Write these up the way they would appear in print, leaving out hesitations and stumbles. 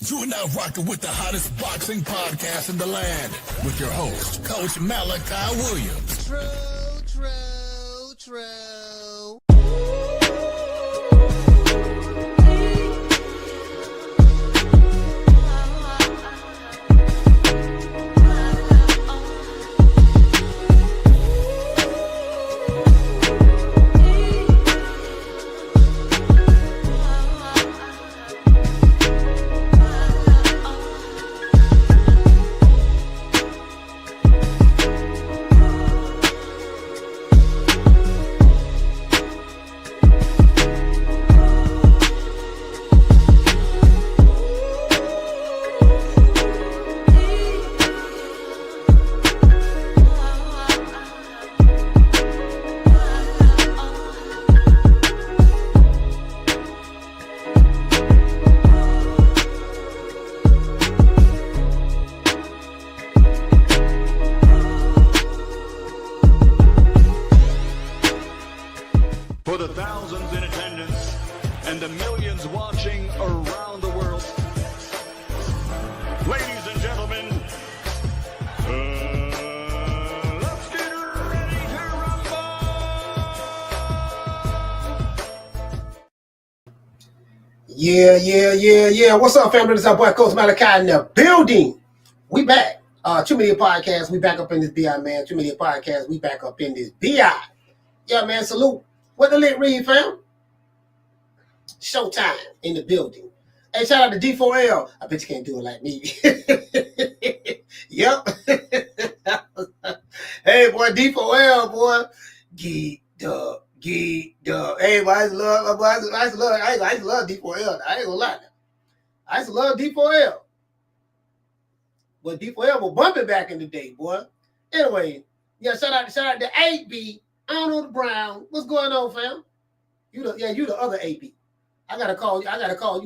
You are now rocking with the hottest boxing podcast in the land with your host, Coach Malachi Williams. True. For the thousands in attendance and the millions watching around the world, ladies and gentlemen, let's get ready to rumble! Yeah. What's up, family? This is our boy, Coach Malachi in the building. We back. Too Many Podcasts. We back up in this BI, man. Too Many Podcasts. We back up in this BI. Yeah, man. Salute. What the lit read, fam? Showtime in the building. Hey, shout out to D4L. I bet you can't do it like me. Yep. Hey, boy, D4L, boy. Geeked up. Hey, boy, I used to love D4L. I ain't gonna lie. I used to love D4L. But D4L was bumping back in the day, boy. Anyway, yeah, shout out to 8B. I don't know the Brown. What's going on, fam? You the other AB. I gotta call you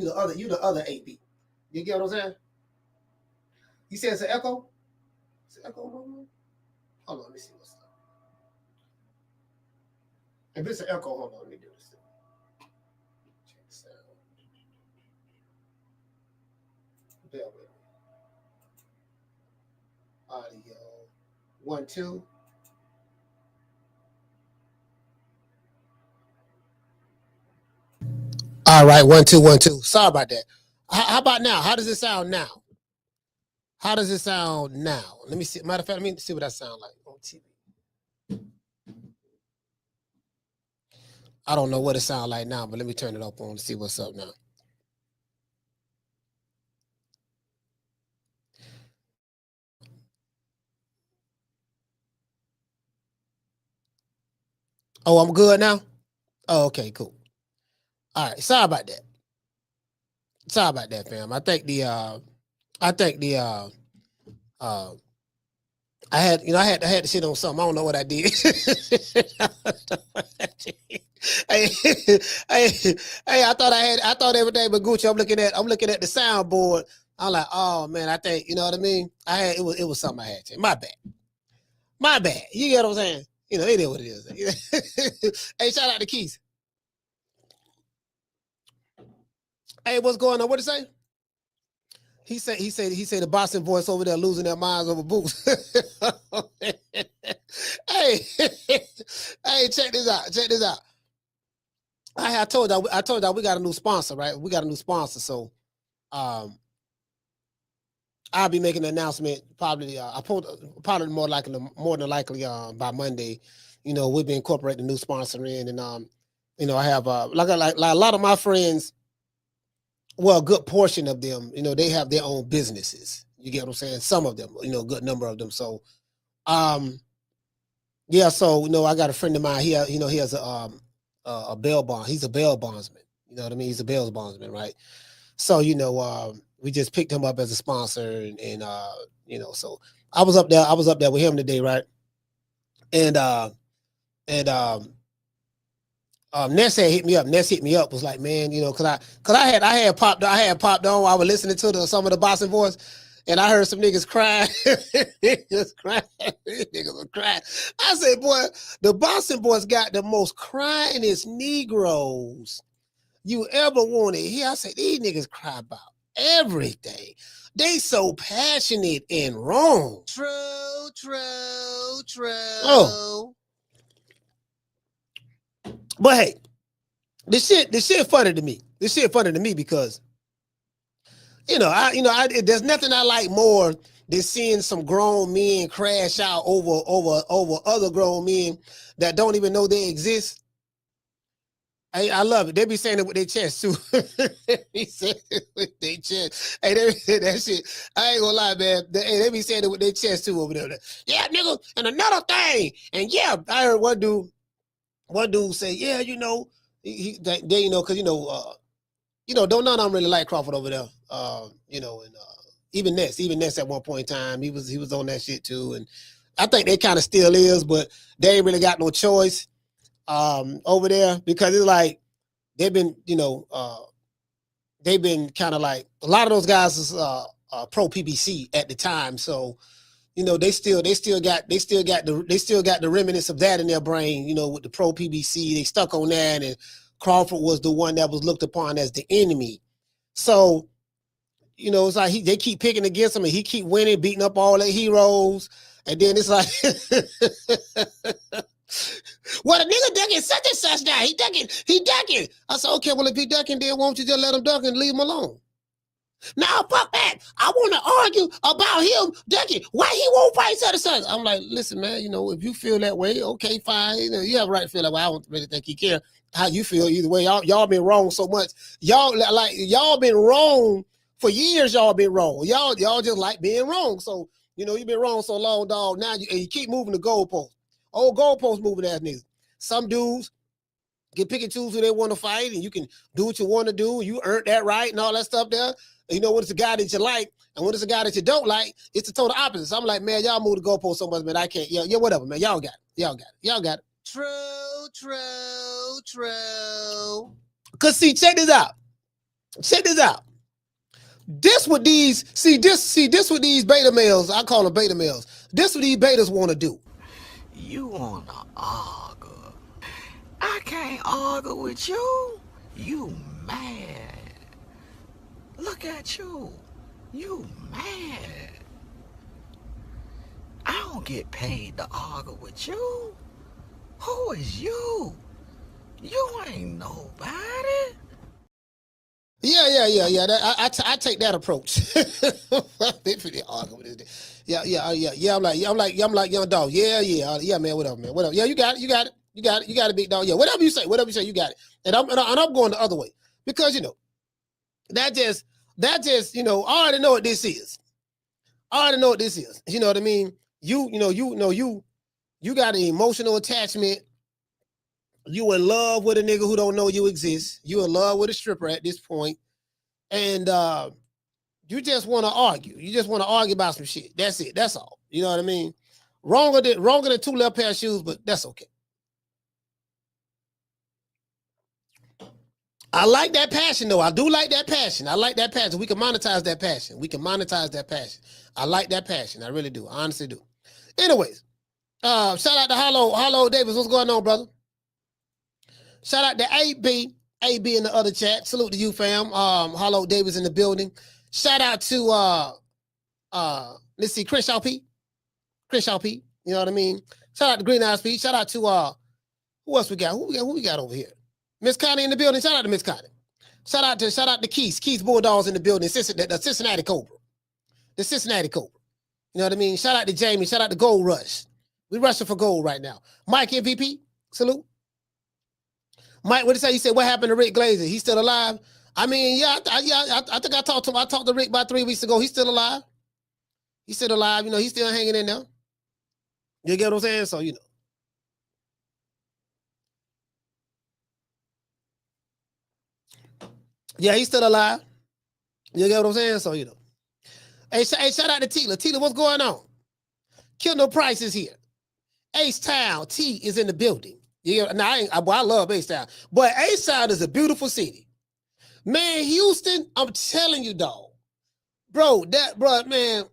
the other AB. You get what I'm saying? You said it's an echo? It's an echo? Hold on, let me see what's up. If it's an echo, hold on, let me do this. Check the sound. Bear with me. Audio. 1, 2. All right, 1, 2, 1, 2. Sorry about that. How about now? How does it sound now? Let me see. Matter of fact, let me see what that sound like on TV. I don't know what it sounds like now, but let me turn it up on to see what's up now. Oh, I'm good now? Oh, okay, cool. All right, sorry about that, fam. I had to shit on something. I don't know what I did. Hey, I thought everything but Gucci. I'm looking at the soundboard. I'm like, oh man, I think, you know what I mean? It was something I had to. My bad. You get what I'm saying? You know, it is what it is. Hey, shout out to Keith. Hey, what's going on? What did he say? He said the boxing boys over there losing their minds over boots. Hey, check this out. I told y'all we got a new sponsor, right? We got a new sponsor, so I'll be making an announcement probably more than likely by Monday. You know, we'll be incorporating a new sponsor in, and you know, I have like a lot of my friends. Well, a good portion of them, you know, they have their own businesses. You get what I'm saying? Some of them, you know, a good number of them. So, yeah. So, you know, I got a friend of mine. He has a bail bond. He's a bail bondsman. You know what I mean? He's a bail bondsman, right? So, you know, we just picked him up as a sponsor, and you know, so I was up there with him today, right? And Ness had hit me up. Was like, man, you know, cause I had popped on while I was listening to some of the boxing voice, and I heard some niggas crying. Niggas were crying. I said, boy, the boxing boys got the most cryingest Negroes you ever want to hear. I said, these niggas cry about everything. They so passionate and wrong. True. Oh. But hey, this shit funny to me. This shit funny to me because, there's nothing I like more than seeing some grown men crash out over other grown men that don't even know they exist. I love it. They be saying it with their chest too. They say it with their chest. Hey, they say that shit. I ain't gonna lie, man. They be saying it with their chest too over there. Yeah, nigga. And another thing. And yeah, I heard one dude say, yeah, because don't none of them really like Crawford over there. Even Ness at one point in time, he was on that shit too. And I think they kind of still is, but they ain't really got no choice over there because it's like they've been kind of like a lot of those guys is pro-PBC at the time. So, they still got the remnants of that in their brain, with the pro-PBC. They stuck on that, and Crawford was the one that was looked upon as the enemy. So, it's like they keep picking against him and he keep winning, beating up all their heroes. And then it's like, well, the nigga ducking such and such now. He ducking. I said, okay, well, if he ducking, then won't you just let him duck and leave him alone? Now, fuck that. I want to argue about him ducking. Why he won't fight such and such? I'm like, listen, man, if you feel that way, okay, fine. You have a right to feel that way. I don't really think he care how you feel either way. Y'all been wrong so much. Y'all been wrong for years. Y'all been wrong. Y'all just like being wrong. So, you've been wrong so long, dog. Now you keep moving the goalpost. Old goalpost moving ass niggas. Some dudes can pick and choose who they want to fight, and you can do what you want to do. You earned that right and all that stuff there. And when it's a guy that you like, and when it's a guy that you don't like, it's the total opposite. So I'm like, man, y'all move the goalpost so much, man. I can't. Yeah, whatever, man. Y'all got it. True. Cause see, check this out. This what these beta males, I call them beta males. This what these betas want to do. You wanna argue? I can't argue with you. You mad? Look at you. You mad? I don't get paid to argue with you. Who is you? You ain't nobody. Yeah. I take that approach. They pretty argue with it. Yeah. I'm like young dog. Yeah, man. Whatever, man. Whatever. Yeah, you got it. You got it, big dog. Yeah, whatever you say, you got it. And I'm going the other way because that just I already know what this is. You know what I mean? You got an emotional attachment. You in love with a nigga who don't know you exist. You in love with a stripper at this point. And you just want to argue. You just want to argue about some shit. That's it. That's all. You know what I mean? Wronger than two left pair of shoes, but that's okay. I like that passion, though. I do like that passion. I like that passion. We can monetize that passion. I like that passion. I really do. I honestly do. Anyways, shout out to Hollow Davis. What's going on, brother? Shout out to AB in the other chat. Salute to you, fam. Hollow Davis in the building. Shout out to let's see, Crenshaw P. You know what I mean? Shout out to Green Eyes P. Shout out to who else we got? Who we got over here? Miss Connie in the building. Shout out to Miss Connie. Shout out to Keith Bulldogs in the building. The Cincinnati Cobra. The Cincinnati Cobra. You know what I mean? Shout out to Jamie. Shout out to Gold Rush. We rushing for gold right now. Mike MVP. Salute. Mike, what did he say? He said, what happened to Rick Glazer? He's still alive? I mean, I think I talked to him. I talked to Rick about 3 weeks ago. He's still alive. He's still alive. He's still hanging in there. You get what I'm saying? So, Yeah, he's still alive. You get what I'm saying? So, Hey, shout out to Tila. Tila, what's going on? Kendall Price is here. Ace Town, T is in the building. I love Ace Town. But Ace Town is a beautiful city. Man, Houston, I'm telling you, dog. Bro, man,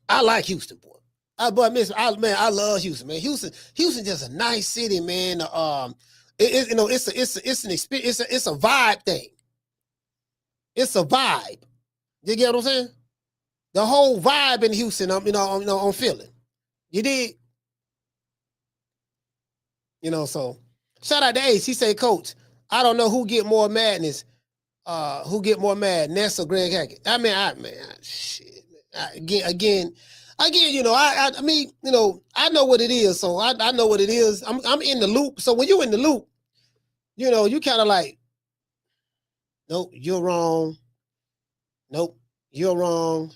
I like Houston, boy. I love Houston, man. Houston just a nice city, man. It's an experience. It's a vibe thing. It's a vibe. You get what I'm saying? The whole vibe in Houston, I'm feeling. You did? So shout out to Ace. He say, Coach, I don't know who get more madness. Who get more mad, Ness or Greg Hackett? Shit. Again, I mean, I know what it is. So I know what it is. I'm in the loop. So when you're in the loop, you kind of like, nope, you're wrong. Nope, you're wrong.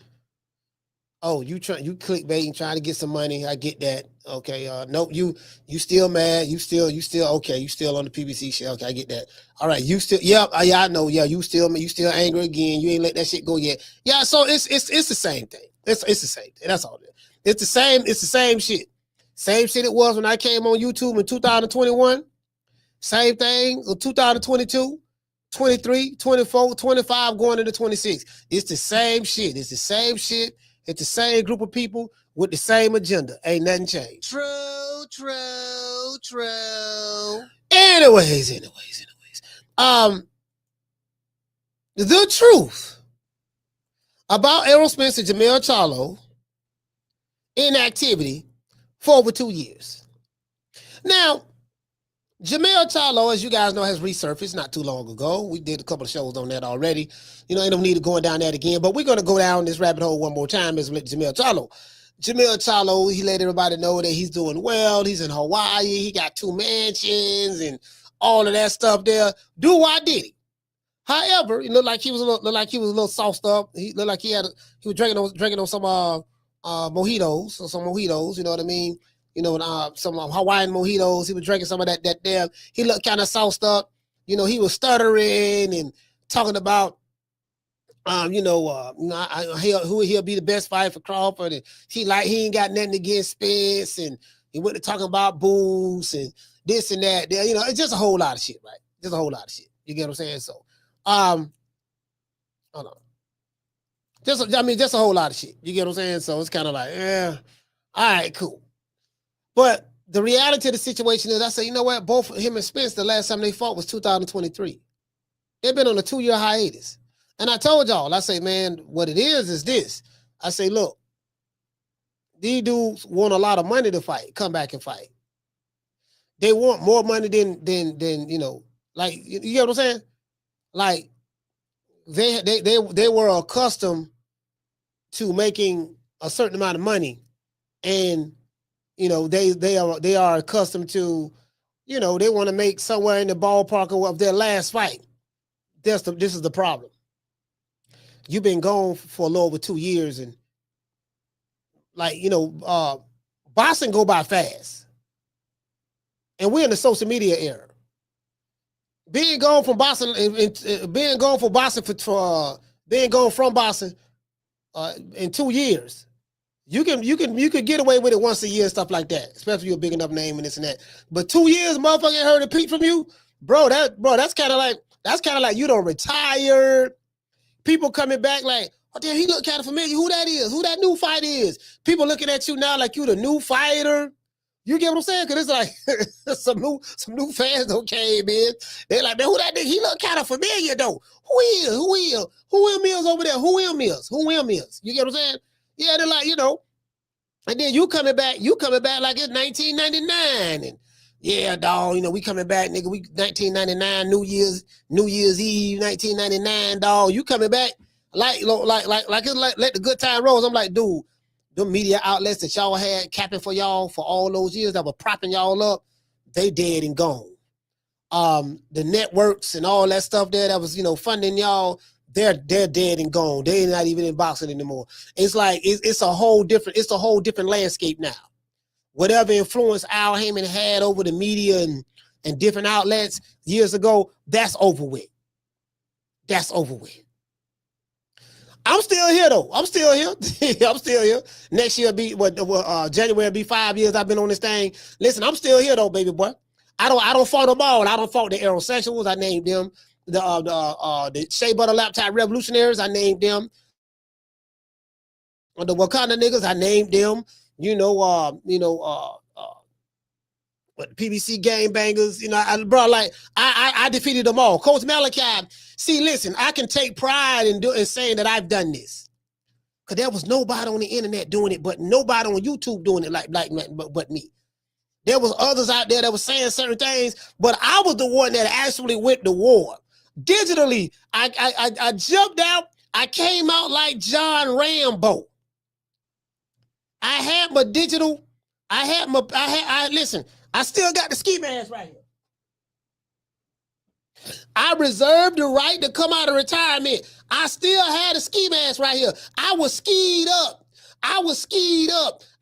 Oh, you clickbaiting, trying to get some money. I get that. Okay. Nope, you still mad. You still okay. You still on the PBC shit. Okay, I get that. All right, you still, yeah, I know. Yeah, you still angry again. You ain't let that shit go yet. Yeah, so it's the same thing. It's the same thing. That's all it is. It's the same shit. Same shit it was when I came on YouTube in 2021. Same thing in 2022, 23, 24, 25, going into 26. It's the same shit. It's the same shit. It's the same group of people with the same agenda. Ain't nothing changed. True. Anyways. The truth about Errol Spence and Jermell Charlo inactivity for over 2 years. Now, Jermell Charlo, as you guys know, has resurfaced not too long ago. We did a couple of shows on that already. Ain't no need to going down that again, but we're going to go down this rabbit hole one more time as Jermell Charlo. Jermell Charlo, he let everybody know that he's doing well. He's in Hawaii. He got 2 mansions and all of that stuff there. Do why did he? However, it looked like he was a little sauced up. He looked like he was drinking on some mojitos or some mojitos. You know what I mean? Some Hawaiian mojitos. He was drinking some of that there. He looked kind of sauced up. He was stuttering and talking about, he'll be the best fight for Crawford. And he ain't got nothing against Spence. And he went to talking about booze and this and that. It's just a whole lot of shit, right? Just a whole lot of shit. You get what I'm saying? So, hold on. Just a whole lot of shit. You get what I'm saying? So it's kind of like, all right, cool. But the reality of the situation is, I say, you know what? Both him and Spence, the last time they fought was 2023. They've been on a 2-year hiatus. And I told y'all, I say, man, what it is this. I say, look, these dudes want a lot of money to fight, come back and fight. They want more money than like, you get what I'm saying? Like, they were accustomed to making a certain amount of money, and they are accustomed to, they want to make somewhere in the ballpark of their last fight. This is the problem. You've been gone for a little over 2 years, and boxing go by fast, and we're in the social media era. Being gone from boxing in 2 years, you can get away with it once a year and stuff like that, especially if you're a big enough name and this and that. But 2 years, motherfucker, ain't heard a peep from you, bro. That's kind of like you don't retire. People coming back like, oh damn, he look kind of familiar. Who that is? Who that new fight is? People looking at you now like you the new fighter. You get what I'm saying? Because it's like some new fans don't came in. They're like, man, who that nigga? He look kind of familiar though. Who is? Who Will Mills over there? Who Will Mills? You get what I'm saying? Yeah, they're like, and then you coming back like it's 1999. And yeah, dog, we coming back, nigga. We 1999, New Year's Eve, 1999, dog. You coming back like let the good time rolls. I'm like, dude, the media outlets that y'all had capping for y'all for all those years that were propping y'all up, they dead and gone. The networks and all that stuff there that was, funding y'all, they're dead and gone. They're not even in boxing anymore. It's like it's a whole different landscape now. Whatever influence Al Hayman had over the media and different outlets years ago, that's over with. I'm still here though. I'm still here. Next year be January will be 5 years I've been on this thing. Listen, I'm still here though, baby boy. I don't fault them all. I don't fault the aerosexuals. I named them. The Shea Butter Laptop Revolutionaries, I named them. The Wakanda niggas, I named them. But PBC game bangers, you know, I defeated them all. Coach Malachi, see, listen, I can take pride in saying that I've done this. Cause there was nobody on the internet doing it, but nobody on YouTube doing it but me. There was others out there that was saying certain things, but I was the one that actually went to war. Digitally, I jumped out. I came out like John Rambo. I had my digital. Listen, I still got the ski mask right here. I reserved the right to come out of retirement. I still had a ski mask right here. I was skied up. I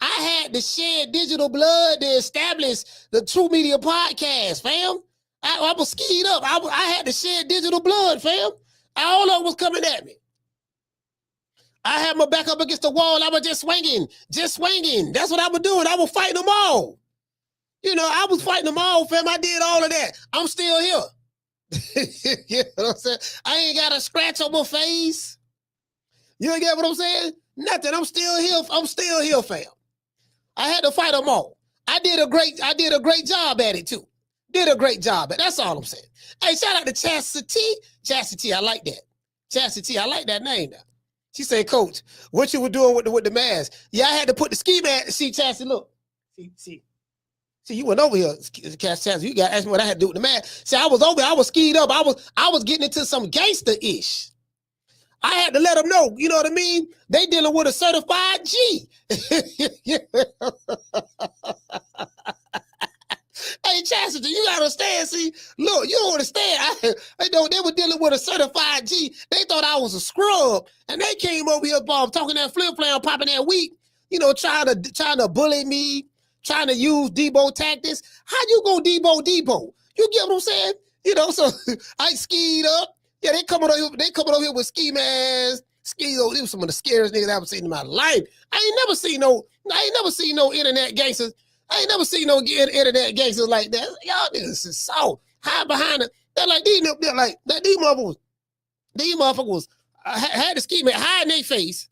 had to shed digital blood to establish the True Media podcast, fam. I was skied up. I had to shed digital blood, fam. All of it was coming at me. I had my back up against the wall. I was just swinging. That's what I was doing. I was fighting them all. You know, I was fighting them all, fam. I did all of that. I'm still here. You know what I'm saying? I ain't got a scratch on my face. You get what I'm saying? Nothing. I'm still here, fam. I had to fight them all. I did a great job at it too. That's all I'm saying. Hey, shout out to Chastity. Chastity, I like that. Chastity, I like that name now. She said, Coach, what you were doing with the mask? Yeah, I had to put the ski mask. See, Chastity, look. See, you went over here, Chastity. You got to ask me what I had to do with the mask. See, I was over here. I was skied up. I was getting into some gangster-ish. I had to let them know, you know what I mean? They dealing with a certified G. Hey, Chastity, you gotta understand. See, look, you don't understand. They were dealing with a certified G. They thought I was a scrub, and they came over here, talking that flip plan, popping that week, you know, trying to bully me, trying to use Debo tactics. How you gonna Debo? You get what I'm saying? You know, so I skied up. Yeah, they coming over here with ski masks. These were some of the scariest niggas I've ever seen in my life. I ain't never seen no internet gangsters. I ain't never seen no internet gangsters like that. Y'all niggas is so high behind it. They're like these motherfuckers had the ski mask hiding their face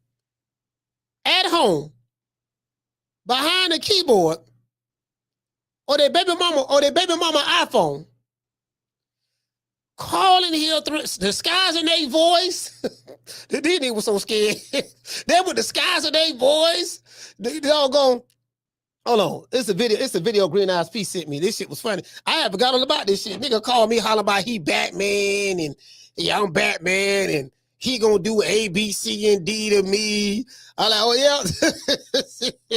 at home behind the keyboard or their baby mama iPhone. Calling here through disguising their voice. These niggas were so scared. They were disguising their voice. They all going, hold on. It's a video Green Eyes P sent me. This shit was funny. I had forgotten all about this shit. Nigga called me hollering about he Batman and yeah, I'm Batman and he gonna do A, B, C, and D to me. I'm like, oh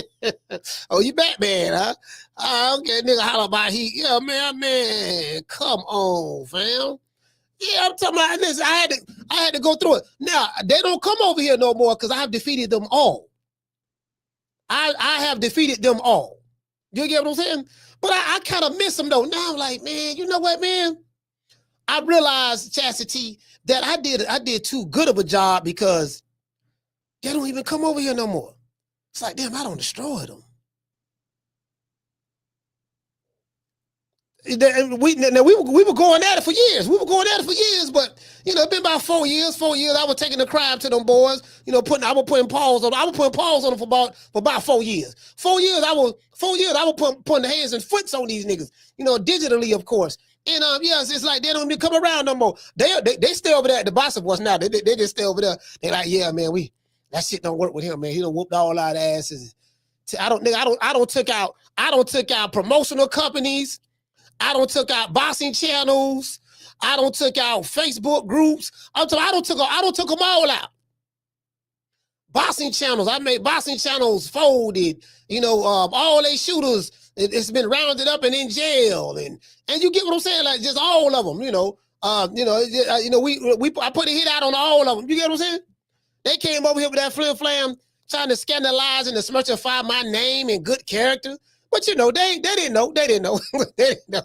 yeah. Oh, you Batman, huh? Okay, nigga holler about he. Yeah, man, come on, fam. Yeah, I'm talking about this. I had to go through it. Now, they don't come over here no more because I have defeated them all. I have defeated them all. You get what I'm saying? But I kind of miss them though. Now I'm like, man, you know what, man? I realized, Chastity, that I did too good of a job because they don't even come over here no more. It's like, damn, I don't destroy them. We were going at it for years. But you know, it's been about 4 years. 4 years, I was taking the crime to them boys. You know, I was putting paws on them for about 4 years. 4 years, I was putting the hands and foots on these niggas. You know, digitally, of course. And yes, it's like they don't even come around no more. They stay over there at the boss of us now. They just stay over there. They like, yeah, man, that shit don't work with him, man. He done whooped all our asses. I don't took out promotional companies. I don't took out boxing channels. I don't took out Facebook groups. I don't took them all out. Boxing channels. I made boxing channels folded. You know, all they shooters. It's been rounded up and in jail, and you get what I'm saying? Like just all of them. I put a hit out on all of them. You get what I'm saying? They came over here with that flim flam, trying to scandalize and to smirchify my name and good character. But you know, they didn't know. They didn't know. Hey, you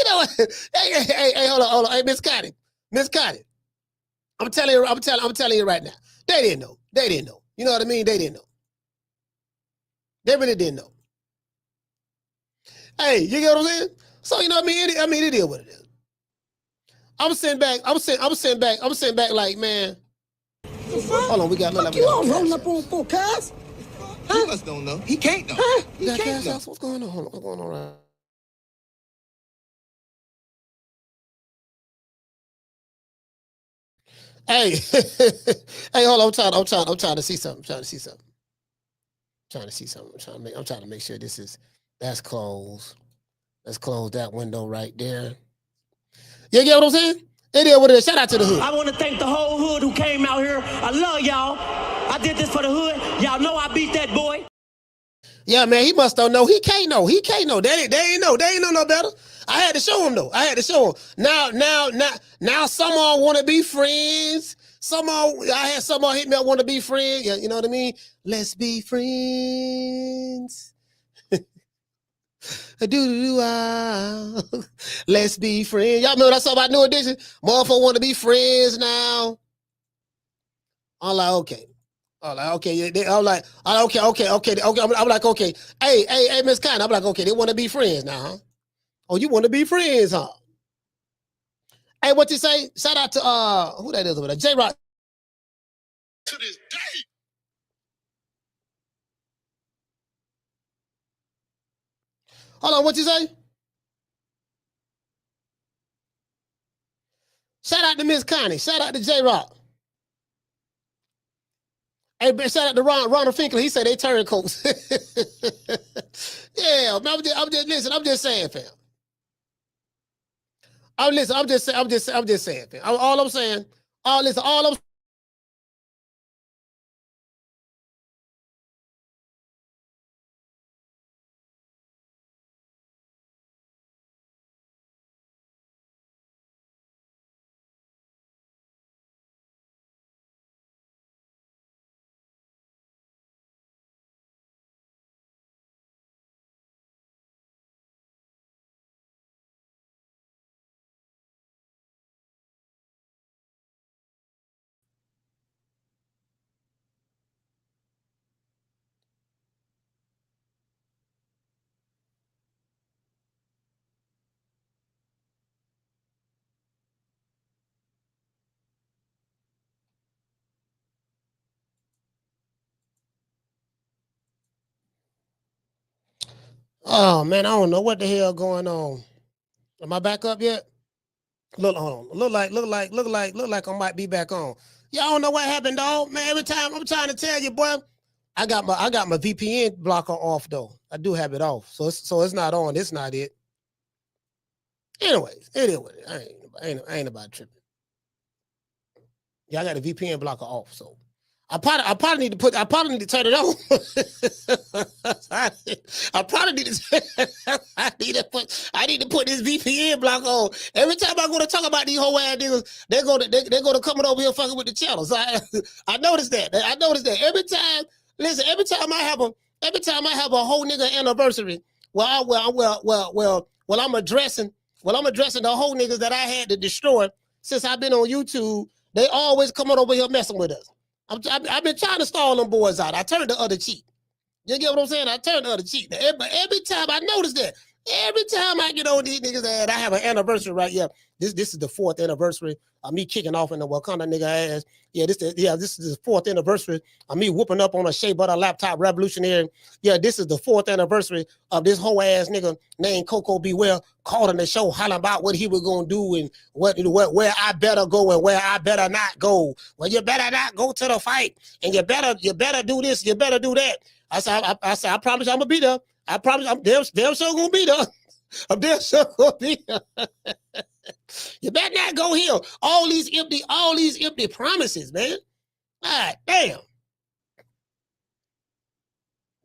know what? Hey, hold on. Hey, Miss Cotty. I'm telling you right now. They didn't know. You know what I mean? They didn't know. They really didn't know. Hey, you get what I'm saying? So you know what I mean? It is what it is. I'm sitting back like, man. Hold on, we got you all rolling up on 4 cars? He must don't know. He can't know. He can't know. What's going on? What's going on right? Hey, hey, hold on. I'm trying to see something. I'm trying to make sure that's closed. Let's close that window right there. You get what I'm saying? It is what it is. Shout out to the hood. I want to thank the whole hood who came out here. I love y'all. I did this for the hood. Y'all know I beat that boy. Yeah, man, he must don't know. He can't know. They ain't know. They ain't know no better. I had to show him though. Now someone want to be friends. I had someone hit me up want to be friends. Yeah, you know what I mean? Let's be friends. Let's be friends. Y'all remember that song about New Edition? Motherfucker want to be friends now. I'm like, okay. I'm like, okay. I'm like, okay. I'm like, okay. Hey, Miss Connie. I'm like, okay, they want to be friends now, huh? Oh, you want to be friends, huh? Hey, what you say? Shout out to who that is over there? J-Rock. To this day. Hold on, what you say? Shout out to Miss Connie. Shout out to J-Rock. Hey, shout out to Ronald Finkel. He said they turncoats. Yeah, I'm just saying, fam. I'm just saying, fam. All I'm saying, oh man, I don't know what the hell going on. Am I back up yet? Look on. Look like I might be back on. Y'all don't know what happened, dog. Man, every time I'm trying to tell you, boy, I got my VPN blocker off though. I do have it off. So it's not on. It's not it. Anyways, it is what it is. I ain't about tripping. Yeah, I got the VPN blocker off, so I probably need to turn it on. I need to put this VPN block on. Every time I go to talk about these whole ass niggas, they're gonna coming over here fucking with the channels. I noticed that. Every time I have a whole nigga anniversary, I'm addressing the whole niggas that I had to destroy since I've been on YouTube. They always coming over here messing with us. I've been trying to stall them boys out. I turned the other cheek. You get what I'm saying? I turned the other cheek. Every time I notice that, every time I get on these niggas' ass, I have an anniversary right here. This is the 4th anniversary of me kicking off in the Wakanda nigga ass. Yeah, this is the 4th anniversary of me whooping up on a Shea Butter laptop revolutionary. Yeah, this is the 4th anniversary of this whole ass nigga named Coco Beware calling the show, hollering about what he was gonna do and where I better go and where I better not go. Well, you better not go to the fight, and you better do this, you better do that. I said, I promise I'm gonna be there. I promise I'm damn sure gonna be there. I'm damn sure gonna be there. You better not go here. All these empty promises, man. God damn.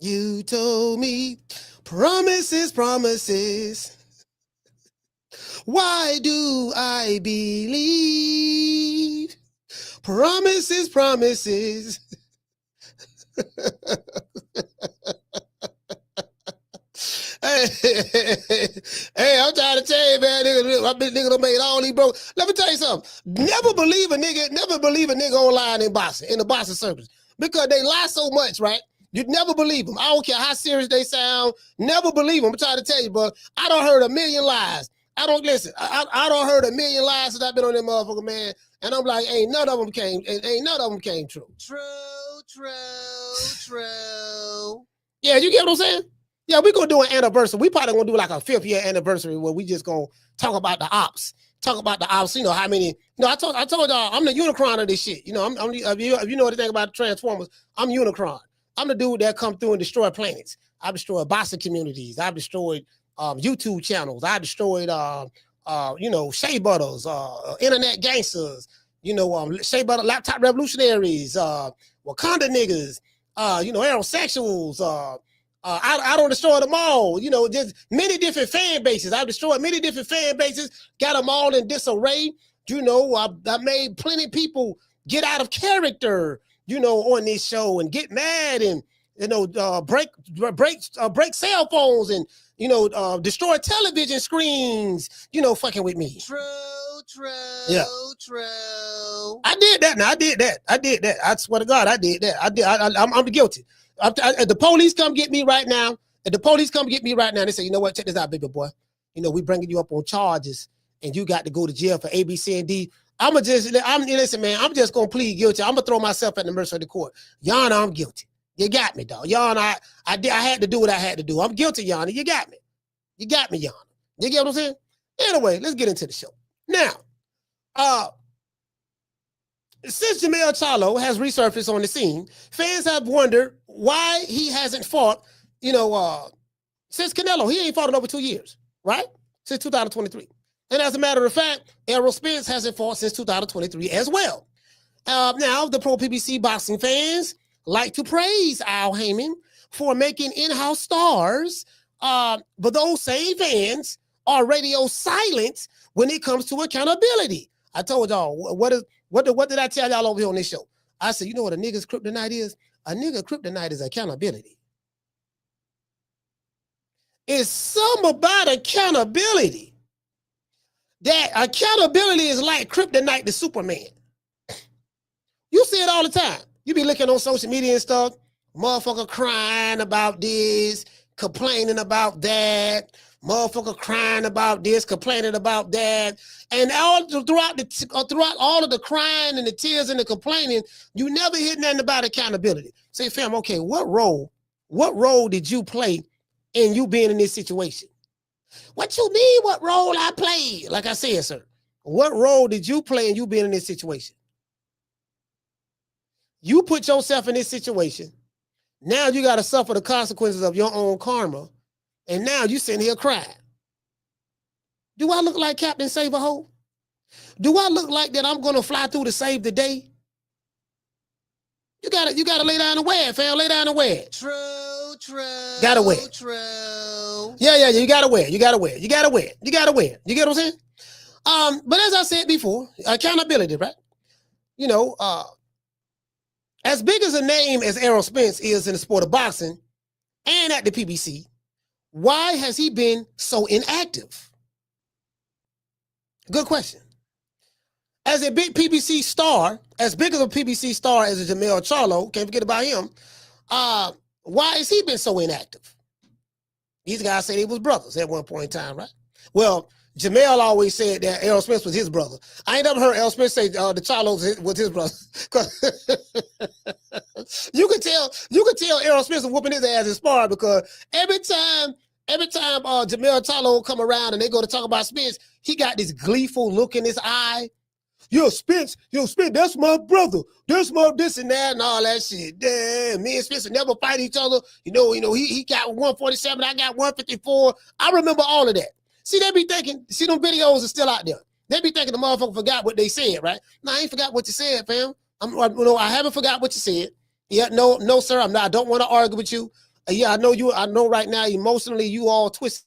You told me promises. Why do I believe? Promises. Hey, I'm trying to tell you, man, nigga done made all these broke. Let me tell you something. Never believe a nigga online in the boxing circus. Because they lie so much, right? You'd never believe them. I don't care how serious they sound. Never believe them. I'm trying to tell you, bro. I done heard a million lies. I done heard a million lies since I've been on that motherfucker, man. And I'm like, ain't none of them came true. True. True. Yeah, you get what I'm saying? Yeah, we're gonna do an anniversary. We probably gonna do like a 5th year anniversary where we just gonna talk about the ops. Talk about the ops. You know how many? You know, I told y'all I'm the Unicron of this shit. You know, if you know anything about the Transformers, I'm Unicron. I'm the dude that come through and destroy planets. I've destroyed boxing communities. I've destroyed YouTube channels. I destroyed Shea Butters, internet gangsters. You know, Shea Butter laptop revolutionaries. Wakanda niggas. Aerosexuals. I don't destroy them all. You know, just many different fan bases. I've destroyed many different fan bases, got them all in disarray. You know, I made plenty of people get out of character, you know, on this show and get mad and, you know, break cell phones and, you know, destroy television screens, you know, fucking with me. True. Yeah. True. I did that. Now I did that. I swear to God, I did that. I'm guilty. If the police come get me right now, they say, you know what, check this out, baby boy. You know, we bringing you up on charges and you got to go to jail for A, B, C, and D. Listen, man, I'm just going to plead guilty. I'm going to throw myself at the mercy of the court. Your Honor, I'm guilty. You got me, dog. Your Honor, I had to do what I had to do. I'm guilty, Your Honor. You got me. You got me, Your Honor. You get what I'm saying? Anyway, let's get into the show. Now, since Jermell Charlo has resurfaced on the scene, fans have wondered why he hasn't fought, you know, since Canelo. He ain't fought in over 2 years, right? Since 2023. And as a matter of fact, Errol Spence hasn't fought since 2023 as well. Now, the pro-PBC boxing fans like to praise Al Hayman for making in-house stars, but those same fans are radio silent when it comes to accountability. I told y'all, what did I tell y'all over here on this show? I said, you know what a nigga's kryptonite is? A nigga kryptonite is accountability. It's something about accountability. That accountability is like kryptonite to Superman. You see it all the time. You be looking on social media and stuff, motherfucker crying about this, complaining about that, motherfucker crying about this, complaining about that. And all throughout all of the crying and the tears and the complaining, you never hear nothing about accountability. Say, fam, okay, what role did you play in you being in this situation? What you mean, what role I played? Like I said, sir, what role did you play in you being in this situation? You put yourself in this situation. Now you got to suffer the consequences of your own karma. And now you sitting here crying. Do I look like Captain Save-A-Ho? Do I look like that I'm going to fly through to save the day? You gotta lay down and wear it, fam. Lay down and wear it. True. Gotta wear it. True. Yeah, you gotta wear it. You gotta wear it. You get what I'm saying? But as I said before, accountability, right? You know, as big as a name as Errol Spence is in the sport of boxing and at the PBC, why has he been so inactive? Good question. As a big PBC star, as big of a PBC star as a Jermell Charlo, can't forget about him, why has he been so inactive? These guys say they was brothers at one point in time, right? Well, Jermell always said that Errol Spence was his brother. I ain't never heard Errol Spence say the Charlos was his brother. you could tell Errol Spence was whooping his ass in spar because every time Jermell Charlo come around and they go to talk about Spence, he got this gleeful look in his eye. Yo, Spence, that's my brother. That's my this and that and all that shit. Damn, me and Spence will never fight each other. You know, he got 147, I got 154. I remember all of that. See, they be thinking, them videos are still out there. They be thinking the motherfucker forgot what they said, right? No, I ain't forgot what you said, fam. I haven't forgot what you said. Yeah, no, sir, I don't want to argue with you. Yeah, I know right now, emotionally, you all twisted.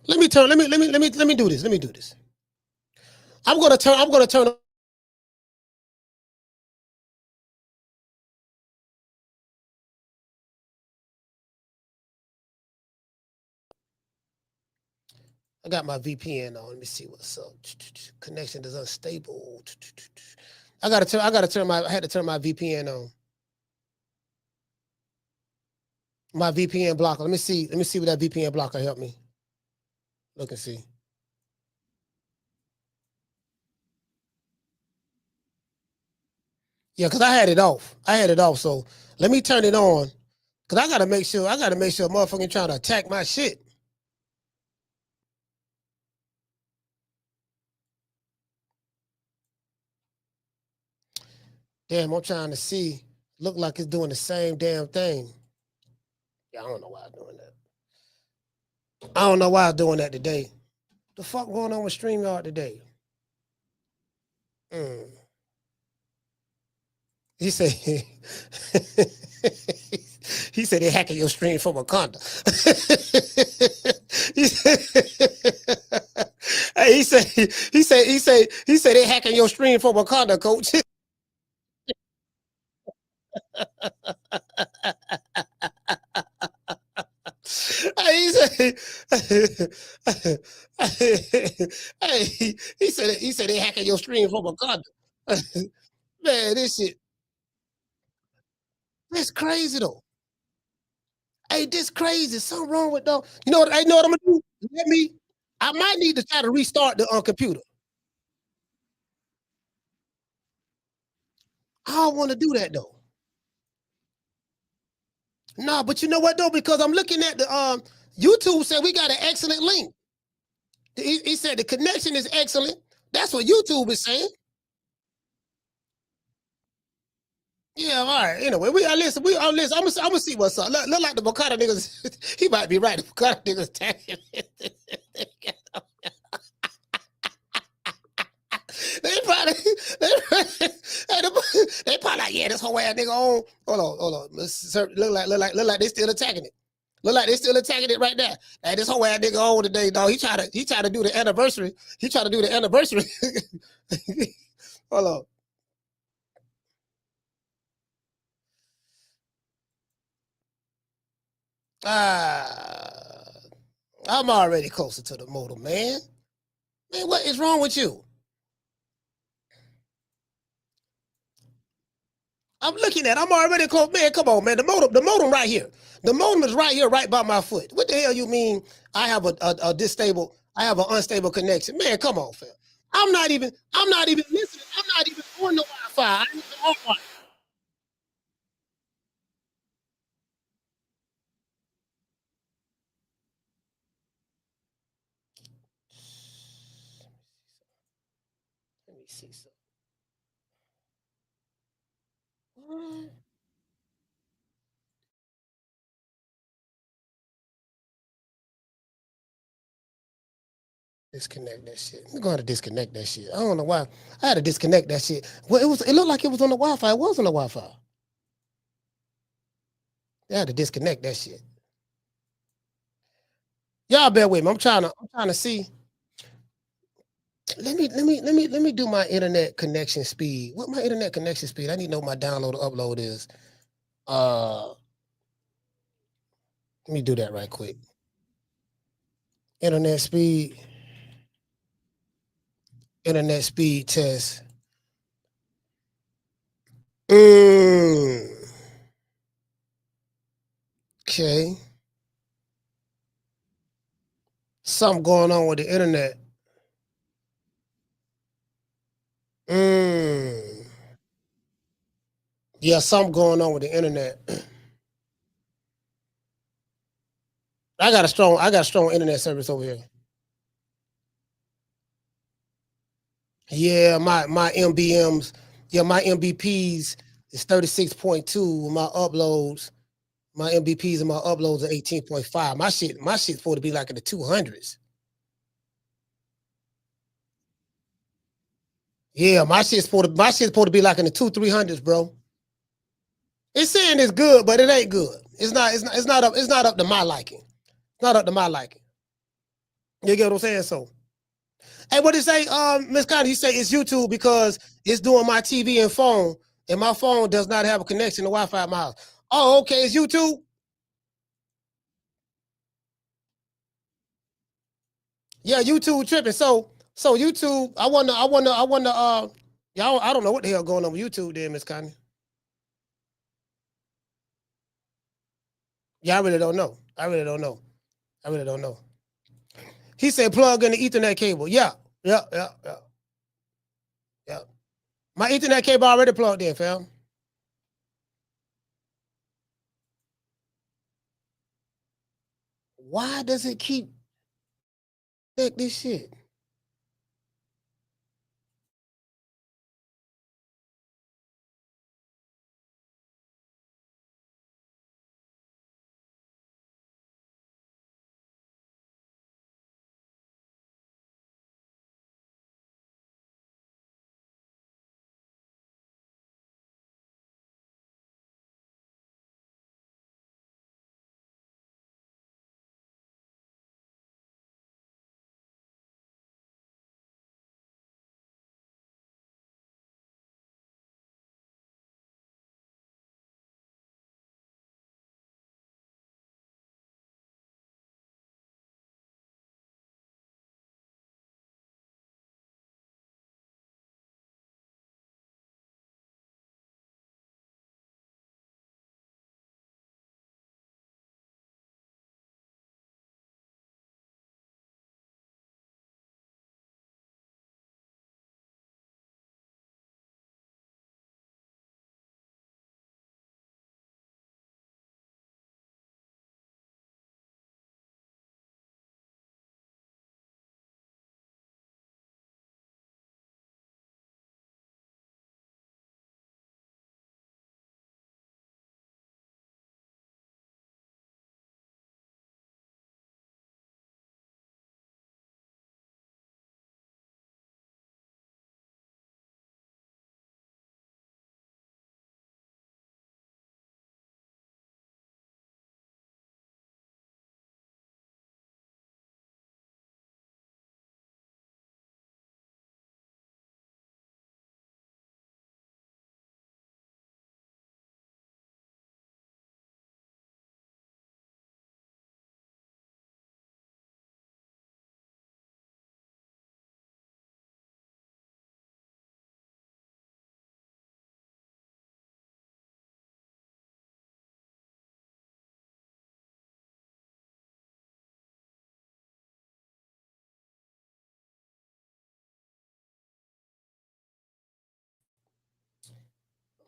Let me do this. Let me do this. I'm gonna turn. I got my VPN on. Let me see what's up. Connection is unstable. I had to turn my VPN on. My VPN blocker. Let me see what that VPN blocker help me. Look and see. Yeah, because I had it off. So let me turn it on. Because I gotta make sure a motherfucker trying to attack my shit. Damn, I'm trying to see. Look like it's doing the same damn thing. Yeah, I don't know why I'm doing that. I don't know why I'm doing that today. The fuck going on with StreamYard today? He said he said they're hacking your stream from Wakanda. He said they're hacking your stream from Wakanda, coach. He said they hacking your stream from Wakanda. Man, this shit. That's crazy though. Hey, this crazy. Something wrong with though. You know what I'm gonna do? I might need to try to restart the computer. I don't want to do that though. No, but you know what though? Because I'm looking at the YouTube said we got an excellent link. He said the connection is excellent. That's what YouTube is saying. Yeah, all right. Anyway, listen. I'm gonna see what's up. Look like the Bocata niggas. He might be right. The Bocata niggas attacking. They probably like, yeah, this whole ass nigga on. Hold on. Look like they still attacking it. Look like they still attacking it right there. Hey, this whole ass nigga on today, dog. He tried to do the anniversary. Hold on. I'm already closer to the modem, man. Man, what is wrong with you? I'm looking at. I'm already close, man. Come on, man. The modem right here. The modem is right here, right by my foot. What the hell you mean? I have an unstable connection, man. Come on, fam. I'm not even listening. I'm not even on the Wi-Fi. I ain't even on Wi-Fi. Let me see something. What? Disconnect that shit. I'm going to disconnect that shit. I don't know why. I had to disconnect that shit. Well, it looked like it was on the Wi-Fi. It was on the Wi-Fi. I had to disconnect that shit. Y'all bear with me. I'm trying to see. Let me do my internet connection speed. What my internet connection speed? I need to know what my download or upload is. Let me do that right quick. Internet speed test. Okay. Something going on with the internet. Yeah, something going on with the internet. I got a strong internet service over here. Yeah, my MBMs, my MBPs is 36.2. My MBPs and my uploads are 18.5. My shit's supposed to be like in the 200s. Yeah, my shit's supposed to be like in the 200-300s, bro. It's saying it's good, but it ain't good. It's not up to my liking. It's not up to my liking. You get what I'm saying? So, hey, what did he say, Miss Connie? He say it's YouTube because it's doing my TV and phone, and my phone does not have a connection to Wi-Fi in my house. Oh, okay, it's YouTube. Yeah, YouTube tripping. So YouTube, I wonder, y'all, I don't know what the hell going on with YouTube there, Miss Connie. Yeah, I really don't know. I really don't know. He said plug in the Ethernet cable. Yeah. My Ethernet cable already plugged in, fam. Why does it keep this shit?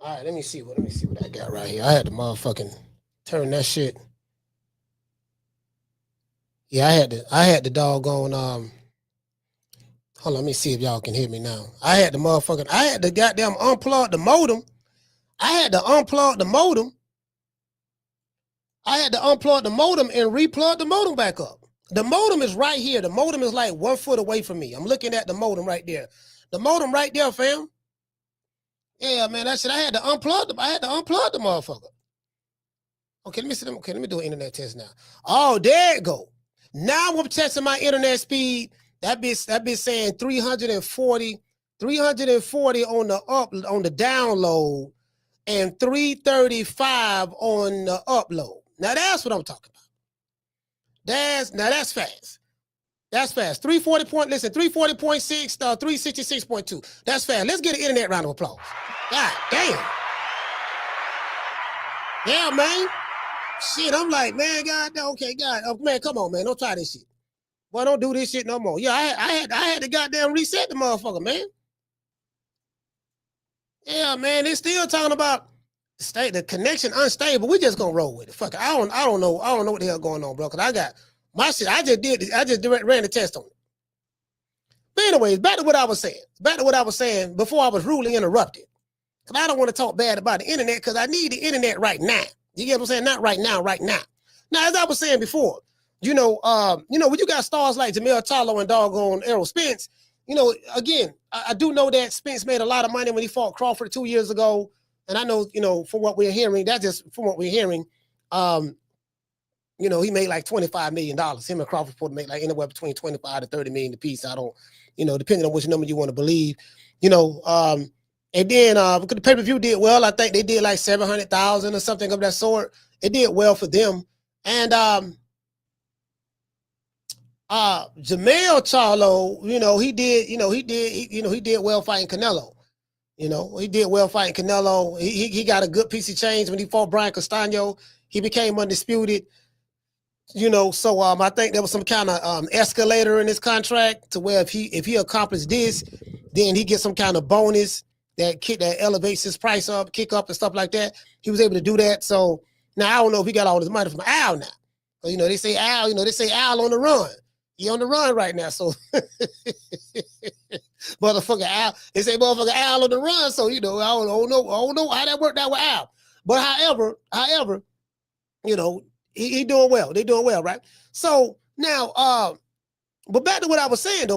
All right, let me see what I got right here. I had to motherfucking turn that shit. Yeah, I had the doggone hold on, let me see if y'all can hear me now. I had the goddamn unplug the modem. I had to unplug the modem. I had to unplug the modem and replug the modem back up. The modem is right here. The modem is like 1 foot away from me. I'm looking at the modem right there. The modem right there, fam. Yeah, man, that shit. I had to unplug the motherfucker. Okay, let me see. Okay, let me do an internet test now. Oh, there it go. Now I'm testing my internet speed. That bitch saying 340 on the download and 335 on the upload. Now that's what I'm talking about. That's fast. That's fast. 340.6 to 366.2. That's fast. Let's get an internet round of applause. God damn. Yeah, man. Shit, I'm like, man, God, okay, God, man, come on, man, don't try this shit. Boy, don't do this shit no more. Yeah, I had to goddamn reset the motherfucker, man. Yeah, man, they still talking about the connection unstable. We just gonna roll with it. Fuck it. I don't know what the hell going on, bro. Cause I got my shit. I just ran the test on it. But anyways, back to what I was saying before I was rudely interrupted. Cause I don't want to talk bad about the internet because I need the internet right now. You get what I'm saying? Not right now, right now. Now, as I was saying before, when you got stars like Jermell Charlo and doggone Errol Spence, again, I do know that Spence made a lot of money when he fought Crawford 2 years ago. And I know, from what we're hearing, that's just from what we're hearing. You know, he made like $25 million. Him and Crawford supposed to make like anywhere between 25 to 30 million a piece. I don't, you know, depending on which number you want to believe, you know. And then because the pay-per-view did well, I think they did like 700,000 or something of that sort. It did well for them. And Jermell Charlo, you know, he did well fighting Canelo. You know, he did well fighting Canelo. He got a good piece of change when he fought Brian Castano. He became undisputed. You know, so I think there was some kind of escalator in his contract to where if he accomplished this, then he gets some kind of bonus that elevates his price up, kick up and stuff like that. He was able to do that. So now I don't know if he got all his money from Al now. You know, they say Al on the run. He on the run right now. So motherfucker Al, they say motherfucker Al on the run. So, you know, I don't know how that worked out with Al. But however, you know, he doing well. They doing well, right? So now, but back to what I was saying,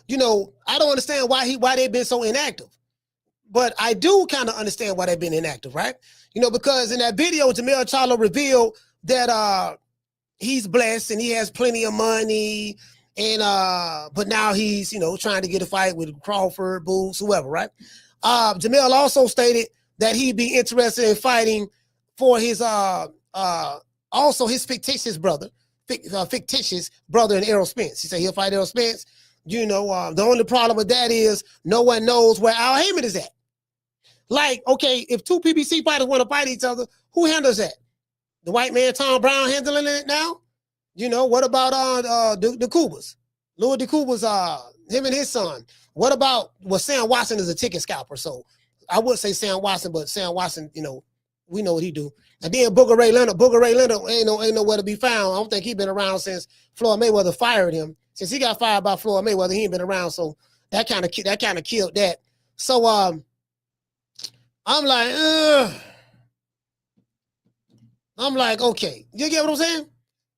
you know, I don't understand why they've been so inactive. But I do kind of understand why they've been inactive, right? You know, because in that video, Jermell Charlo revealed that he's blessed and he has plenty of money, and but now he's, you know, trying to get a fight with Crawford, Boots, whoever, right? Jermell also stated that he'd be interested in fighting for his also his fictitious brother in Errol Spence. He said he'll fight Errol Spence. You know, the only problem with that is no one knows where Al Hayman is at. Like, okay, if two PBC fighters want to fight each other, who handles that? The white man Tom Brown handling it now? You know, what about the Cougars? Louis de Cougars, him and his son. What about, well, Sam Watson is a ticket scalper, so I would say Sam Watson, but Sam Watson, you know, we know what he do. And then Booger Ray Leonard ain't nowhere to be found. I don't think he's been around since Floyd Mayweather fired him. Since he got fired by Floyd Mayweather, he ain't been around. So that kind of killed that. So I'm like, okay, you get what I'm saying?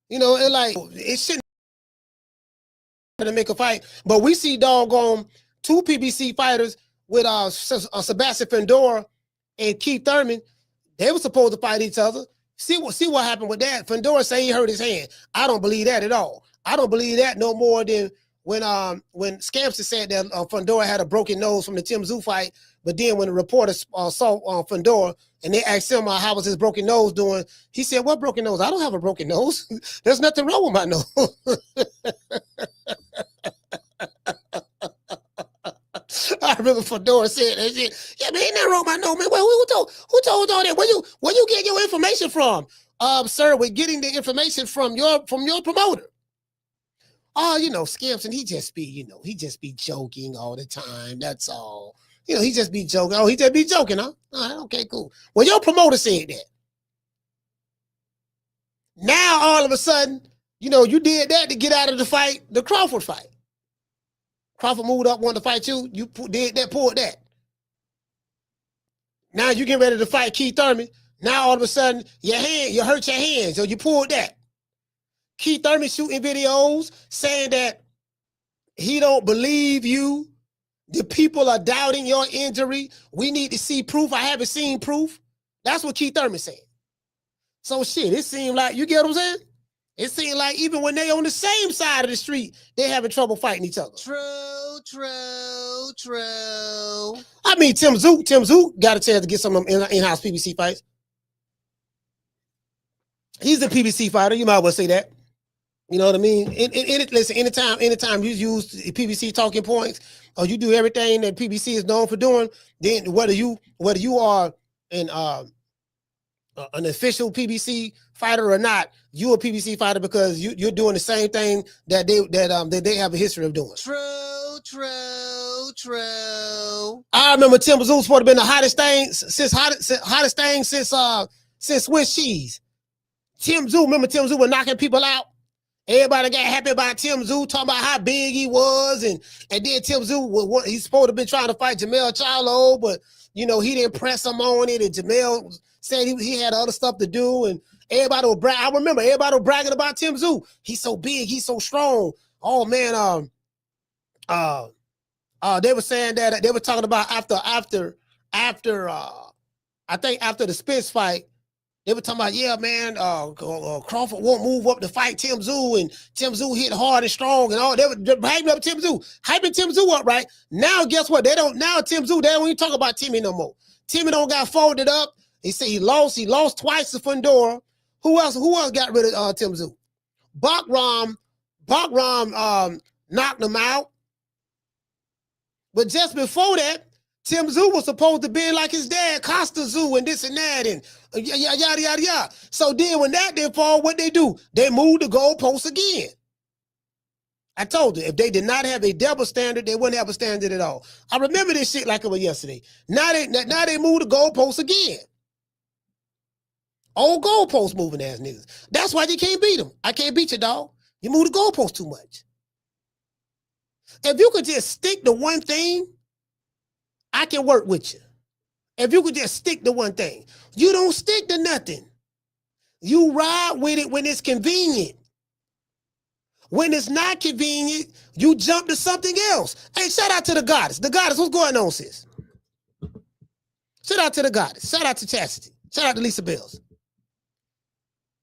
You know, it shouldn't to make a fight, but we see doggone two PBC fighters with Sebastian Fendora and Keith Thurman. They were supposed to fight each other. See what happened with that. Fendora say he hurt his hand. I don't believe that at all. I don't believe that no more than when Scampson said that Fendora had a broken nose from the Tim Tszyu fight. But then when the reporters saw Fendora and they asked him how was his broken nose doing, he said, "What broken nose? I don't have a broken nose. There's nothing wrong with my nose." I remember Fedora said that shit. Yeah, man, ain't nothing wrong with my nose, man. Well, who told all that? Where you get your information from? Sir, we're getting the information from your promoter. Oh, you know, Scampson, he just be joking all the time. That's all. You know, he just be joking. Oh, he just be joking, huh? All right, okay, cool. Well, your promoter said that. Now, all of a sudden, you know, you did that to get out of the fight, the Crawford fight. Crawford moved up, wanted to fight you. You pulled that. Now you get ready to fight Keith Thurman. Now all of a sudden, you hurt your hand, so you pulled that. Keith Thurman shooting videos saying that he don't believe you. The people are doubting your injury. We need to see proof. I haven't seen proof. That's what Keith Thurman said. So shit, it seemed like, you get what I'm saying? It seemed like even when they on the same side of the street, they having trouble fighting each other. True. I mean, Tim Tszyu got a chance to get some of them in-house PBC fights. He's a PBC fighter. You might well say that. You know what I mean? Listen, anytime you use PBC talking points or you do everything that PBC is known for doing, then whether you are an official PBC fighter or not, you're a PBC fighter because you're doing the same thing that they have a history of doing. True. I remember Tim Tszyu supposed to been the hottest thing since Swiss cheese. Tim Tszyu was knocking people out. Everybody got happy about Tim Tszyu, talking about how big he was, and then Tim Tszyu he's supposed to have been trying to fight Jermell Charlo, but you know he didn't press him on it, and Jermell said he had other stuff to do, and everybody was I remember everybody was bragging about Tim Tszyu. He's so big, he's so strong. Oh man, they were saying that they were talking about after I think after the Spence fight, They were talking about, yeah, man, Crawford won't move up to fight Tim Tszyu, and Tim Tszyu hit hard and strong and all. They were hyping up Tim Tszyu, hyping Tim Tszyu up, right? Now, guess what? Now Tim Tszyu, they don't even talk about Timmy no more. Timmy don't got folded up. He said he lost twice to Fundora. Who else got rid of Tim Tszyu? Bakram knocked him out. But just before that, Tim Tszyu was supposed to be like his dad, Costa Tszyu, and this and that, and yada, yada, yada. So then when that didn't fall, what they do? They moved the goalposts again. I told you, if they did not have a double standard, they wouldn't have a standard at all. I remember this shit like it was yesterday. Now they moved the goalposts again. Old goalpost moving ass niggas. That's why you can't beat them. I can't beat you, dog. You move the goalpost too much. If you could just stick to one thing, I can work with you. If you could just stick to one thing. You don't stick to nothing. You ride with it when it's convenient. When it's not convenient, you jump to something else. Hey, shout out to the goddess. The goddess, what's going on, sis? Shout out to the goddess. Shout out to Chastity. Shout out to Lisa Bells.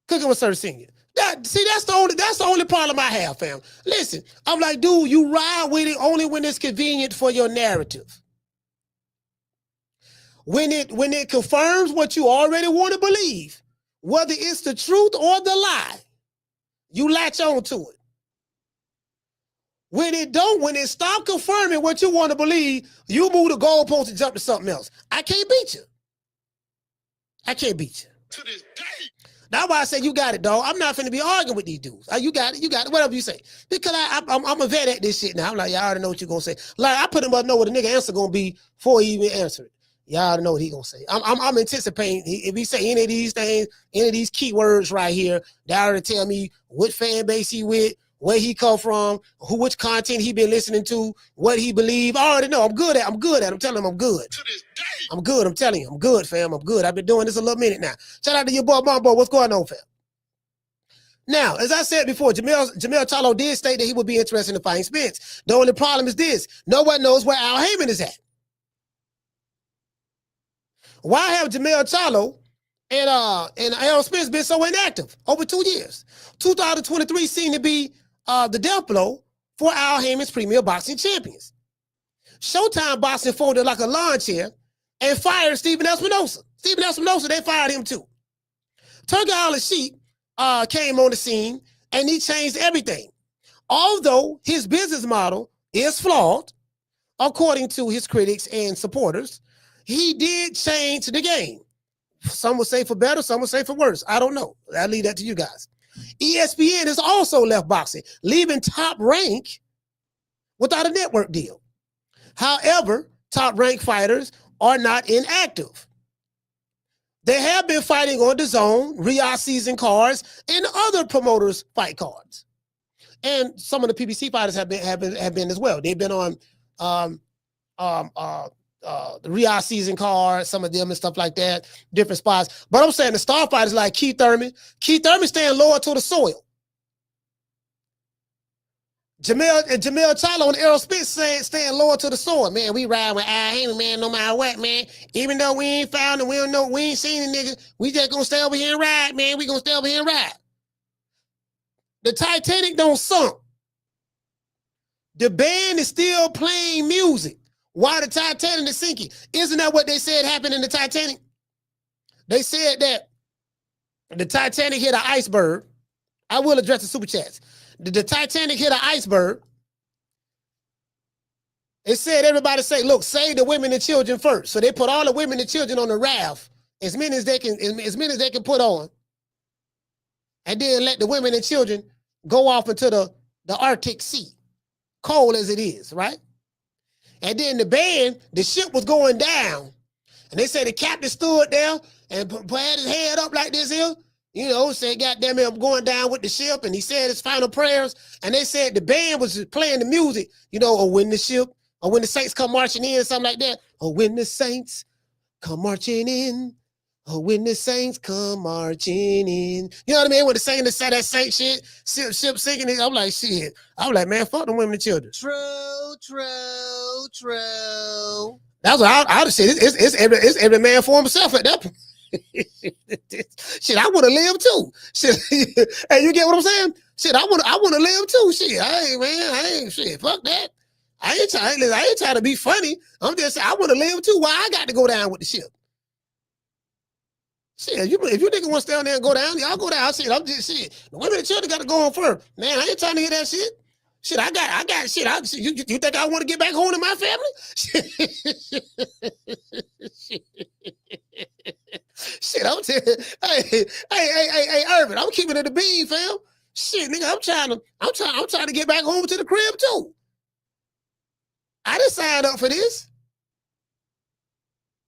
Cooking with Sir Senior. That's the only problem I have, fam. Listen, I'm like, dude, you ride with it only when it's convenient for your narrative. When it confirms what you already want to believe, whether it's the truth or the lie, you latch on to it. When it stop confirming what you want to believe, you move the goalpost and jump to something else. I can't beat you. I can't beat you. To this day. That's why I say you got it, dog. I'm not finna be arguing with these dudes. You got it, whatever you say. Because I'm a vet at this shit now. I'm like, y'all already know what you're gonna say. Like, I put him up know what the nigga answer gonna be before he even answer it. Y'all already know what he gonna say. I'm anticipating if he say any of these things, any of these keywords right here, they already tell me what fan base he with, where he come from, which content he been listening to, what he believe. I already know. I'm good at. I'm telling him I'm good. To this day. I'm good. I'm telling you, I'm good, fam. I'm good. I've been doing this a little minute now. Shout out to your boy, Mambo. What's going on, fam? Now, as I said before, Jermell Charlo did state that he would be interested in fighting Spence. The only problem is this: no one knows where Al Hayman is at. Why have Jermell Charlo and Errol Spence been so inactive over 2 years? 2023 seemed to be the death blow for Al Hayman's Premier Boxing Champions. Showtime Boxing folded like a lawn chair and fired Stephen Espinosa. Stephen Espinosa, they fired him too. Turki Al-Sheikh came on the scene and he changed everything. Although his business model is flawed, according to his critics and supporters, he did change the game. Some will say for better, some will say for worse. I don't know. I'll leave that to you guys. ESPN has also left boxing, leaving Top Rank without a network deal. However, Top Rank fighters are not inactive. They have been fighting on the Zone, Riyadh season cards, and other promoters' fight cards. And some of the PBC fighters have been as well. They've been on the Riyadh season card, some of them and stuff like that, different spots. But I'm saying the star fighters like Keith Thurman staying lower to the soil. Jermell Charlo and Errol Spence staying lower to the soil. Man, we ride with Al Hayman, man, no matter what, man. Even though we ain't found it, we don't know, we ain't seen the nigga, we just gonna stay over here and ride, man. We gonna stay over here and ride. The Titanic don't sunk. The band is still playing music while the Titanic is sinking. Isn't that what they said happened in the Titanic? They said that the Titanic hit an iceberg. I will address the super chats. The Titanic hit an iceberg. It said everybody say, look, save the women and children first. So they put all the women and children on the raft, as many as they can put on, and then let the women and children go off into the Arctic Sea, cold as it is, right? And then the band, the ship was going down, and they said the captain stood there and had his head up like this here. You know, said, goddamn it, I'm going down with the ship. And he said his final prayers. And they said the band was just playing the music, you know, or when the ship, or when the saints come marching in, something like that. Or when the saints come marching in. Or when the saints come marching in. You know what I mean? When the saying that saint shit, ship singing it, I'm like, shit. I'm like, man, fuck them women and children. True. That's what I would say. It's every man for himself at that point. Shit, I want to live too. Shit, hey, you get what I'm saying? Shit, I want to live too. Shit, I ain't shit. Fuck that. I ain't trying to be funny. I'm just saying I want to live too. Why I got to go down with the ship? Shit, if you niggas want to stay down there and go down, y'all go down. Shit, I'm just shit. The women and children got to go on first. Man, I ain't trying to hear that shit. Shit, I got shit. You think I want to get back home to my family? Shit, I'm telling. Hey, Irvin, I'm keeping it a bean, fam. Shit, nigga, I'm trying to get back home to the crib too. I didn't sign up for this.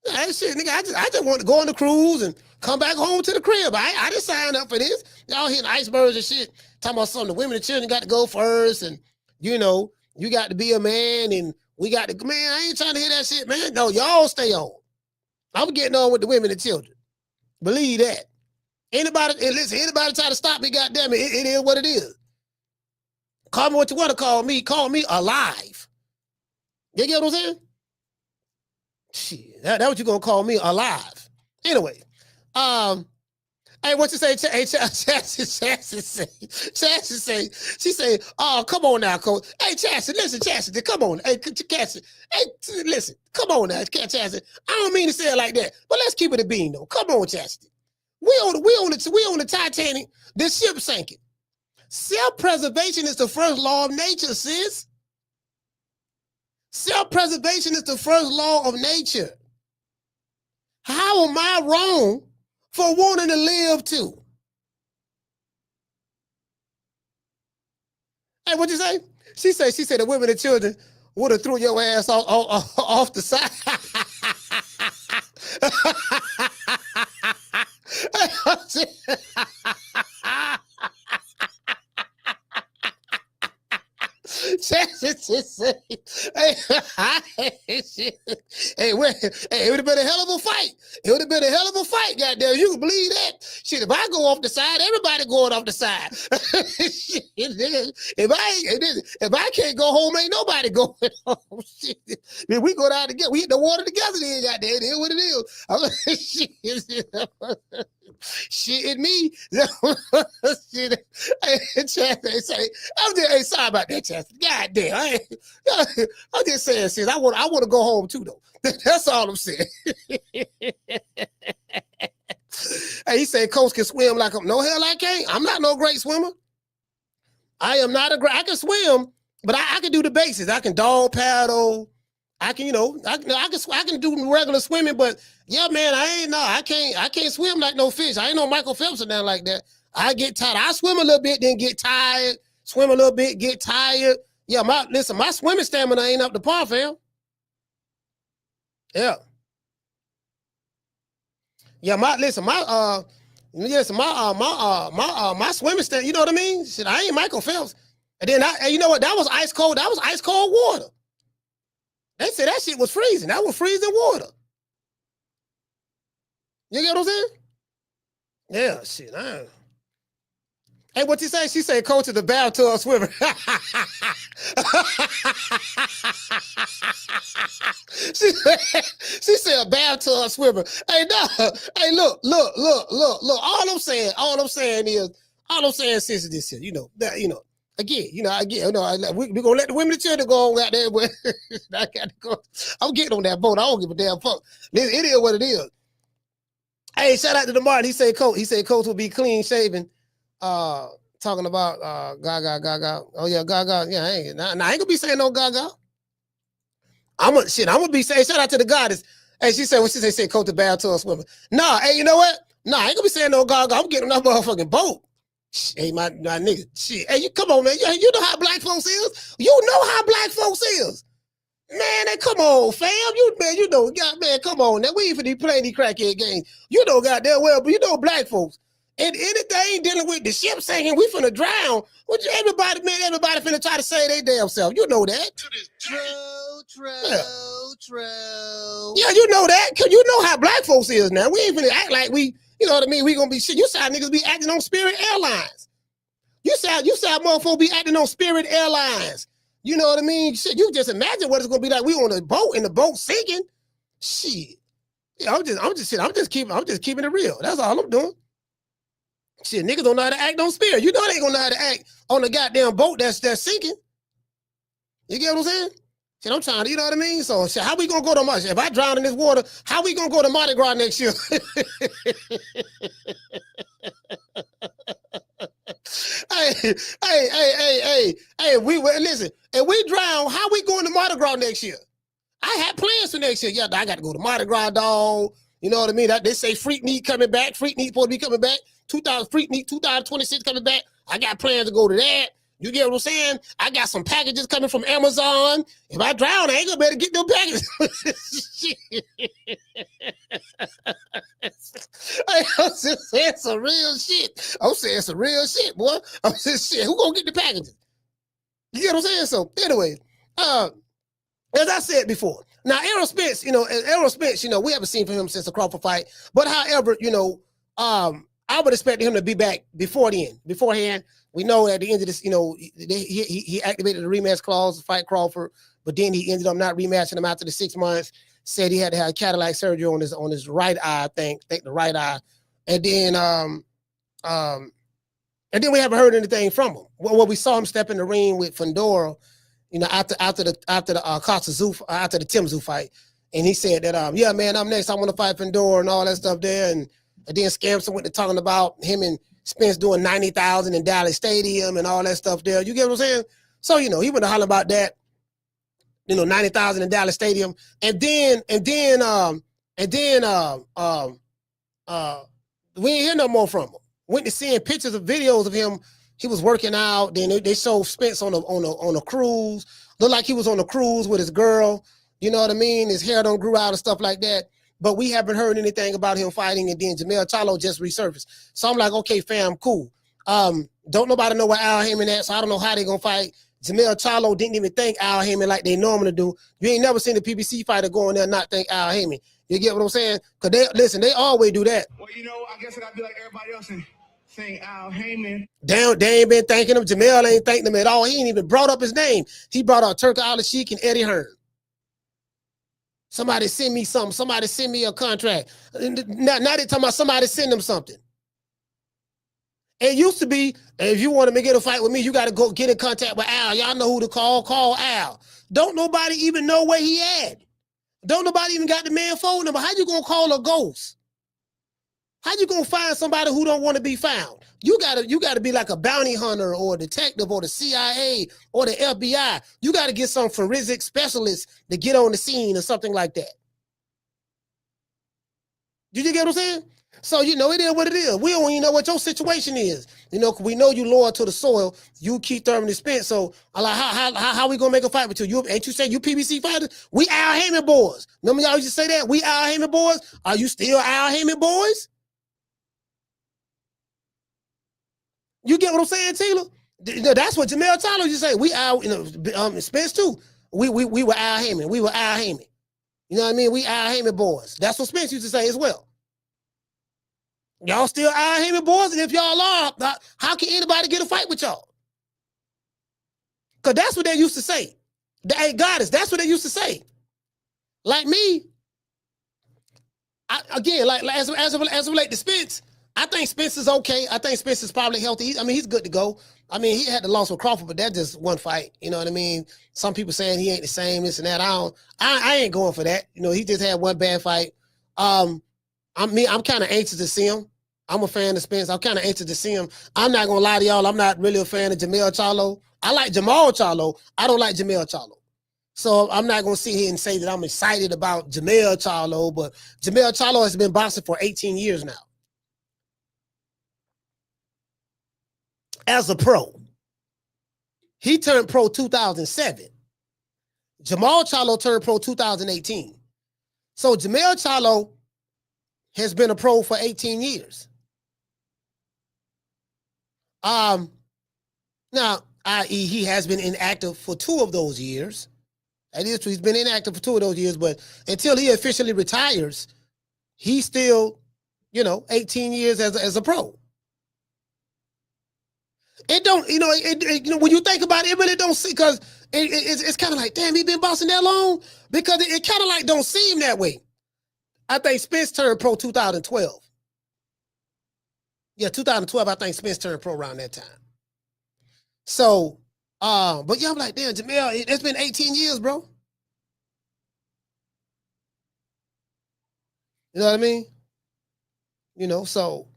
Shit, nigga, I just want to go on the cruise and come back home to the crib. I didn't sign up for this. Y'all hitting icebergs and shit. Talking about something. The women and children got to go first, and you know, you got to be a man, and we got to. Man, I ain't trying to hear that shit, man. No, y'all stay on. I'm getting on with the women and children. Believe that. Anybody try to stop me, goddamn it, it is what it is. Call me what you want to call me. Call me alive. You get what I'm saying? Shit, that's what you gonna call me, alive. Anyway, hey, what you say? Hey, Chassis say, she say, oh, come on now, coach. Hey, Chassis, listen, Chassis, come on. Hey, Chassis, hey, listen, come on now, Chassis. I don't mean to say it like that, but let's keep it a bean though. Come on, Chassis. We on the Titanic. The ship sinking. Self-preservation is the first law of nature, sis. Self-preservation is the first law of nature. How am I wrong for wanting to live too? Hey, what'd you say? She said the women and children would have threw your ass off the side. Hey, it would have been a hell of a fight. It would have been a hell of a fight, goddamn. You can believe that. Shit, if I go off the side, everybody going off the side. Shit, if I can't go home, ain't nobody going home. Shit. If we go down together, we hit the water together, then goddamn, it is what it is. Shit at me. Shit. Hey, say, hey, sorry about that, Chester. God damn. I'm just saying, sis, I want to go home too, though. That's all I'm saying. Hey, he said coach can swim like no hell I can't. I'm not no great swimmer. I am not I can swim, but I can do the basics. I can dog paddle. I can, I can do regular swimming, but yeah, man, I can't swim like no fish. I ain't no Michael Phelps or nothing like that. I get tired. I swim a little bit, then get tired. Swim a little bit, get tired. Yeah, my swimming stamina ain't up to par, fam. Yeah. Yeah, my swimming stamina, you know what I mean? Shit, I ain't Michael Phelps. And then you know what? That was ice cold. That was ice cold water. They said that shit was freezing. That was freezing water. You get what I'm saying? Yeah, shit. Hey, what you say? She said, coach of the bathtub swimmer. she said a bathtub swimmer. Hey, no. Hey, look. All I'm saying is, sis, is this here. Again, we're gonna let the women and children go on out there, but I gotta go. I'm getting on that boat. I don't give a damn fuck. It is what it is. Hey, shout out to the Martin. He said coach will be clean shaven. Talking about Gaga. Oh yeah, Gaga. Yeah, I ain't gonna be saying no Gaga. I'm gonna be saying shout out to the goddess. Hey, she said coach the bathtub swimmer. Nah, hey, you know what? Nah, I ain't gonna be saying no Gaga. I'm getting on that motherfucking boat. Hey, my nigga, shit. Hey, you come on, man. You know how black folks is. You know how black folks is. Man, come on, fam. Man, come on. Now, we ain't finna play any crackhead games. You know goddamn well, but you know black folks. And anything dealing with the ship sinking, we finna drown. Everybody finna try to save their damn self. You know that. True. Yeah, you know that. Cause you know how black folks is now. We ain't finna act like we, you know what I mean? We gonna be shit. You saw niggas be acting on Spirit Airlines. You saw motherfuckers be acting on Spirit Airlines. You know what I mean? Shit, you just imagine what it's gonna be like. We on a boat and the boat sinking. Shit. Yeah, I'm just keeping it real. That's all I'm doing. Shit, niggas don't know how to act on spirit. You know they ain't gonna know how to act on the goddamn boat that's sinking. You get what I'm saying? Shit, I'm trying to, you know what I mean? So shit, how we gonna go to Mardi Gras? If I drown in this water, how we gonna go to Mardi Gras next year? Hey, listen, if we drown, how we going to Mardi Gras next year? I had plans for next year. Yeah, I got to go to Mardi Gras, dog. You know what I mean? They say Freak Meat coming back. Freak Meat supposed to be coming back. Freak Meat 2026 coming back. I got plans to go to that. You get what I'm saying? I got some packages coming from Amazon. If I drown, I ain't gonna better get them packages. I'm just saying some real shit. I'm saying some real shit, boy. I'm just shit. Who gonna get the packages? You get what I'm saying? So anyway, as I said before, now Errol Spence, we haven't seen from him since the Crawford fight. But however, I would expect him to be back beforehand. We know at the end of this, he activated the rematch clause to fight Crawford, but then he ended up not rematching him after the 6 months. Said he had to have cataract surgery on his right eye, I think the right eye, and then we haven't heard anything from him. Well, we saw him step in the ring with Fundora, after the Costa Zoo, after the Tim Zoo fight, and he said that yeah, man, I'm next. I want to fight Fundora and all that stuff there, and then Scampson went to talking about him and Spence doing 90,000 in Dallas Stadium and all that stuff there. You get what I'm saying? So he went to holler about that, 90,000 in Dallas Stadium, and then we ain't hear no more from him. Went to seeing pictures of videos of him. He was working out. Then they showed Spence on a cruise. Looked like he was on a cruise with his girl. You know what I mean? His hair don't grew out and stuff like that. But we haven't heard anything about him fighting, and then Jermell Charlo just resurfaced. So I'm like, okay, fam, cool. Don't nobody know where Al Hayman at, so I don't know how they gonna fight. Jermell Charlo didn't even think Al Hayman like they normally do. You ain't never seen a PBC fighter go in there and not think Al Hayman. You get what I'm saying? Because they always do that. Well, I guess I'd be like everybody else and saying Al Hayman. Damn, they ain't been thanking him. Jermell ain't thanking him at all. He ain't even brought up his name. He brought out Turk Al-Sheikh and Eddie Hearn. Somebody send me something. Somebody send me a contract. Now they talking about somebody send them something. It used to be, if you want to get a fight with me, you got to go get in contact with Al. Y'all know who to call. Call Al. Don't nobody even know where he at. Don't nobody even got the man phone number. How you going to call a ghost? How you going to find somebody who don't want to be found? You gotta be like a bounty hunter or a detective or the CIA or the FBI. You got to get some forensic specialist to get on the scene or something like that. Did you get what I'm saying? So, it is what it is. We don't even know what your situation is. We know you loyal to the soil. You keep Thurman and Spence. So, I'm like, how we going to make a fight with you? Ain't you say you PBC fighters? We Al Hayman boys. Remember y'all used to say that? We Al Hayman boys? Are you still Al Hayman boys? You get what I'm saying, Taylor? That's what Jermell Charlo used to say. We Al, Spence too. We were Al Hayman. We were Al Hayman. You know what I mean? We Al Hayman boys. That's what Spence used to say as well. Y'all still Al Hayman boys? And if y'all are, how can anybody get a fight with y'all? Because that's what they used to say. Hey, goddess, that's what they used to say. Like me, as it relates to Spence, I think Spence is okay. I think Spence is probably healthy. He's good to go. He had the loss with Crawford, but that's just one fight. You know what I mean? Some people saying he ain't the same, this and that. I ain't going for that. He just had one bad fight. I'm kind of anxious to see him. I'm a fan of Spence. I'm kind of anxious to see him. I'm not going to lie to y'all. I'm not really a fan of Jermell Charlo. I like Jamal Charlo. I don't like Jermell Charlo. So I'm not going to sit here and say that I'm excited about Jermell Charlo, but Jermell Charlo has been boxing for 18 years now. As a pro. He turned pro 2007. Jermell Charlo turned pro 2018. So Jermell Charlo has been a pro for 18 years. Now, i.e., he has been inactive for 2 of those years. That is true. He's been inactive for 2 of those years, but until he officially retires, he's still, 18 years as a pro. It don't, when you think about it, it really don't see, because it's kind of like, damn, he been boxing that long? Because it kind of like don't seem that way. I think Spence turned pro 2012. Yeah, 2012, I think Spence turned pro around that time. So, but yeah, I'm like, damn, Jermell, it's been 18 years, bro. You know what I mean? You know, so,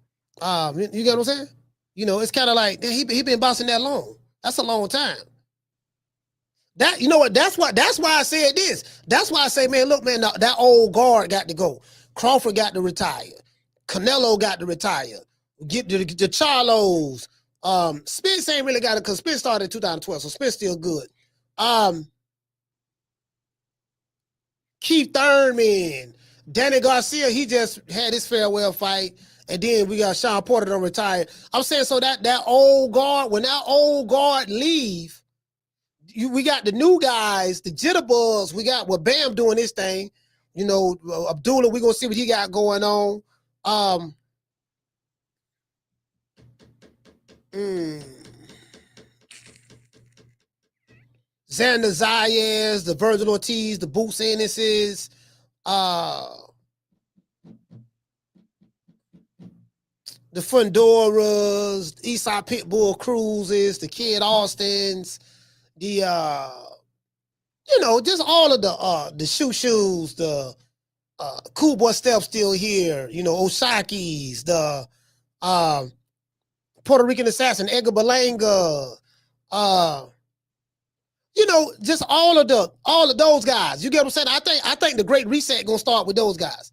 you get what I'm saying? You know, it's kind of like, damn, he been boxing that long. That's a long time. That, you know what, that's why I said this. That's why I say, man, look, man, that old guard got to go. Crawford got to retire. Canelo got to retire. Get the Charlos. Spence ain't really got it because Spence started in 2012, so Spence still good. Keith Thurman, Danny Garcia, he just had his farewell fight, and then we got Sean Porter to retire. I'm saying, so that old guard, when that old guard leave, we got the new guys, the jitterbugs. We got Bam doing this thing. You know, Abdullah, we're gonna see what he got going on. Xander Zayas, the Virgil Ortiz, the Boots Ennises, the Fundoras, Eastside Pitbull Cruises, the Kid Austins, the you know, just all of the shoes, the Cool Boy Step still here, you know, Osaki's, the Puerto Rican Assassin, Edgar Berlanga, you know, just all of those guys. You get what I'm saying? I think the Great Reset gonna start with those guys.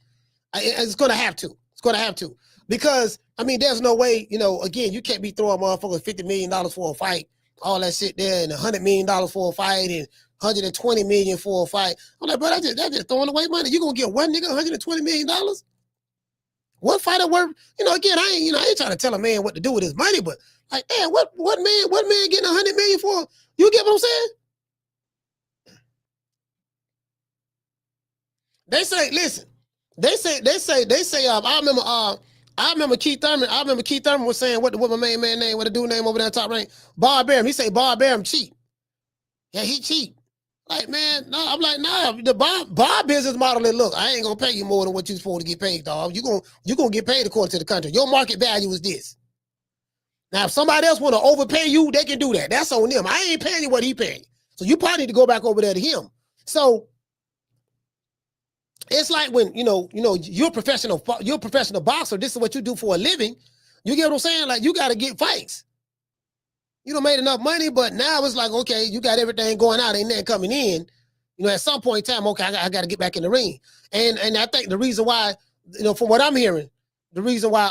It's gonna have to. It's gonna have to. Because, I mean, there's no way, you know, again, you can't be throwing motherfuckers $50 million for a fight, all that shit there, and $100 million for a fight, and $120 million for a fight. I'm like, bro, that's just throwing away money. You gonna get one nigga $120 million? What fighter worth? You know, again, I ain't trying to tell a man what to do with his money, but like, damn, what man getting $100 million for? You get what I'm saying? They say, listen, they say, I remember Keith Thurman. I remember Keith Thurman was saying what my main man name, what the dude name over there top rank, Bob Arum. He say Bob Arum cheap. Yeah, he cheap. Like, man, no, I'm like, nah, the Bob business model is, look, I ain't gonna pay you more than what you're supposed to get paid, dog. You gonna get paid according to the country. Your market value is this. Now, if somebody else want to overpay you, they can do that. That's on them. I ain't paying you what he paying. So you probably need to go back over there to him. So it's like when, you know, you're a professional boxer. This is what you do for a living. You get what I'm saying? Like, you got to get fights. You don't made enough money, but now it's like, okay, you got everything going out, ain't nothing coming in. You know, at some point in time, okay, I got to get back in the ring. And I think the reason why, you know, from what I'm hearing, the reason why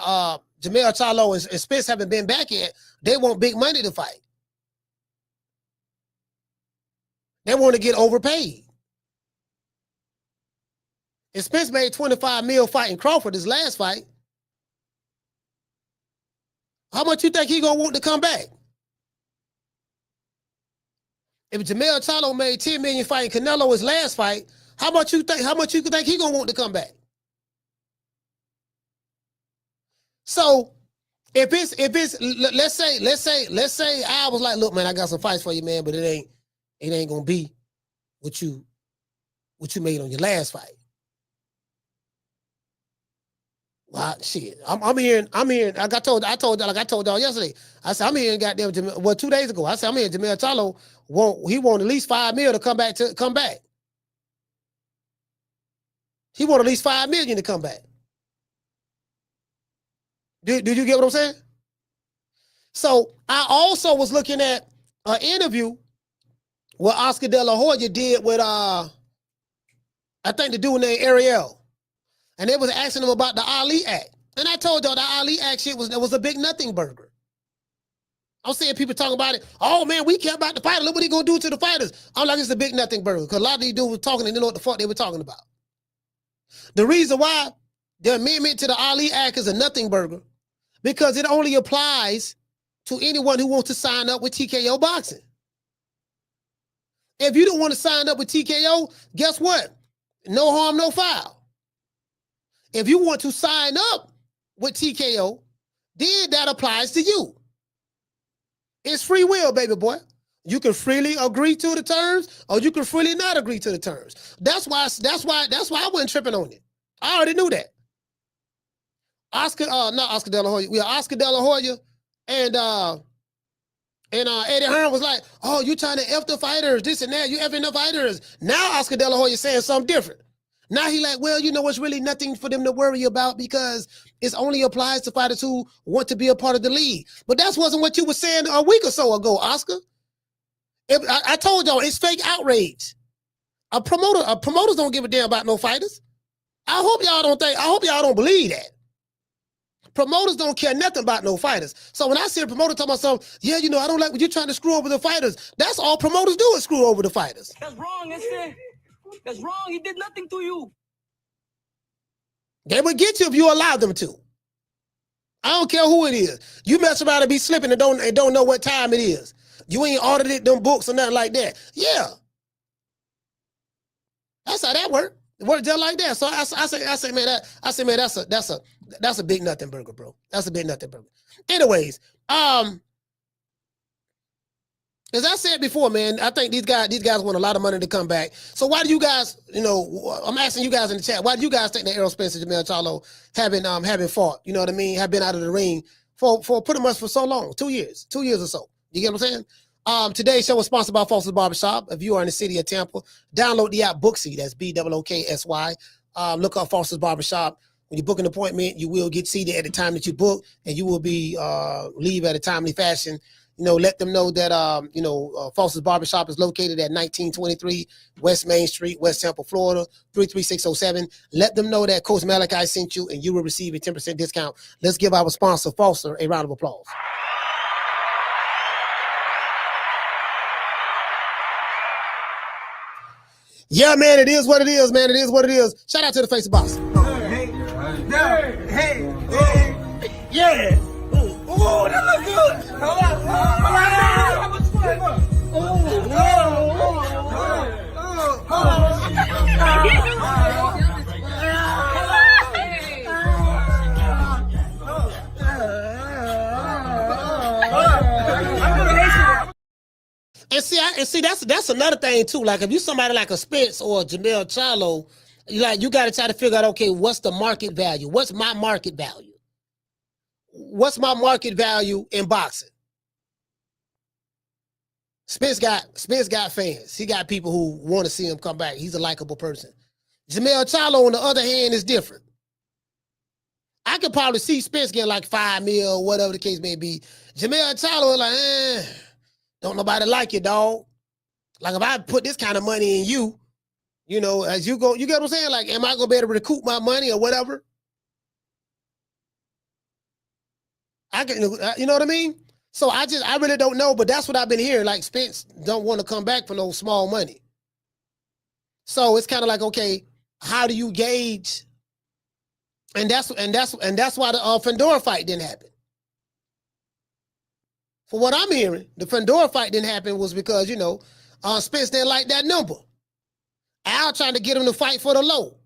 Jermell Charlo and Spence haven't been back yet, they want big money to fight. They want to get overpaid. And Spence made $25 million fighting Crawford his last fight. How much you think he gonna want to come back? If Jermell Charlo made $10 million fighting Canelo his last fight, how much you think he gonna want to come back? So if it's let's say I was like, look, man, I got some fights for you, man, but it ain't gonna be what you made on your last fight. Well, shit, I'm hearing. I told y'all yesterday. I said I'm hearing goddamn. 2 days ago, I said I'm hearing Jermell Charlo want at least $5 million to come back. He want at least $5 million to come back. Did you get what I'm saying? So I also was looking at an interview what Oscar De La Hoya did with I think the dude named Ariel. And they was asking him about the Ali Act. And I told y'all the Ali Act shit was a big nothing burger. I'm seeing people talking about it. Oh, man, we care about the fighter. Look what he going to do to the fighters. I'm like, it's a big nothing burger. Because a lot of these dudes were talking and they didn't know what the fuck they were talking about. The reason why the amendment to the Ali Act is a nothing burger, because it only applies to anyone who wants to sign up with TKO Boxing. If you don't want to sign up with TKO, guess what? No harm, no foul. If you want to sign up with TKO, then that applies to you. It's free will, baby boy. You can freely agree to the terms, or you can freely not agree to the terms. That's why I wasn't tripping on it. I already knew that. Not Oscar De La Hoya. We are Oscar De La Hoya, and Eddie Hearn was like, "Oh, you trying to F the fighters, this and that. You effing the fighters." Now Oscar De La Hoya saying something different. Now he like, well, you know, it's really nothing for them to worry about because it only applies to fighters who want to be a part of the league. But that wasn't what you were saying a week or so ago, Oscar. I told y'all it's fake outrage. Promoters don't give a damn about no fighters. I hope y'all don't believe that. Promoters don't care nothing about no fighters. So when I see a promoter talking about something, yeah, you know, I don't like when you're trying to screw over the fighters. That's all promoters do is screw over the fighters. That's wrong, that's wrong. He did nothing to you. They would get you if you allow them to. I don't care who it is. You mess around and be slipping and don't know what time it is. You ain't audited them books or nothing like that. Yeah. That's how that works. It works just like that. So I say, man, that's a big nothing burger, bro. That's a big nothing burger. Anyways, as I said before, man, I think these guys want a lot of money to come back. So why do you guys, you know, I'm asking you guys in the chat, why do you guys think that Errol Spence and Jermell Charlo haven't fought, you know what I mean, have been out of the ring for pretty much for so long, 2 years or so. You get what I'm saying? Today's show was sponsored by Foster's Barbershop. If you are in the city of Tampa, download the app Booksy. That's BOOKSY. Look up Foster's Barbershop. When you book an appointment, you will get seated at the time that you book, and you will be leave at a timely fashion. You know, let them know that Foster's Barbershop is located at 1923 West Main Street, West Tampa, Florida, 33607. Let them know that Coach Malachi sent you, and you will receive a 10% discount. Let's give our sponsor, Foster, a round of applause. Yeah, man, it is what it is, man. It is what it is. Shout out to the Face of Boss. Hey. Yeah. Oh, that looks good. How much And see, that's another thing too. Like if you somebody like a Spence or a Jermell Charlo, you got to try to figure out, okay, what's the market value? What's my market value? What's my market value in boxing? Spence got fans. He got people who want to see him come back. He's a likable person. Jermell Charlo, on the other hand, is different. I could probably see Spence getting like $5 million or whatever the case may be. Jermell Charlo is like, don't nobody like you, dog. Like if I put this kind of money in you, you know, as you go, you get what I'm saying? Like, am I gonna be able to recoup my money or whatever? I can, you know what I mean? So I really don't know, but that's what I've been hearing. Like Spence don't want to come back for no small money. So it's kind of like, okay, how do you gauge? And that's why the Fandora fight didn't happen. For what I'm hearing, the Fandora fight didn't happen was because, you know, Spence didn't like that number. Al trying to get him to fight for the low.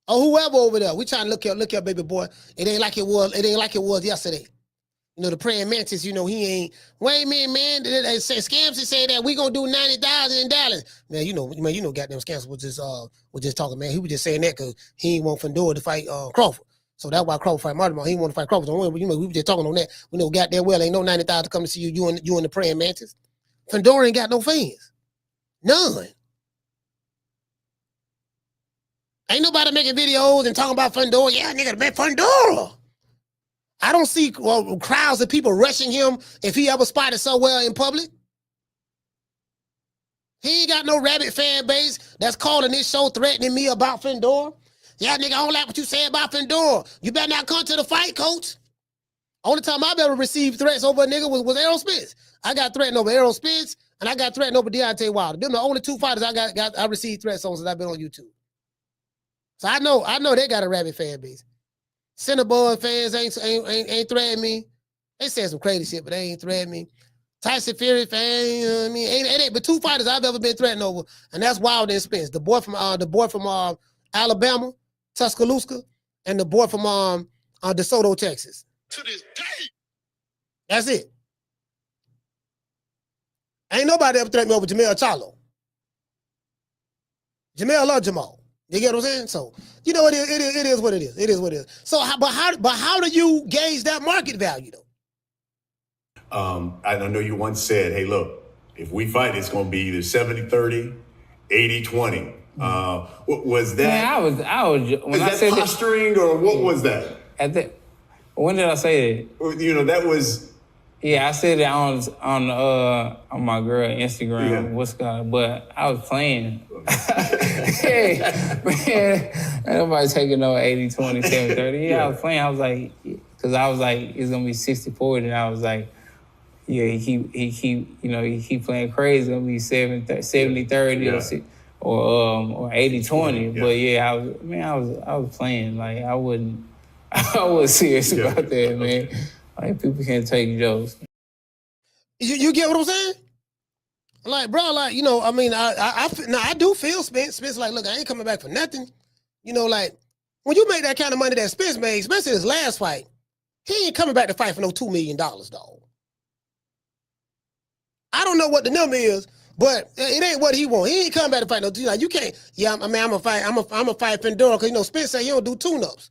Or whoever over there. We trying to look here, baby boy. It ain't like it was yesterday. You know, the praying mantis, you know, he ain't, wait a minute, man. They say Scamsy say that we gonna do $90,000 in Dallas. Man, you know, goddamn Scamsy was just talking, man. He was just saying that because he ain't want Fandora to fight Crawford. So that's why Crawford fight Martin. He didn't want to fight Crawford. So, you know, we were just talking on that. We know goddamn well ain't no 90,000 to come to see you and the praying mantis. Fandora ain't got no fans. None. Ain't nobody making videos and talking about Fandora. Yeah, nigga, man, Fandora. I don't see crowds of people rushing him if he ever spotted somewhere in public. He ain't got no rabid fan base that's calling this show threatening me about Fandora. Yeah, nigga, I don't like what you say about Fandora. You better not come to the fight, coach. Only time I've ever received threats over a nigga was Errol Spence. I got threatened over Errol Spence, and I got threatened over Deontay Wilder. Them the only two fighters I received threats on since I've been on YouTube. So I know they got a rabid fan base. Cinnabon fans ain't threatening me. They said some crazy shit, but they ain't threatening me. Tyson Fury fans, you know what I mean? It ain't but two fighters I've ever been threatened over, and that's Wilder and Spence. The boy from Alabama, Tuscaloosa, and the boy from DeSoto, Texas. To this day. That's it. Ain't nobody ever threatened me over Jermell Charlo. Jermell love Jamal. You get what I'm saying? So, you know, it is what it is. It is what it is. So, but how do you gauge that market value, though? I know you once said, hey, look, if we fight, it's going to be either 70-30, 80-20. Was that? Man, I was. When I said posturing, or what was that? When did I say that? You know, that was. Yeah, I said it on my girl Instagram. Yeah. What's going? But I was playing. Hey, man, nobody taking no 80-20, 70-30. Yeah, I was playing. I was like, because I was like, it's gonna be 60-40, and I was like, yeah, he keep playing crazy. It's gonna be 70-30 or 80-20. But yeah, I was playing. Like I was serious about that, man. Like people can't take jokes. You get what I'm saying? Like, bro, like, you know, I mean, I do feel Spence. Spence, like, look, I ain't coming back for nothing. You know, like, when you make that kind of money that Spence made, especially his last fight, he ain't coming back to fight for no $2 million, dog. I don't know what the number is, but it ain't what he want. He ain't coming back to fight no. Like, you can't. Yeah, I mean, I'm a fight Pandora because, you know, Spence say he don't do tune-ups.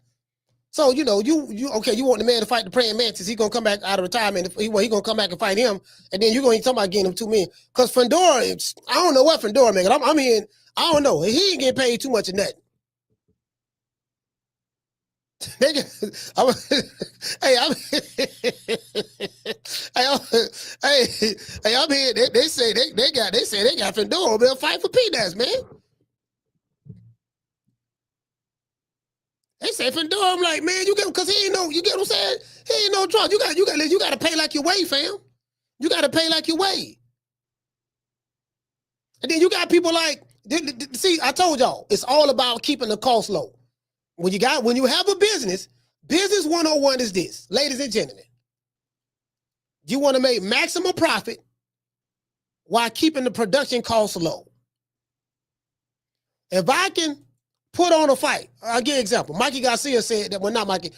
So, you know, you want the man to fight the praying mantis. He gonna come back out of retirement. He gonna come back and fight him, and then you're gonna talk about getting him $2 million. Because Pandora, I don't know what Pandora making. I'm hearing, I don't know. He ain't getting paid too much of nothing. I'm here. They say they got Pandora will fight for peanuts, man. They say Pandora, I'm like, man, you get, because he ain't no, you get what I'm saying? He ain't no drug. You got to pay like you weigh, fam. You got to pay like you weigh. And then you got people like, see, I told y'all, it's all about keeping the cost low. When you have a business 101 is this, ladies and gentlemen. You want to make maximum profit while keeping the production costs low. If I can put on a fight, I'll give you an example. Mikey Garcia said that, well, not Mikey,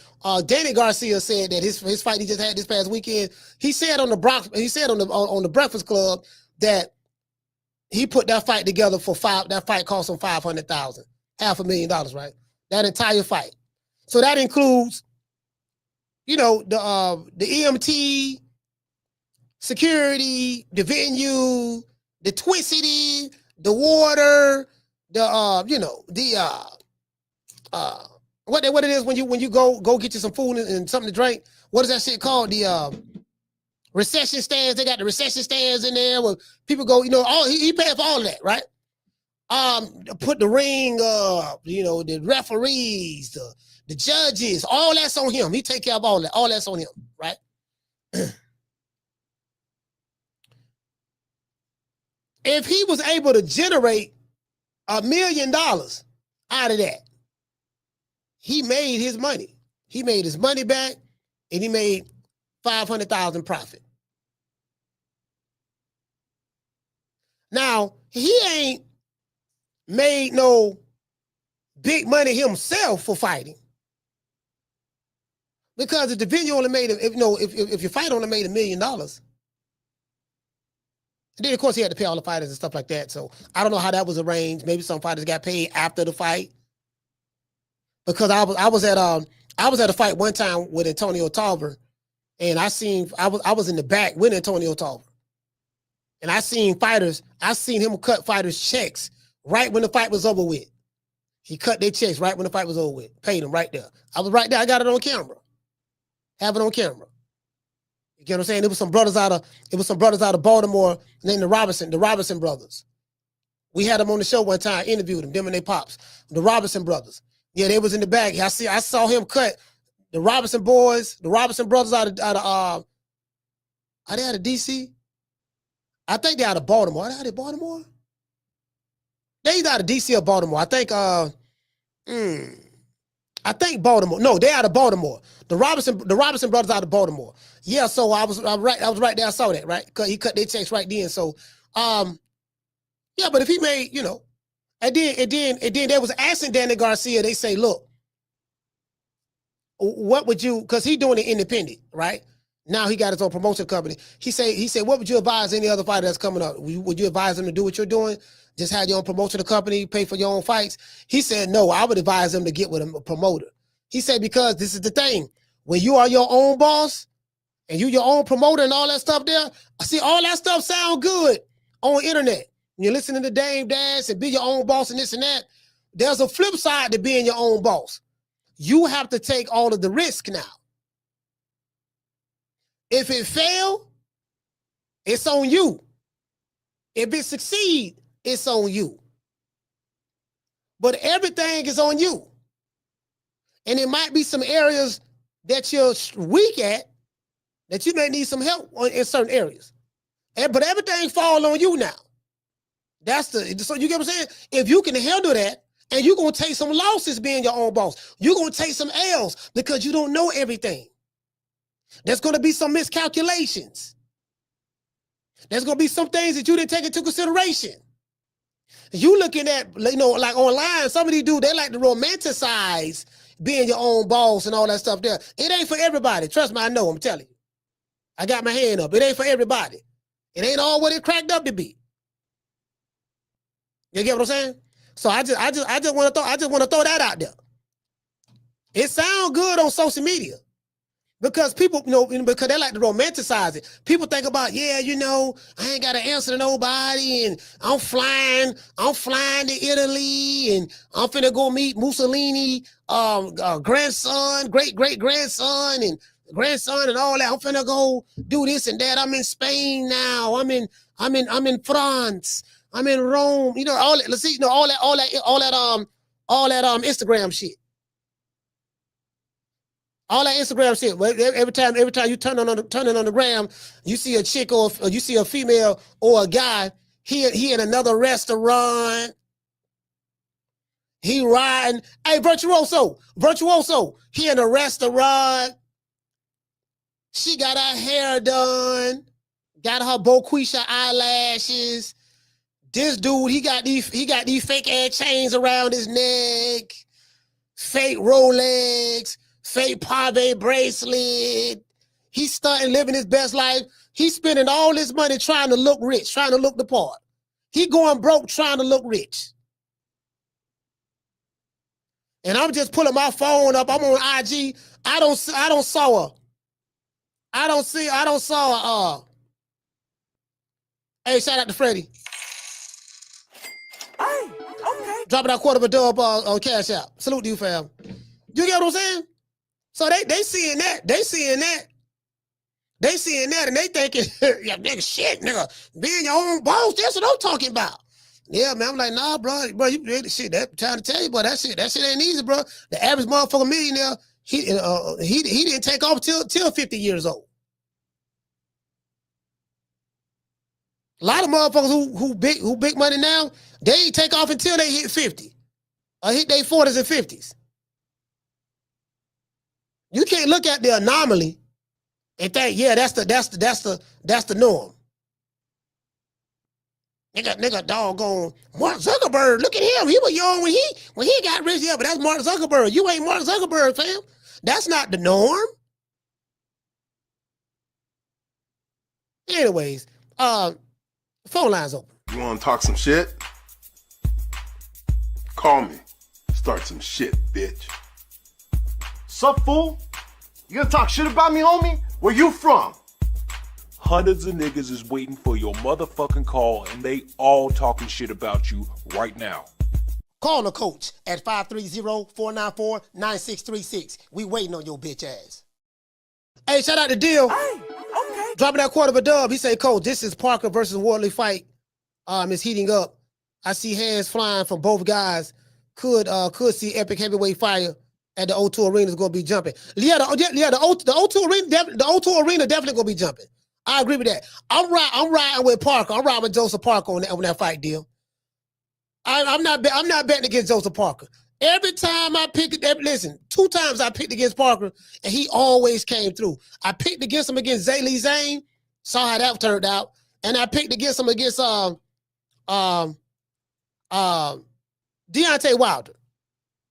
Danny Garcia said that his fight he just had this past weekend, he said on the Breakfast Club that he put that fight together for that fight cost him $500,000, $500,000, right? That entire fight. So that includes, you know, the EMT, security, the venue, the Twicity, the water, what it is when you go get you some food and something to drink. What is that shit called? The recession stands. They got the recession stands in there where people go, you know, he paid for all of that, right? Put the ring up, you know, the referees, the judges, all that's on him. He take care of all that. All that's on him, right? If he was able to generate $1 million out of that, he made his money. He made his money back, and he made $500,000 profit. Now, he ain't made no big money himself for fighting. Because if the venue only made, if your fight only made $1 million, and then of course he had to pay all the fighters and stuff like that. So I don't know how that was arranged. Maybe some fighters got paid after the fight. Because I was at a fight one time with Antonio Tarver, and I was in the back with Antonio Tarver. And I seen him cut fighters' checks right when the fight was over with. He cut their checks right when the fight was over with. Paid them right there. I was right there. I got it on camera. Have it on camera. You get what I'm saying? It was some brothers out of Baltimore named the Robinson brothers. We had them on the show one time, interviewed them and they pops. The Robinson brothers. Yeah, they was in the back. I saw him cut the Robinson boys, the Robinson brothers out of are they out of DC? I think they're out of Baltimore. Are they out of Baltimore? They either out of DC or Baltimore. I think Baltimore. No, they're out of Baltimore. The Robinson brothers out of Baltimore. Yeah, so I was right there. I saw that, right? He cut their checks right then. So, yeah, but if he made, you know, and then they was asking Danny Garcia, they say, look, what would you, because he doing it independent, right? Now he got his own promotion company. He said, what would you advise any other fighter that's coming up? Would you advise them to do what you're doing? just have your own promotional company, pay for your own fights. He said, no, I would advise him to get with a promoter. He said, because this is the thing. When you are your own boss and you your own promoter and all that stuff there, see, all that stuff sound good on the internet. When you're listening to Dame Dash and be your own boss and this and that, there's a flip side to being your own boss. You have to take all of the risk now. If it fail, it's on you. If it succeed, it's on you. But everything is on you. And it might be some areas that you're weak at that you may need some help in certain areas. But everything falls on you now. So you get what I'm saying? If you can handle that, and you're going to take some losses being your own boss. You're going to take some L's because you don't know everything. There's going to be some miscalculations. There's going to be some things that you didn't take into consideration. You looking at, like online, some of these dudes, they like to romanticize being your own boss and all that stuff there. It ain't for everybody. Trust me, I know, I'm telling you. I got my hand up. It ain't for everybody. It ain't all what it cracked up to be. You get what I'm saying? So I just want to throw that out there. It sounds good on social media because people, because they like to romanticize it. People think about, I ain't got to answer to nobody, and I'm flying to Italy, and I'm finna go meet Mussolini, grandson, great grandson, and grandson, and all that. I'm finna go do this and that. I'm in Spain now. I'm in France. I'm in Rome, all that. Let's see, all that Instagram shit. All that Instagram shit. Every time you turn on the gram, you see a chick or you see a female or a guy. He in another restaurant. He riding. Hey, virtuoso. He in a restaurant. She got her hair done. Got her Boquisha eyelashes. This dude, he got these fake ass chains around his neck, fake Rolex, fake pave bracelet. He's starting living his best life. He's spending all his money trying to look rich, trying to look the part. He going broke trying to look rich. And I'm just pulling my phone up. I'm on IG. I don't saw her. Hey, shout out to Freddie. Hey, okay. Dropping that quarter of a dub on Cash App. Salute to you, fam. You get what I'm saying? So they seeing that. They seeing that, and they thinking, yeah, nigga, shit, nigga, being your own boss, that's what I'm talking about. Yeah, man, I'm like, nah, bro, you really shit. That trying to tell you, bro, that shit ain't easy, bro. The average motherfucker millionaire, he didn't take off till 50 years old. A lot of motherfuckers who big money now, they ain't take off until they hit 50 or hit their 40s and 50s. You can't look at the anomaly and think, yeah, that's the norm. Nigga, doggone Mark Zuckerberg. Look at him. He was young when he got rich. Yeah, but that's Mark Zuckerberg. You ain't Mark Zuckerberg, fam. That's not the norm. Anyways, phone line's open. You want to talk some shit? Call me. Start some shit, bitch. Sup, fool? You gonna talk shit about me, homie? Where you from? Hundreds of niggas is waiting for your motherfucking call, and they all talking shit about you right now. Call the coach at 530-494-9636. We waiting on your bitch ass. Hey, shout out to Deal. Hey, okay. Dropping that quarter of a dub. He said, Coach, this is Parker versus Wardley fight. It's heating up. I see hands flying from both guys. Could see epic heavyweight fire at the O2 Arena is going to be jumping. Yeah, the O2 Arena definitely going to be jumping. I agree with that. I'm riding with Parker. I'm riding with Joseph Parker on that fight deal. I'm not betting against Joseph Parker. Every time I pick, listen, 2 times I picked against Parker, and he always came through. I picked against him against Zaylee Zane, saw how that turned out, and I picked against him against Deontay Wilder.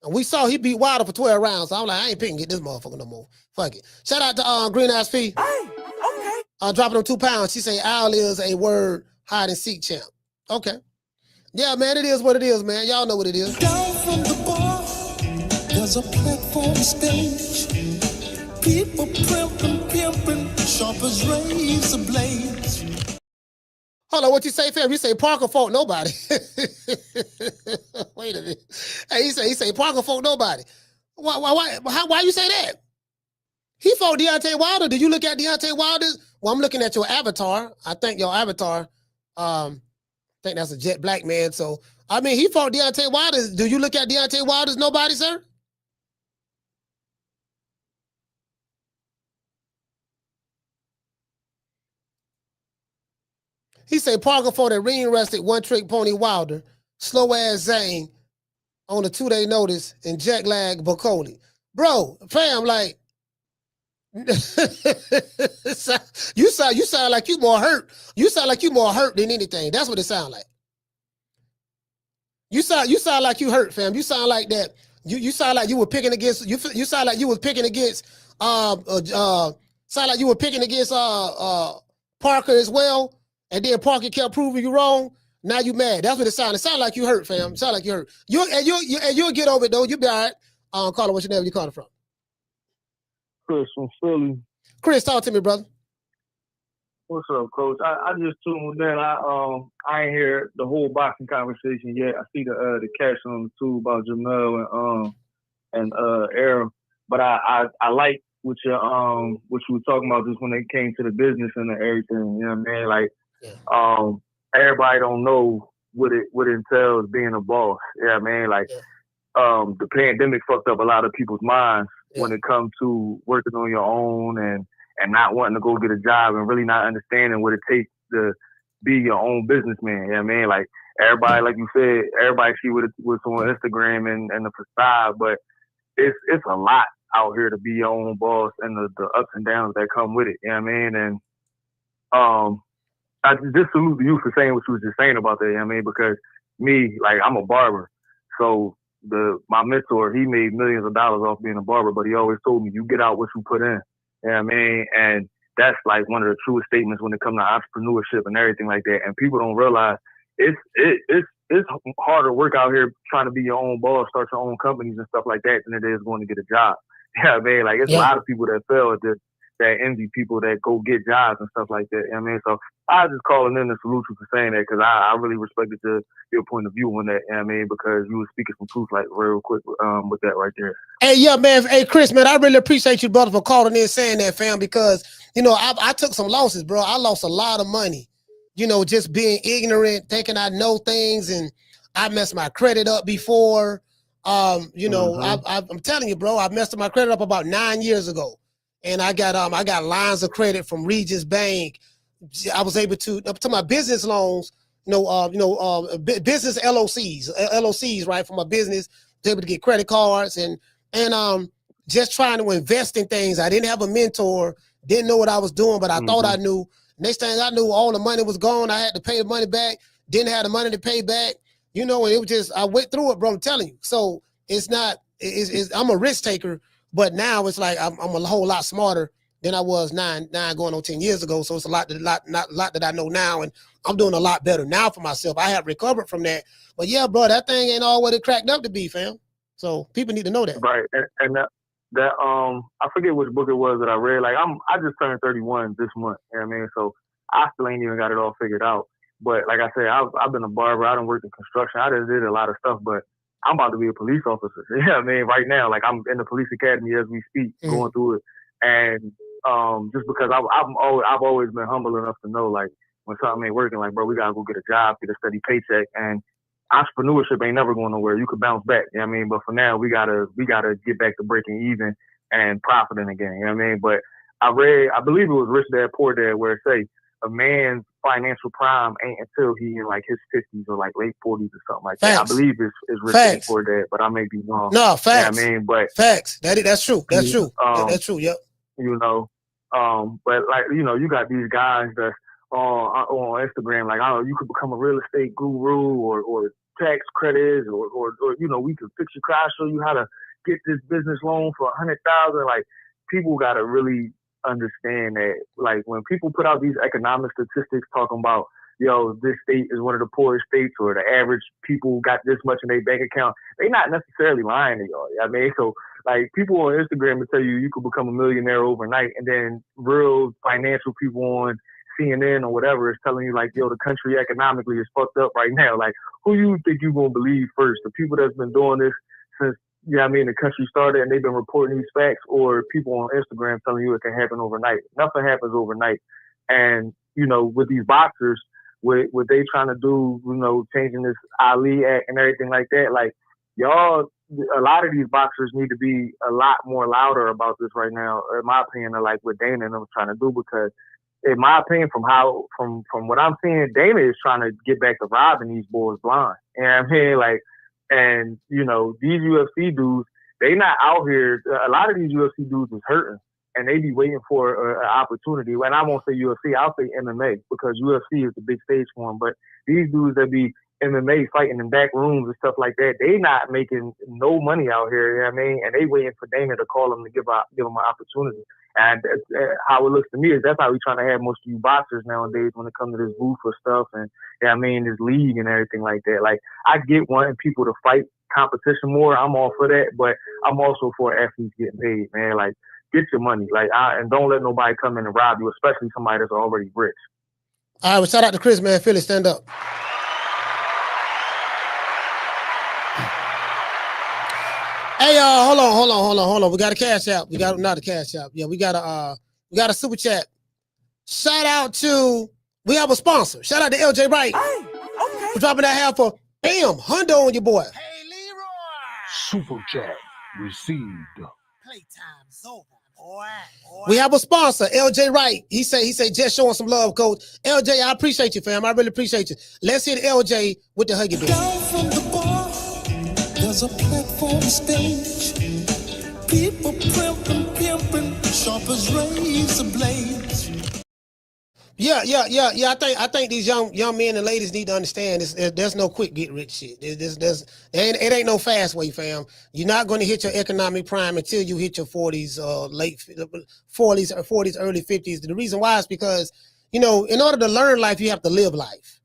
And we saw he beat Wilder for 12 rounds. So I'm like, I ain't picking this motherfucker no more. Fuck it. Shout out to Green Eyes P. Hey, okay. Dropping them 2 pounds. She say Al is a word hide and seek champ. Okay. Yeah, man, it is what it is, man. Y'all know what it is. Down from the bar, there's a platform stage. People pimping, sharp as razor blades. Hold on, what you say, fam? You say Parker fought nobody. Wait a minute. Hey, he say Parker fought nobody. Why you say that? He fought Deontay Wilder. Did you look at Deontay Wilder's? Well, I'm looking at your avatar. I think your avatar, I think that's a jet black man. So, I mean, he fought Deontay Wilder. Do you look at Deontay Wilder's nobody, sir? He said Parker fought a ring-rusted one-trick pony Wilder, slow-ass Zane on a 2-day notice, and jet-lag Bacoli. Bro, fam, like, you sound like you more hurt. You sound like you more hurt than anything. That's what it sound like. You sound like you hurt, fam. You sound like that. You sound like you were picking against. You sound like you was picking against. Sound like you were picking against Parker as well. And then Parker kept proving you wrong. Now you mad. That's what it sounded. It sounded like you hurt, fam. It sounded like you hurt. You'll get over it though. You'll be all right. Carla, what's your name? Where you calling from? Chris from Philly. Chris, talk to me, brother. What's up, Coach? I just tuned in. I ain't hear the whole boxing conversation yet. I see the caption on the tube about Jermell and Errol, but I like what you were talking about just when it came to the business and everything. You know what I mean? Like, everybody don't know what it entails being a boss. You know what I mean? Like, the pandemic fucked up a lot of people's minds when it comes to working on your own and not wanting to go get a job and really not understanding what it takes to be your own businessman. You know what I mean? Like, everybody, like you said, everybody see what's on Instagram and the facade, but it's a lot out here to be your own boss and the ups and downs that come with it. You know what I mean? And I just salute you for saying what you was just saying about that. You know what I mean? Because me, like, I'm a barber. So my mentor, he made millions of dollars off being a barber, but he always told me, you get out what you put in. You know what I mean? And that's like one of the truest statements when it comes to entrepreneurship and everything like that. And people don't realize it's harder work out here trying to be your own boss, start your own companies and stuff like that than it is going to get a job. You know what I mean? Like, it's a lot of people that fail at this, that envy people that go get jobs and stuff like that. You know what I mean? So I was just calling in to salute you for saying that, because I really respected your point of view on that. You know what I mean? Because you were speaking some truth, like, real quick with that right there. Hey, yeah, man. Hey, Chris, man, I really appreciate you, brother, for calling in saying that, fam, because, you know, I took some losses, bro. I lost a lot of money, you know, just being ignorant, thinking I know things, and I messed my credit up before. You know, I'm telling you, bro, I messed my credit up about 9 years ago. And I got lines of credit from Regions Bank. I was able to, up to my business loans, business LOCs, right, for my business, was able to get credit cards and just trying to invest in things. I didn't have a mentor, didn't know what I was doing, but I thought I knew. Next thing I knew, all the money was gone. I had to pay the money back, didn't have the money to pay back, you know, and it was just, I went through it, bro, I'm telling you. So I'm a risk taker. But now it's like I'm a whole lot smarter than I was nine going on 10 years ago. So it's a lot that I know now, and I'm doing a lot better now for myself. I have recovered from that. But yeah, bro, that thing ain't all what it cracked up to be, fam. So people need to know that. Right, and that I forget which book it was that I read. Like, I just turned 31 this month. You know what I mean? So I still ain't even got it all figured out. But like I said, I've been a barber. I done worked in construction. I just did a lot of stuff, but I'm about to be a police officer. You know what I mean? Right now, like, I'm in the police academy as we speak, going through it. And just because I've always been humble enough to know, like, when something ain't working, like, bro, we gotta go get a job, get a steady paycheck. And entrepreneurship ain't never going nowhere. You could bounce back. You know what I mean? But for now, we gotta get back to breaking even and profiting again. You know what I mean? But I believe it was Rich Dad Poor Dad, where it say a man's financial prime ain't until he in like his 50s or like late 40s or something like that. I believe it's Rich Dad Poor Dad, but I may be wrong. No, facts. You know what I mean? But facts. That's true. That's true. That's true. Yep. You know, but like, you know, you got these guys that on Instagram, like, oh, you could become a real estate guru or tax credits or you know, we could fix your car, show you how to get this business loan for $100,000. Like, people got to really understand that, like, when people put out these economic statistics talking about this state is one of the poorest states, or the average people got this much in their bank account. They not necessarily lying to y'all. I mean, so like people on Instagram will tell you could become a millionaire overnight, and then real financial people on CNN or whatever is telling you like, yo, the country economically is fucked up right now. Like, who you think you gonna believe first? The people that's been doing this since the country started and they've been reporting these facts, or people on Instagram telling you it can happen overnight? Nothing happens overnight. And with these boxers, what they trying to do, changing this Ali Act and everything like that, like y'all, a lot of these boxers need to be a lot more louder about this right now, in my opinion, than like what Dana and them trying to do, because in my opinion, from what I'm seeing, Dana is trying to get back to robbing these boys blind. You know what I mean? Like, and these UFC dudes, they not out here. A lot of these UFC dudes is hurting, and they be waiting for an opportunity. And I won't say UFC, I'll say MMA, because UFC is the big stage for them. But these dudes that be MMA fighting in back rooms and stuff like that, they not making no money out here. You know what I mean? And they waiting for Dana to call them to give them an opportunity. And how it looks to me is that's how we trying to have most of you boxers nowadays when it comes to this booth for stuff and this league and everything like that. Like, I get wanting people to fight competition more. I'm all for that, but I'm also for athletes getting paid, man. Like, get your money, like, and don't let nobody come in and rob you, especially somebody that's already rich. All right, well, shout out to Chris, man. Philly, stand up. Hey, hold on. We got a cash out. We got not a cash out. Yeah, we got a super chat. Shout out to, we have a sponsor. Shout out to LJ Wright. Hey, okay. For dropping that half for bam, hundo on your boy. Hey, Leroy. Super chat received. Playtime's over, boy. We have a sponsor, LJ Wright. He say just showing some love, coach. LJ, I appreciate you, fam. I really appreciate you. Let's hit LJ with the huggy bear. Down from the bar, there's a platform stage. People pimping, sharp as razor blades. Yeah. I think these young men and ladies need to understand there's no quick get rich shit. It ain't no fast way, fam. You're not going to hit your economic prime until you hit your 40s, late 40s or 40s, early 50s. The reason why is because, in order to learn life, you have to live life.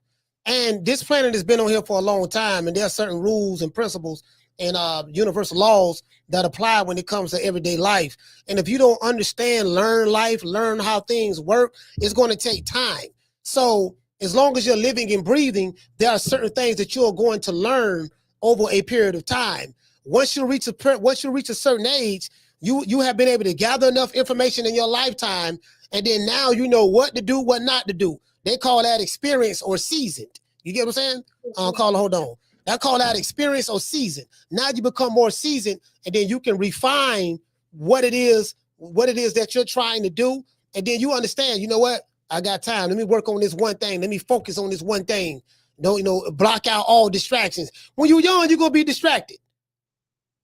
And this planet has been on here for a long time, and there are certain rules and principles and universal laws that apply when it comes to everyday life. And if you don't understand, learn life, learn how things work, it's going to take time. So as long as you're living and breathing, there are certain things that you're going to learn over a period of time. Once you reach a certain age, you have been able to gather enough information in your lifetime, and then now you know what to do, what not to do. They call that experience or seasoned. You get what I'm saying? Hold on. I call that experience or season. Now you become more seasoned, and then you can refine what it is that you're trying to do. And then you understand, you know what? I got time. Let me work on this one thing. Let me focus on this one thing. Block out all distractions. When you're young, you're going to be distracted.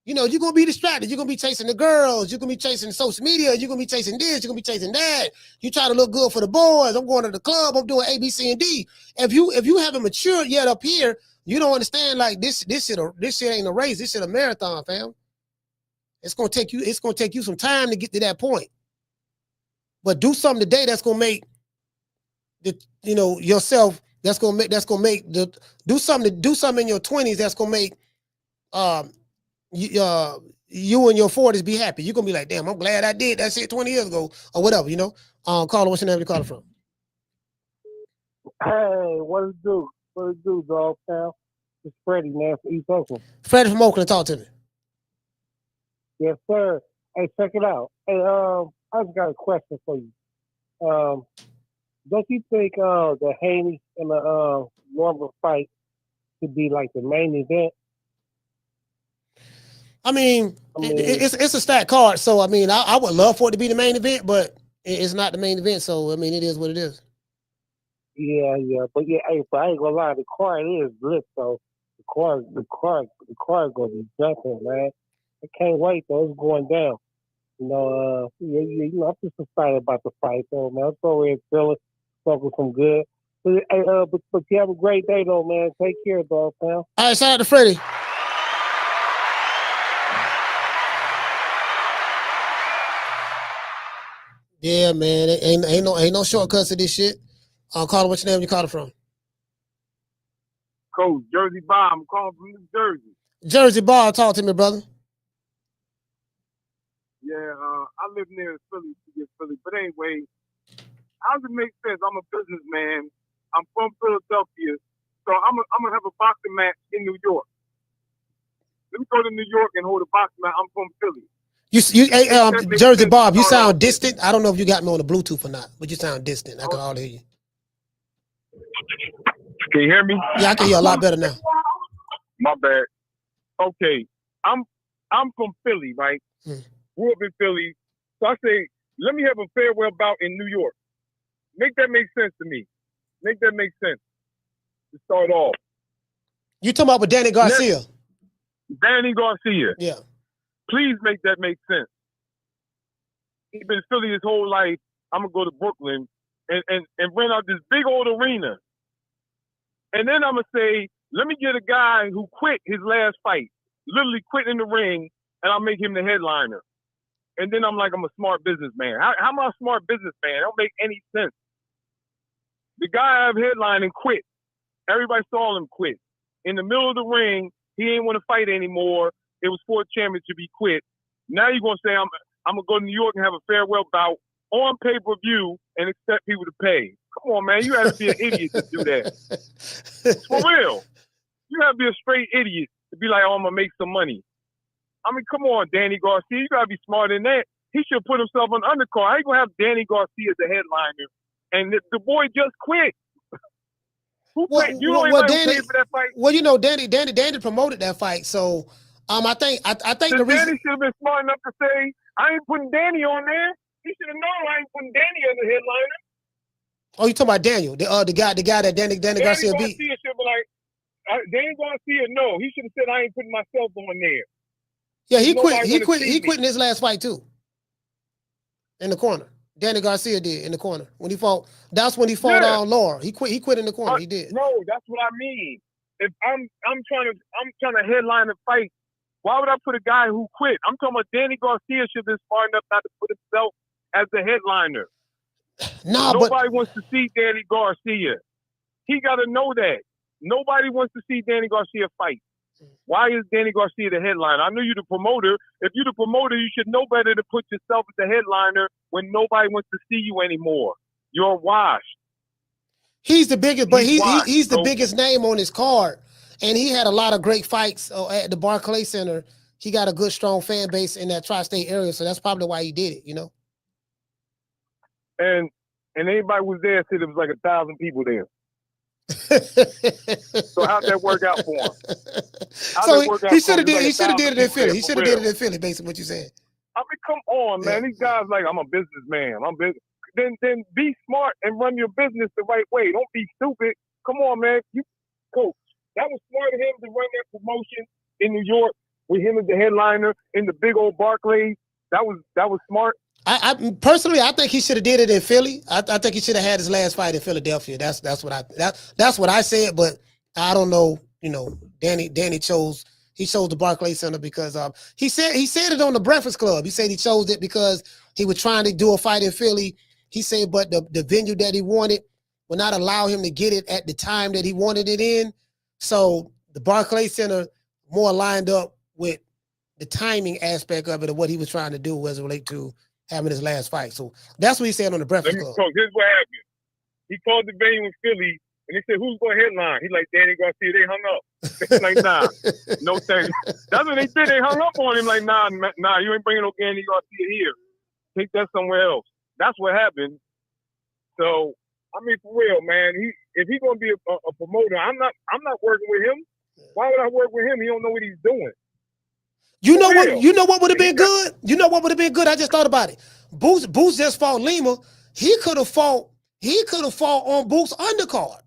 You're going to be distracted. You're going to be chasing the girls. You're going to be chasing social media. You're going to be chasing this. You're going to be chasing that. You try to look good for the boys. I'm going to the club. I'm doing A, B, C, and D. If you haven't matured yet up here, you don't understand, like, this shit ain't a race. This shit a marathon, fam. It's gonna take you some time to get to that point. But do something today that's gonna make yourself. Do something in your 20s that's gonna make you in your 40s be happy. You're gonna be like, damn, I'm glad I did that shit 20 years ago or whatever. Caller, what's your name? You call it from? Hey, what it do? What it do, dog, pal? It's Freddie, man, from East Oakland. Freddie from Oakland, talk to me. Yes, sir. Hey, check it out. Hey, I just got a question for you. Don't you think the Hayman and the Norman fight could be like the main event? I mean, it's a stacked card, so I mean, I would love for it to be the main event, but it's not the main event, so I mean, it is what it is. Yeah, but I ain't gonna lie, the card is lit, so the card is gonna be jumping, man. I can't wait though. It's going down. I'm just excited about the fight, though, man. I'm so ready to feel it, fucking some good. But you have a great day, though, man. Take care, dog, pal. All right, shout out to Freddie. Yeah, man. Ain't no shortcuts to this shit. Caller, what's your name? You call it from? Coach, Jersey Bob. I'm calling from New Jersey. Jersey Bob, talk to me, brother. Yeah, I live near Philly. But anyway, how does it make sense? I'm a businessman. I'm from Philadelphia. So I'm gonna have a boxing match in New York. Let me go to New York and hold a boxing match. I'm from Philly. Hey, Jersey Bob, you sound distant. I don't know if you got me on the Bluetooth or not, but you sound distant. I can hardly hear you. Can you hear me? Yeah, I can hear a lot better now. My bad. Okay, I'm from Philly, right? Grew up in Philly. So I say, let me have a farewell bout in New York. Make that make sense to me. Make that make sense to start off. You talking about with Danny Garcia? Danny Garcia. Yeah. Please make that make sense. He's been in Philly his whole life. I'm going to go to Brooklyn and rent out this big old arena. And then I'm going to say, let me get a guy who quit his last fight, literally quit in the ring, and I'll make him the headliner. And then I'm like, I'm a smart businessman. How am I a smart businessman? It don't make any sense. The guy I've headlined and quit. Everybody saw him quit. In the middle of the ring, he ain't want to fight anymore. It was for a championship, he quit. Now you're going to say, I'm going to go to New York and have a farewell bout on pay-per-view and expect people to pay. Come on, man. You have to be an idiot to do that. For real. You have to be a straight idiot to be like, oh, I'm going to make some money. I mean, come on, Danny Garcia. You got to be smarter than that. He should put himself on undercard. How you going to have Danny Garcia as the headliner? And the boy just quit. Who quit? You don't even pay for that fight. Well, you know, Danny promoted that fight. So I think the reason Danny should have been smart enough to say, I ain't putting Danny on there. He should have known I ain't putting Danny as the headliner. Oh, you talking about Daniel, the guy that Danny Garcia beat? Should be like, Danny Garcia, no. He should have said, I ain't putting myself on there. Yeah, he quit. He quit in his last fight too. In the corner, Danny Garcia did in the corner when he fought. That's when he fought on Laura. He quit in the corner. He did. No, that's what I mean. If I'm trying to headline a fight, why would I put a guy who quit? I'm talking about Danny Garcia should have been smart enough not to put himself as the headliner. Nobody wants to see Danny Garcia. He got to know that. Nobody wants to see Danny Garcia fight. Why is Danny Garcia the headliner? I know you're the promoter. If you're the promoter, you should know better to put yourself as the headliner when nobody wants to see you anymore. You're washed. He's the biggest, but he's the biggest name on his card, and he had a lot of great fights at the Barclays Center. He got a good, strong fan base in that tri-state area, so that's probably why he did it. You know. And anybody was there said there was like 1,000 people there. So how'd that work out for him? He should have did it in Philly. He should have did it in Philly, basically what you said. I mean, come on, man. These guys like, I'm a businessman. Then be smart and run your business the right way. Don't be stupid. Come on, man. Coach, that was smart of him to run that promotion in New York with him as the headliner in the big old Barclays. That was smart. I personally, I think he should have did it in Philly. I think he should have had his last fight in Philadelphia. That's what I said. But I don't know. You know, Danny chose the Barclays Center because he said it on the Breakfast Club. He said he chose it because he was trying to do a fight in Philly. He said, but the venue that he wanted would not allow him to get it at the time that he wanted it in. So the Barclays Center more lined up with the timing aspect of it, of what he was trying to do as it relates to having his last fight. So that's what he said on the Breakfast Club. Here's what happened. He called the venue in Philly, and they said, who's going to headline? He's like, Danny Garcia. They hung up. They're like, nah, no thanks. That's what they did. They hung up on him like, nah, you ain't bringing no Danny Garcia here. Take that somewhere else. That's what happened. So, I mean, for real, man, if he's going to be a promoter, I'm not working with him. Why would I work with him? He don't know what he's doing. You know what would have been good? You know what would have been good? I just thought about it. Boots just fought Lima. He could have fought on Boots' undercard.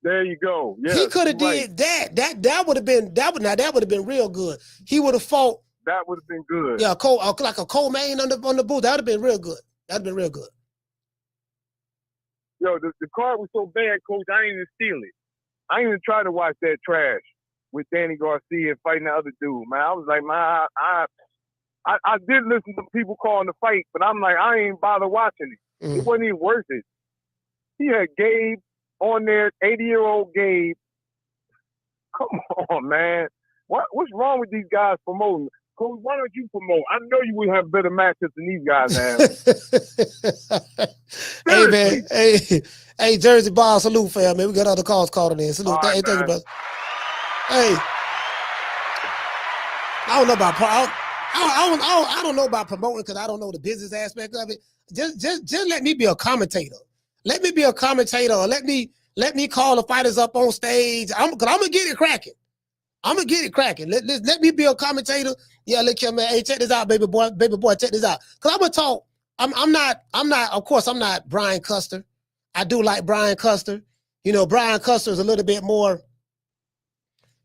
There you go. Yeah, he could have did that. That would have been real good. He would have fought. That would have been good. Yeah, like a co-main on the Boots. That would have been real good. That'd been real good. Yo, the card was so bad, Coach. I ain't even steal it. I ain't even try to watch that trash with Danny Garcia fighting the other dude, man. I was like, man, I did listen to people calling the fight, but I'm like, I ain't bother watching it. It wasn't even worth it. He had Gabe on there, 80-year-old Gabe, Come on, man. What's wrong with these guys promoting? Coach, why don't you promote? I know you would have better matchups than these guys have. Hey, man. Hey, Jersey Ball, salute, fam, man. We got other calls calling in. Salute. Right, thank you, brother. Hey. I don't know about I don't know about promoting because I don't know the business aspect of it. Just let me be a commentator. Let me be a commentator. Or let me call the fighters up on stage. I'm gonna get it cracking. I'm gonna get it cracking. Let me be a commentator. Yeah, look here, man. Hey, check this out, baby boy, check this out. Cause I'm gonna talk. I'm not. Of course, I'm not Brian Custer. I do like Brian Custer. You know, Brian Custer is a little bit more.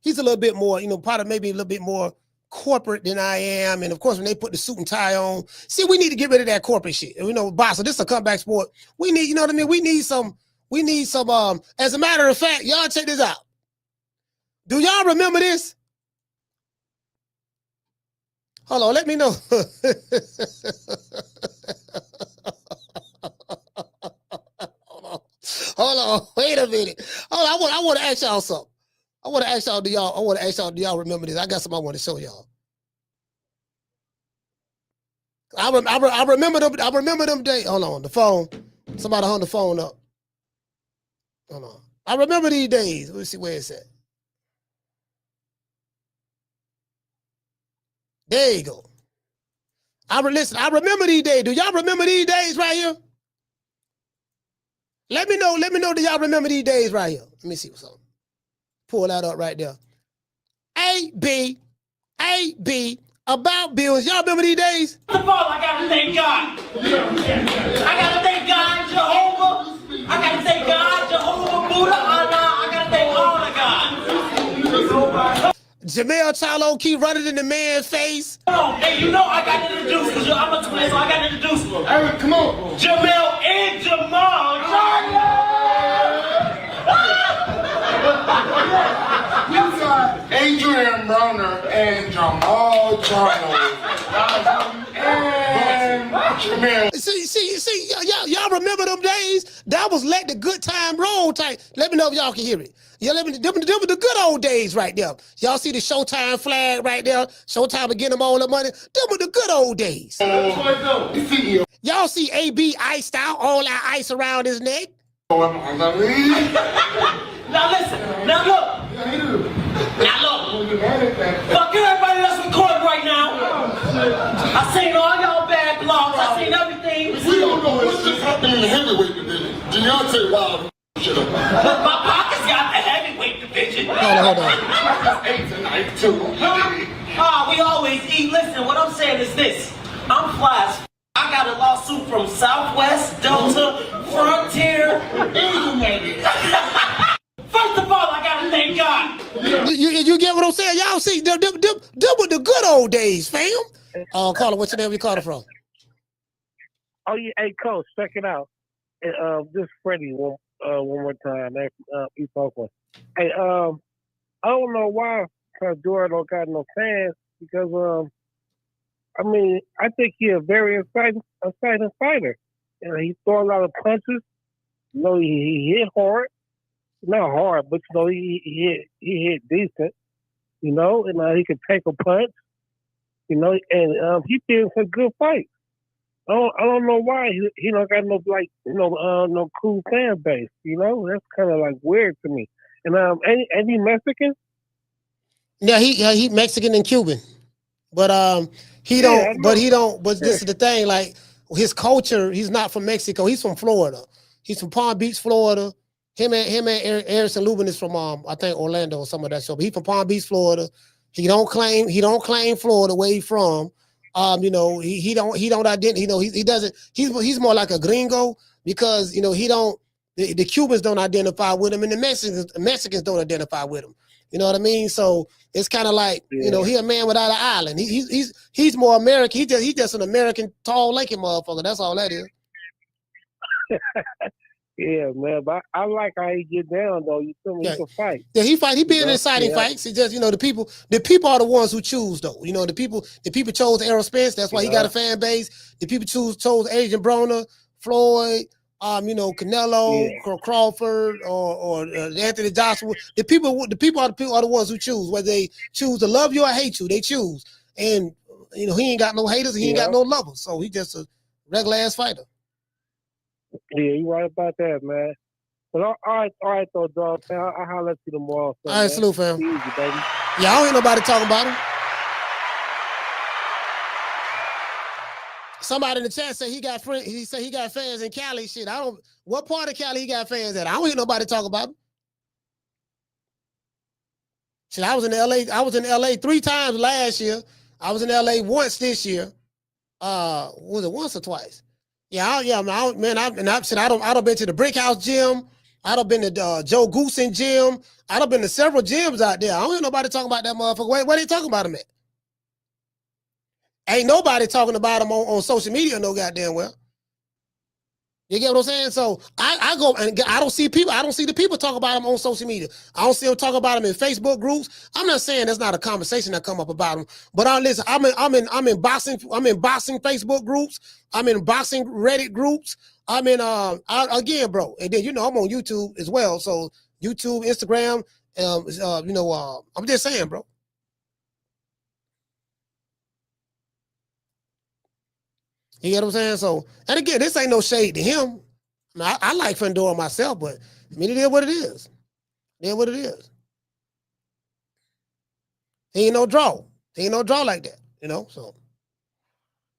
He's a little bit more. You know, probably maybe a little bit more corporate than I am. And of course, when they put the suit and tie on, see, we need to get rid of that corporate shit. You know, boss, so this is a comeback sport. We need, you know what I mean? We need some, as a matter of fact, y'all check this out. Do y'all remember this? Hold on, let me know. Hold on, wait a minute. Hold on, I want to ask y'all something. I want to ask y'all, do y'all remember this? I got something I want to show y'all. I remember them days. Hold on, the phone. Somebody hung the phone up. Hold on. I remember these days. Let's see where it's at. There you go. Listen, I remember these days. Do y'all remember these days right here? Let me know, do y'all remember these days right here? Let me see what's on. Pull that up right there. AB, about bills. Y'all remember these days? First of all, I gotta thank God. I gotta thank God, Jehovah. I gotta thank God, Jehovah, Buddha, Allah. I gotta thank all the gods. Jermell Charlo keep running in the man's face. Hey, you know I got to introduce because I'm a twin, so I got to introduce them. Hey, come on. Jermell and Jermell Charlo. We got Adrian Broner and Jermell Charlo. And Jermell. See, y'all remember them days? That was let the good time roll type. Let me know if y'all can hear it. Yeah, them the good old days right there. Y'all see the Showtime flag right there? Showtime to get them all the money. Them were the good old days. Y'all see AB iced out, all that ice around his neck? Now listen, now look. Fuck everybody that's recording right now. I seen all y'all bad blogs. I seen everything. We don't know what's just happening in the heavyweight division. Deontay Wilder. My pockets got the heavyweight division. Hold on. We always eat. Listen, what I'm saying is this. I'm fly. I got a lawsuit from Southwest, Delta, Frontier, First of all, I gotta thank God. You get what I'm saying? Y'all see, them were the good old days, fam. Carla, what's your name? You called it from? Oh yeah, hey coach, check it out. This Freddie one more time. East Oakland. Hey, I don't know why Jordan don't got no fans because I mean, I think he's a very exciting fighter. You know, he throw a lot of punches. You know, he hit hard. Not hard, but you know, he hit decent. You know, and he could take a punch. You know, and he did some good fights. I don't know why he don't got no no cool fan base. You know, that's kind of like weird to me. And any Mexican? Yeah, he Mexican and Cuban, but he don't. But this is the thing. Like his culture, he's not from Mexico. He's from Florida. He's from Palm Beach, Florida. Him and Harrison Lubin is from I think Orlando or some of that show. But he's from Palm Beach, Florida. He don't claim Florida where he's from. You know, he don't identify. You know, he doesn't. He's more like a gringo because you know the Cubans don't identify with him and the Mexicans don't identify with him. You know what I mean? So it's kind of like you know he a man without an island. He's more American. He's just an American tall, lanky motherfucker. That's all that is. Yeah, man, but I like how he get down though. You feel me? He can fight. Yeah, he fight. He be in exciting fights. It's just the people are the ones who choose though. You know, the people chose Errol Spence. That's why he got a fan base. The people chose Adrian Broner, Floyd, Canelo, Crawford, or Anthony Joshua. The people are the ones who choose whether they choose to love you or hate you. They choose, and he ain't got no haters. He ain't got no lovers. So he just a regular ass fighter. Yeah, you right about that, man. But all right, though, dog. I'll holler at you tomorrow. So, all right, salute, fam. Easy, baby. Yeah, I don't hear nobody talking about him. Somebody in the chat said he got friends. He said he got fans in Cali. Shit, what part of Cali he got fans at? I don't hear nobody talk about him. Shit, I was in LA 3 times last year. I was in LA once this year. Was it once or twice? Yeah, I done been to the Brick House gym. I done been to Joe Goosen gym. I done been to several gyms out there. I don't hear nobody talking about that motherfucker. Where they talking about him at? Ain't nobody talking about him on social media no goddamn well. You get what I'm saying? So I go and I don't see the people talk about him on social media. I don't see them talk about him in Facebook groups. I'm not saying there's not a conversation that come up about him, but listen, I'm in boxing Facebook groups. I'm in boxing Reddit groups. I'm in again, bro. And then I'm on YouTube as well. So YouTube, Instagram, I'm just saying, bro. You get what I'm saying? So, and again, this ain't no shade to him. I like Fendora myself, but I mean, it is what it is. It is what it is. He ain't no draw. He ain't no draw like that, so.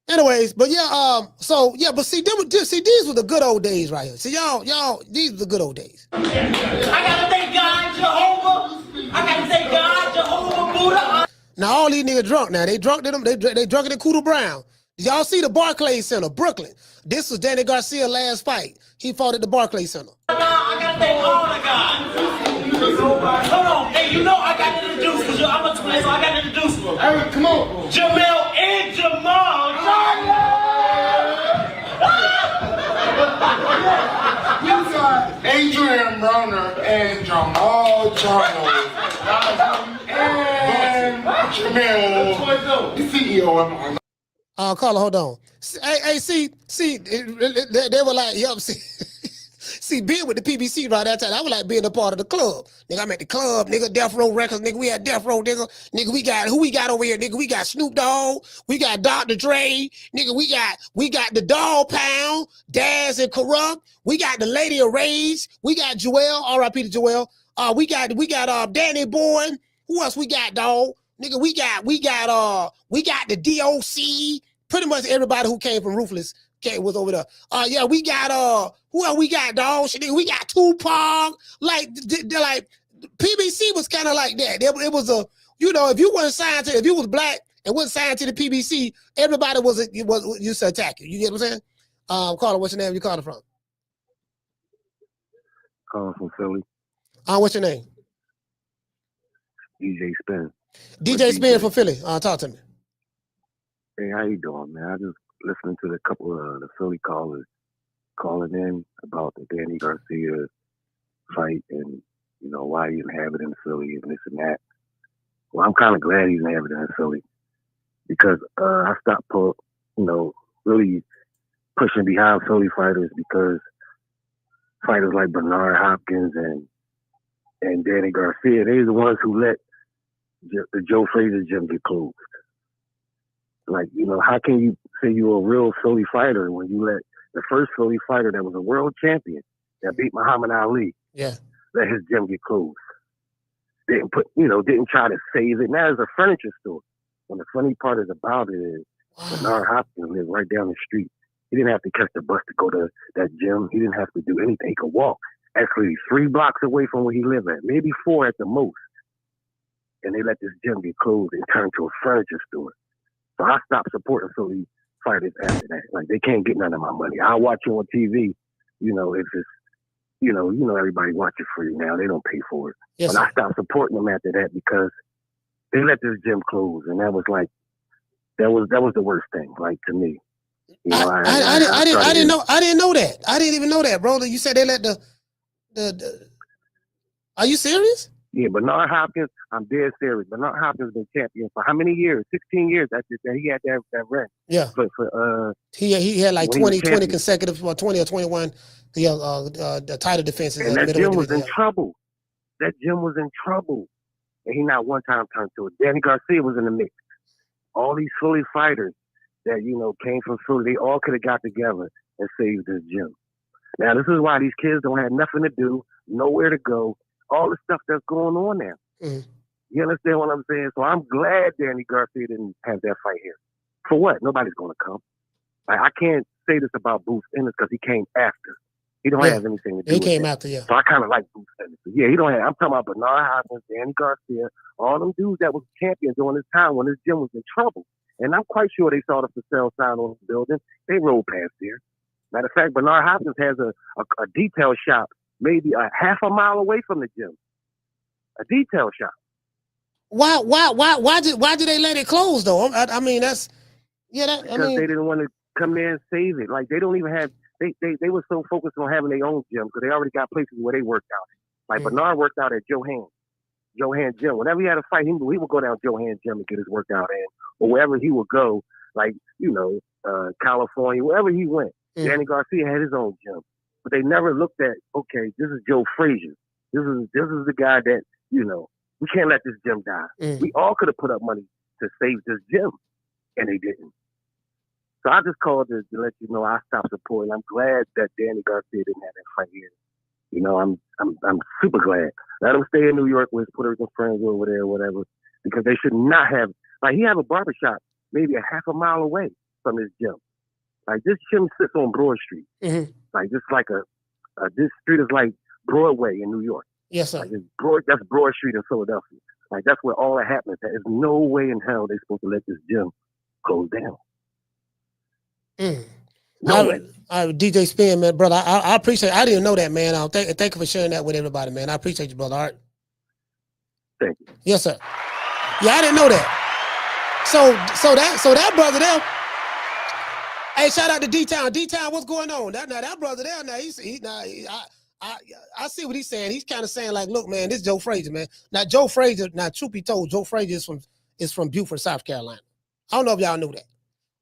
Anyways, but yeah, but see, these were the good old days right here. See, y'all, these are the good old days. I gotta thank God, Jehovah. I gotta thank God, Jehovah, Buddha. Now, all these niggas drunk now. They drunk in them, they drunk in the Cooter Brown. Did y'all see the Barclays Center, Brooklyn? This was Danny Garcia's last fight. He fought at the Barclays Center. I gotta thank all the God. Hold on. Hey, I got to introduce because I'm a twin, so I got to introduce them. Hey, come on. Jermell and Jermell Charlo. You got Adrian Broner and Jermell Charlo. And Jermell, the CEO of Carla, hold on. Hey, see, they were like, see, being with the PBC right that time, I was like being a part of the club. Nigga, I'm at the club, nigga, Death Row Records, nigga, we had Death Row, nigga, who we got over here, nigga, we got Snoop Dogg, we got Dr. Dre, nigga, we got the Dog Pound, Daz and Corrupt, we got the Lady of Rage, we got Joel, R.I.P. to Joel, we got Danny Boy, who else we got, dog? Nigga, we got the DOC. Pretty much everybody who came from Ruthless was over there. We got who else we got, dog? We got Tupac. Like PBC was kind of like that. It was a if you wasn't signed to, if you was black and wasn't signed to the PBC, everybody was used to attack you. You get what I'm saying? Carter, what's your name? You calling from? Calling from Philly. What's your name? DJ Spence. DJ Spence from Philly. Talk to me. Hey, how you doing, man? I just listening to a couple of the Philly callers calling in about the Danny Garcia fight and, why he didn't have it in Philly and this and that. Well, I'm kind of glad he didn't have it in Philly because I stopped, really pushing behind Philly fighters because fighters like Bernard Hopkins and Danny Garcia, they're the ones who let the Joe Frazier gym get closed. Like, how can you say you're a real Philly fighter when you let the first Philly fighter that was a world champion that beat Muhammad Ali, let his gym get closed? Didn't try to save it. Now it's a furniture store. And the funny part about it is Bernard Hopkins lived right down the street. He didn't have to catch the bus to go to that gym. He didn't have to do anything. He could walk. Actually, 3 blocks away from where he lived at, maybe 4 at the most. And they let this gym get closed and turn to a furniture store. So I stopped supporting Philly fighters after that. Like, they can't get none of my money. I'll watch you on TV, if it's, everybody watching free now. They don't pay for it. Yes, but I stopped supporting them after that because they let this gym close. And that was like, that was the worst thing, like, to me. I didn't know that. I didn't even know that, bro. You said they let the are you serious? Yeah, Bernard Hopkins, I'm dead serious. Bernard Hopkins been champion for how many years? 16 years after that. He had that run. Yeah. He had like 20 consecutive, or 20 or 21 the title defenses. And that gym was in trouble. That gym was in trouble. And he not one time turned to it. Danny Garcia was in the mix. All these Philly fighters that, you know, came from Philly, they all could have got together and saved this gym. Now, this is why these kids don't have nothing to do, nowhere to go, all the stuff that's going on now. Mm-hmm. You understand what I'm saying? So I'm glad Danny Garcia didn't have that fight here. For what? Nobody's going to come. Like, I can't say this about Bruce Ennis because he came after. He don't have anything to do with it. He came after, yeah. So I kind of like Bruce Ennis. Yeah, he don't have. I'm talking about Bernard Hopkins, Danny Garcia, all them dudes that was champions during this time when this gym was in trouble. And I'm quite sure they saw the for sale sign on the building. They rolled past there. Matter of fact, Bernard Hopkins has a detail shop maybe a half a mile away from the gym. A detail shop. Why did they let it close though? I mean, that's because they didn't want to come there and save it. Like they don't even have. They were so focused on having their own gym because they already got places where they worked out. Like Bernard worked out at Johan Gym. Whenever he had a fight, he would go down Johan Gym and get his workout in, or wherever he would go, like California, wherever he went. Danny Garcia had his own gym, but they never looked at, okay, this is Joe Frazier. This is the guy that, we can't let this gym die. We all could have put up money to save this gym, and they didn't. So I just called to let you know I stopped supporting. I'm glad that Danny Garcia didn't have that fight here. I'm super glad. Let him stay in New York with his Puerto Rican friends over there or whatever, because they should not have, like, he have a barbershop maybe a half a mile away from his gym. Like, this gym sits on Broad Street. Like, just like this street is like Broadway in New York. Yes, sir. Like that's Broad Street in Philadelphia. Like, that's where all that happens. There's no way in hell they're supposed to let this gym close down. No way. DJ Spin, man, brother, I appreciate it. I didn't know that, man. Thank you for sharing that with everybody, man. I appreciate you, brother. All right. Thank you. Yes, sir. Yeah, I didn't know that. So that brother there. Hey, shout out to D-Town. D-Town, what's going on? That brother there, I see what he's saying. He's kind of saying, like, look, man, this is Joe Frazier, man. Now, Joe Frazier, truth be told, Joe Frazier is from Beaufort, South Carolina. I don't know if y'all knew that.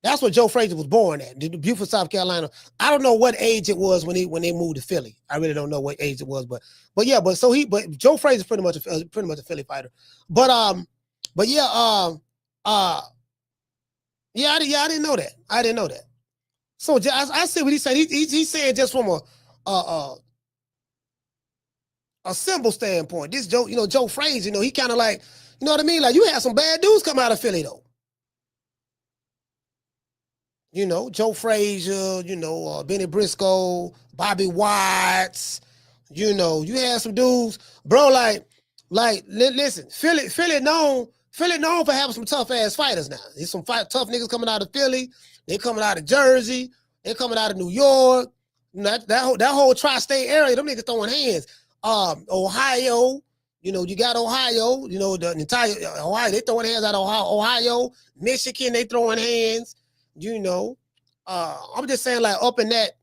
That's where Joe Frazier was born at, Beaufort, South Carolina. I don't know what age it was when they moved to Philly. I really don't know what age it was, but Joe Frazier's pretty much a Philly fighter. I didn't know that. I didn't know that. So I see what he's saying. He's saying just from a symbol standpoint. This Joe Frazier, he kind of like, you know what I mean? Like, you had some bad dudes come out of Philly though. Joe Frazier, Benny Briscoe, Bobby Watts, you had some dudes, bro, listen, Philly known for having some tough ass fighters now. There's some tough niggas coming out of Philly, they coming out of Jersey, they coming out of New York, that whole tri-state area, them niggas throwing hands. Ohio, you got Ohio, the entire Ohio, they throwing hands out of Ohio, Michigan, they throwing hands. I'm just saying, like, up in that,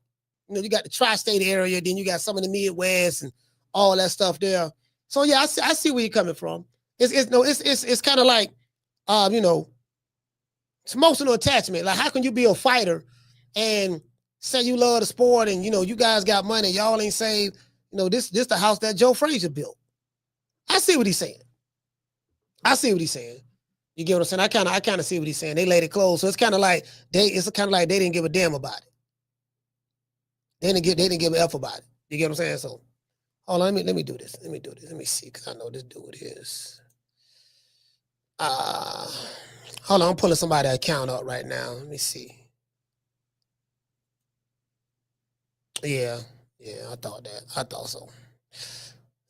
you got the tri-state area, then you got some of the Midwest and all that stuff there. So yeah, I see where you're coming from. It's kind of like, it's emotional attachment. Like, how can you be a fighter and say you love the sport and you guys got money, y'all ain't saved? This the house that Joe Frazier built. I see what he's saying. You get what I'm saying? I kind of see what he's saying. They let it close, so it's kind of like they didn't give a damn about it. They didn't give an F about it. You get what I'm saying? So, hold on, let me do this. Let me see, because I know this dude is. Hold on, I'm pulling somebody's account up right now. Let me see. Yeah, I thought so.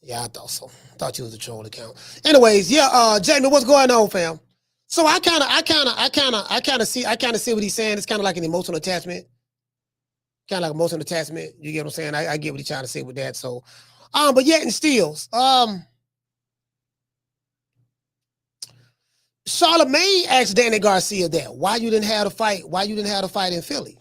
Yeah, I thought so. Thought you was a troll account. Anyways, Jamie, what's going on, fam? So I kind of see what he's saying. It's kind of like an emotional attachment. You get what I'm saying? I get what he's trying to say with that. So, but yet and still, Charlemagne asked Danny Garcia that why you didn't have a fight in Philly.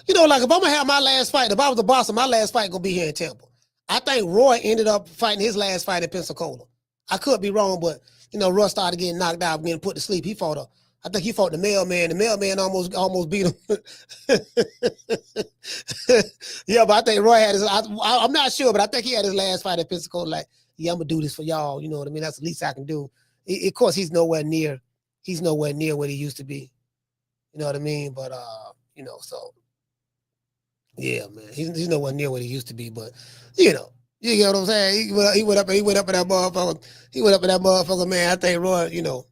Like, if I'm gonna have my last fight, if I was the boss, my last fight gonna be here in Tampa. I think Roy ended up fighting his last fight in Pensacola. I could be wrong, but you know, Russ started getting knocked out, getting put to sleep. I think he fought the mailman. The mailman almost beat him. Yeah, but I think Roy had his. I'm not sure, but I think he had his last fight at Pensacola. Like, yeah, I'm gonna do this for y'all. You know what I mean? That's the least I can do. Of course, he's nowhere near. He's nowhere near what he used to be. You know what I mean? But you know, so yeah, man, he's nowhere near what he used to be. But you know, you get what I'm saying? He went up in that motherfucker. He went up in that motherfucker, man. I think Roy, you know.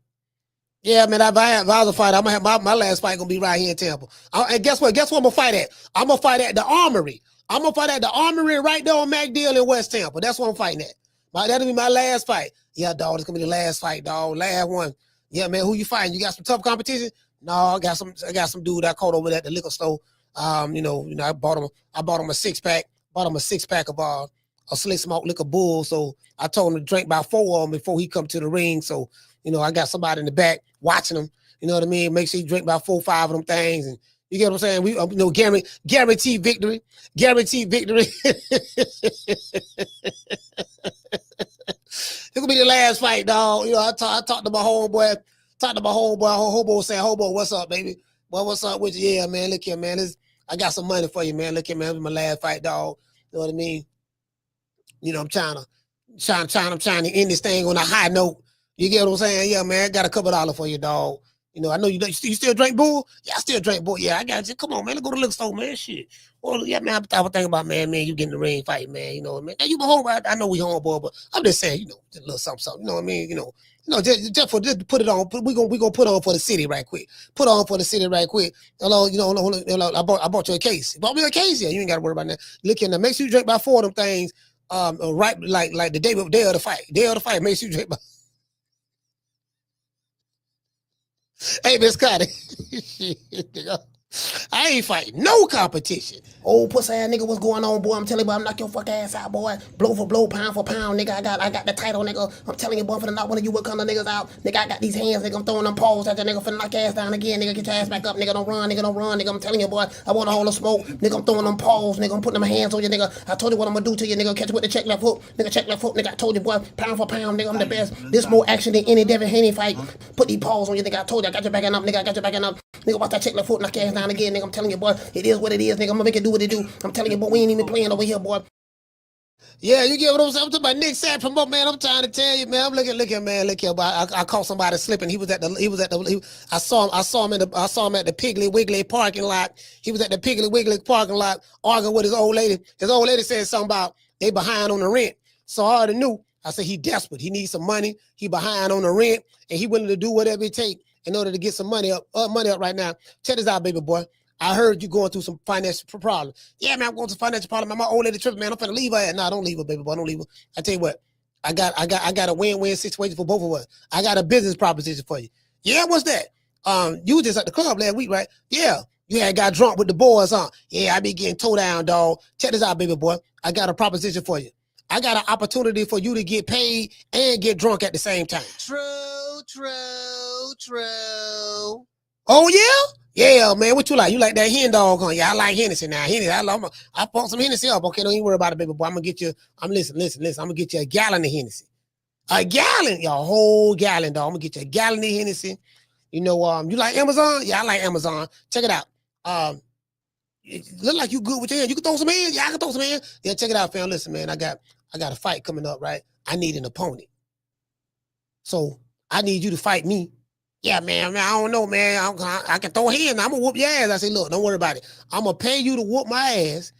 Yeah, man, if I was a fighter, I'm gonna have my last fight gonna be right here in Tampa. And guess what? Guess what I'm gonna fight at? I'm gonna fight at the Armory. I'm gonna fight at the Armory right there on MacDill in West Tampa. That's what I'm fighting at. That'll be my last fight. Yeah, dog, it's gonna be the last fight, dog. Last one. Yeah, man, who you fighting? You got some tough competition? No, I got some dude I caught over there at the liquor store. You know, I bought him a 6-pack. Bought him a 6-pack of a slick smoke liquor bull. So I told him to drink about 4 of them before he come to the ring. So, you know, I got somebody in the back watching him. You know what I mean? Make sure you drink about 4 or 5 of them things. And you get what I'm saying? We, you know, guarantee victory. Guarantee victory. It's gonna be the last fight, dog. You know, I talked to my homeboy. Hobo saying, Hobo, what's up, baby? Well, what's up with you? Yeah, man. Look here, man. I got some money for you, man. Look here, man. This is my last fight, dog. You know what I mean? You know, I'm trying to end this thing on a high note. You get what I'm saying? Yeah, man. I got a couple $2 for you, dog. You know, I know you still drink bull? Yeah, I still drink bull. Yeah, I got you. Come on, man. Let's go to the liquor store, man. Shit. Well, yeah, man. I was thinking about, man, you getting the ring fight, man. You know what I mean? Now, you my homeboy. I know we homeboy, but I'm just saying, you know, just a little something. You know what I mean? You know, just put it on. We gonna put on for the city right quick. Put on for the city right quick. Hello, you know, I bought you a case. You bought me a case, yeah. You ain't got to worry about that. Look in there. Make sure you drink about 4 of them things. Right, like the day of the fight. Day of the fight. Make sure you drink about. Hey, Miss Scotty. I ain't fighting no competition. Old pussy ass nigga, what's going on, boy? I'm telling you, boy, I'm knock your fuck ass out, boy. Blow for blow, pound for pound, nigga. I got the title, nigga. I'm telling you, boy, for the knock one of you what kind of niggas out. Nigga, I got these hands, nigga. I'm throwing them paws at that nigga for knock your ass down again, nigga. Get your ass back up, nigga. Don't run, nigga. I'm telling you, boy, I want a hold of smoke. Nigga, I'm throwing them paws, nigga. I'm putting them hands on you, nigga. I told you what I'm gonna do to you, nigga. Catch you with the check left hook. Nigga, check left hook, nigga. I told you, boy, pound for pound, nigga. I'm the best. This more action than any Devin Haney fight. Put these paws on you, nigga. I told you, I got your back up, nigga. I got your back up. Nigga, watch that check left foot, knock your ass down again, nigga. I'm telling you, boy, it is what it is, nigga. I'm gonna make it do what it do. I'm telling you, boy, we ain't even playing over here, boy. Yeah, you get what I'm saying? I'm talking about Nick Sapp from up, man. I'm trying to tell you, man. I'm look here, but I caught somebody slipping. I saw him at the Piggly Wiggly parking lot. He was at the Piggly Wiggly parking lot arguing with his old lady. His old lady said something about they behind on the rent. So I already knew. I said he desperate. He needs some money. He behind on the rent, and he willing to do whatever it take in order to get some money up right now. Check this out, baby boy. I heard you going through some financial problems. Yeah, man, I'm going through financial problems. My old lady tripping, man. I'm finna leave her. No, don't leave her, baby boy. Don't leave her. I tell you what, I got a win-win situation for both of us. I got a business proposition for you. Yeah, what's that? You was just at the club last week, right? Yeah. You had got drunk with the boys, huh? Yeah, I be getting toe down, dog. Check this out, baby boy. I got a proposition for you. I got an opportunity for you to get paid and get drunk at the same time. True. Oh, yeah? Yeah, man. What you like? You like that hen dog, huh? Yeah, I like Hennessy now. Hennessy, I bought some Hennessy up. Okay, don't even worry about it, baby boy. I'm going to get you, listen. I'm going to get you a gallon of Hennessy. A gallon? Yeah, a whole gallon, dog. I'm going to get you a gallon of Hennessy. You know, you like Amazon? Yeah, I like Amazon. Check it out. It look like you good with your hand. You can throw some hands? Yeah, I can throw some hands. Yeah, check it out, fam. Listen, man, I got a fight coming up, right? I need an opponent. So I need you to fight me. Yeah, man, I don't know, man. I can throw hands. I'm going to whoop your ass. I say, look, don't worry about it. I'm going to pay you to whoop my ass.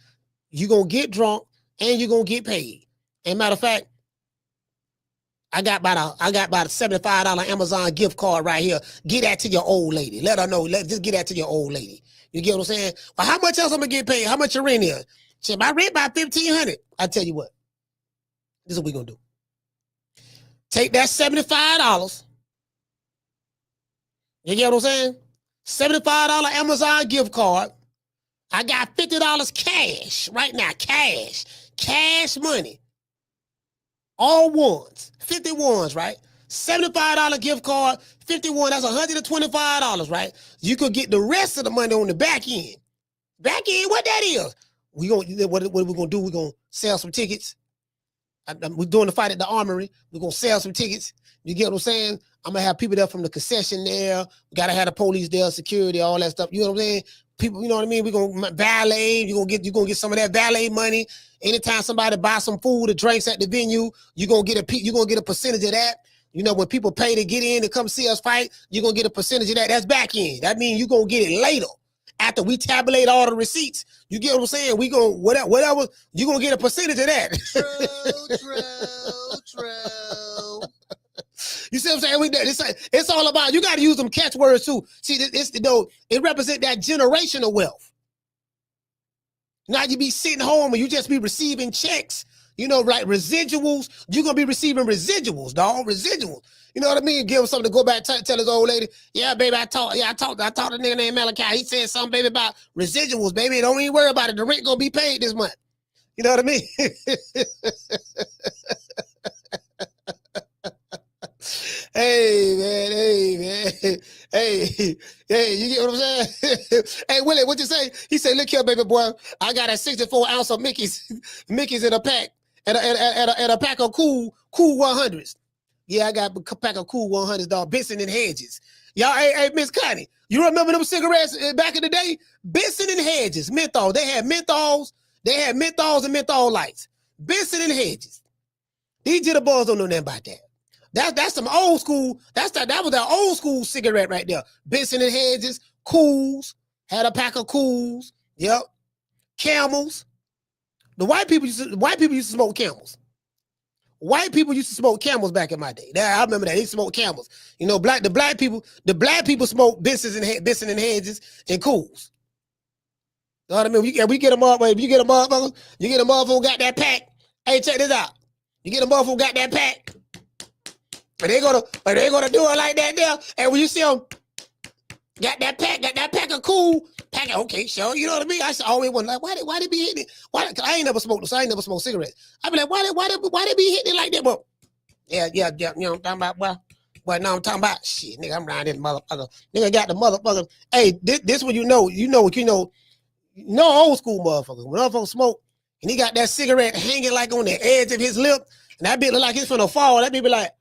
You're going to get drunk and you're going to get paid. And matter of fact, I got about a $75 Amazon gift card right here. Get that to your old lady. Let her know. Just get that to your old lady. You get what I'm saying? But how much else I'm going to get paid? How much your rent is? Shit, my rent about $1,500. I tell you what. This is what we're going to do. Take that $75. You get what I'm saying? $75 Amazon gift card. I got $50 cash right now. Cash money. All ones. 50 ones, right? $75 gift card, 51. That's $125, right? You could get the rest of the money on the back end. Back end, what that is? What are we gonna do? We're gonna sell some tickets. We're doing the fight at the Armory. We're gonna sell some tickets. You get what I'm saying? I'm gonna have people there from the concession there. We gotta have the police there, security, all that stuff. You know what I'm saying? People, you know what I mean? We're gonna valet. You're gonna get some of that valet money. Anytime somebody buys some food or drinks at the venue, you're gonna get a percentage of that. You know, when people pay to get in to come see us fight, you're gonna get a percentage of that. That's back end. That means you're gonna get it later. After we tabulate all the receipts, you get what I'm saying? We gonna whatever you're gonna get a percentage of that. True. You see what I'm saying? It's all about, you got to use them catchwords too. See, it represents that generational wealth. Not you be sitting home and you just be receiving checks, you know, like residuals. You're going to be receiving residuals, dog, residuals. You know what I mean? Give him something to go back tell his old lady, yeah, baby, I talked to a nigga named Malachi. He said something, baby, about residuals, baby. Don't even worry about it. The rent going to be paid this month. You know what I mean? Hey, man. Hey, you get what I'm saying? Hey, Willie, what you say? He said, look here, baby boy. I got a 64 ounce of Mickey's in a pack and a pack of cool 100s. Yeah, I got a pack of cool 100s, dog. Benson and Hedges. Y'all, hey, Miss Connie, you remember them cigarettes back in the day? Benson and Hedges, menthol. They had menthols and menthol lights. Benson and Hedges. These jitterbugs don't know nothing about that. That's some old school. That was that old school cigarette right there. Benson and Hedges, Cools, had a pack of Cools. Yep. Camels. The white people used to smoke Camels. White people used to smoke Camels back in my day. I remember that. They smoked Camels. You know, the black people smoke Benson and Hedges and Cools. You know what I mean? We get them up, baby. You get a motherfucker got that pack. Hey, check this out. You get a motherfucker got that pack. But they gonna do it like that there. And when you see them got that pack of cool, okay, sure, you know what I mean? I always wonder, like, why they be hitting it? Why? Cause I ain't never smoked cigarettes. I be like, why they be hitting it like that? But yeah, you know what I'm talking about, boy. No, I'm talking about shit, nigga. I'm around this motherfucker. Nigga got the motherfucker. Hey, this one you know what you know old school motherfucker. When motherfucker smoke and he got that cigarette hanging like on the edge of his lip, and that bitch look like it's finna fall. That bitch be like,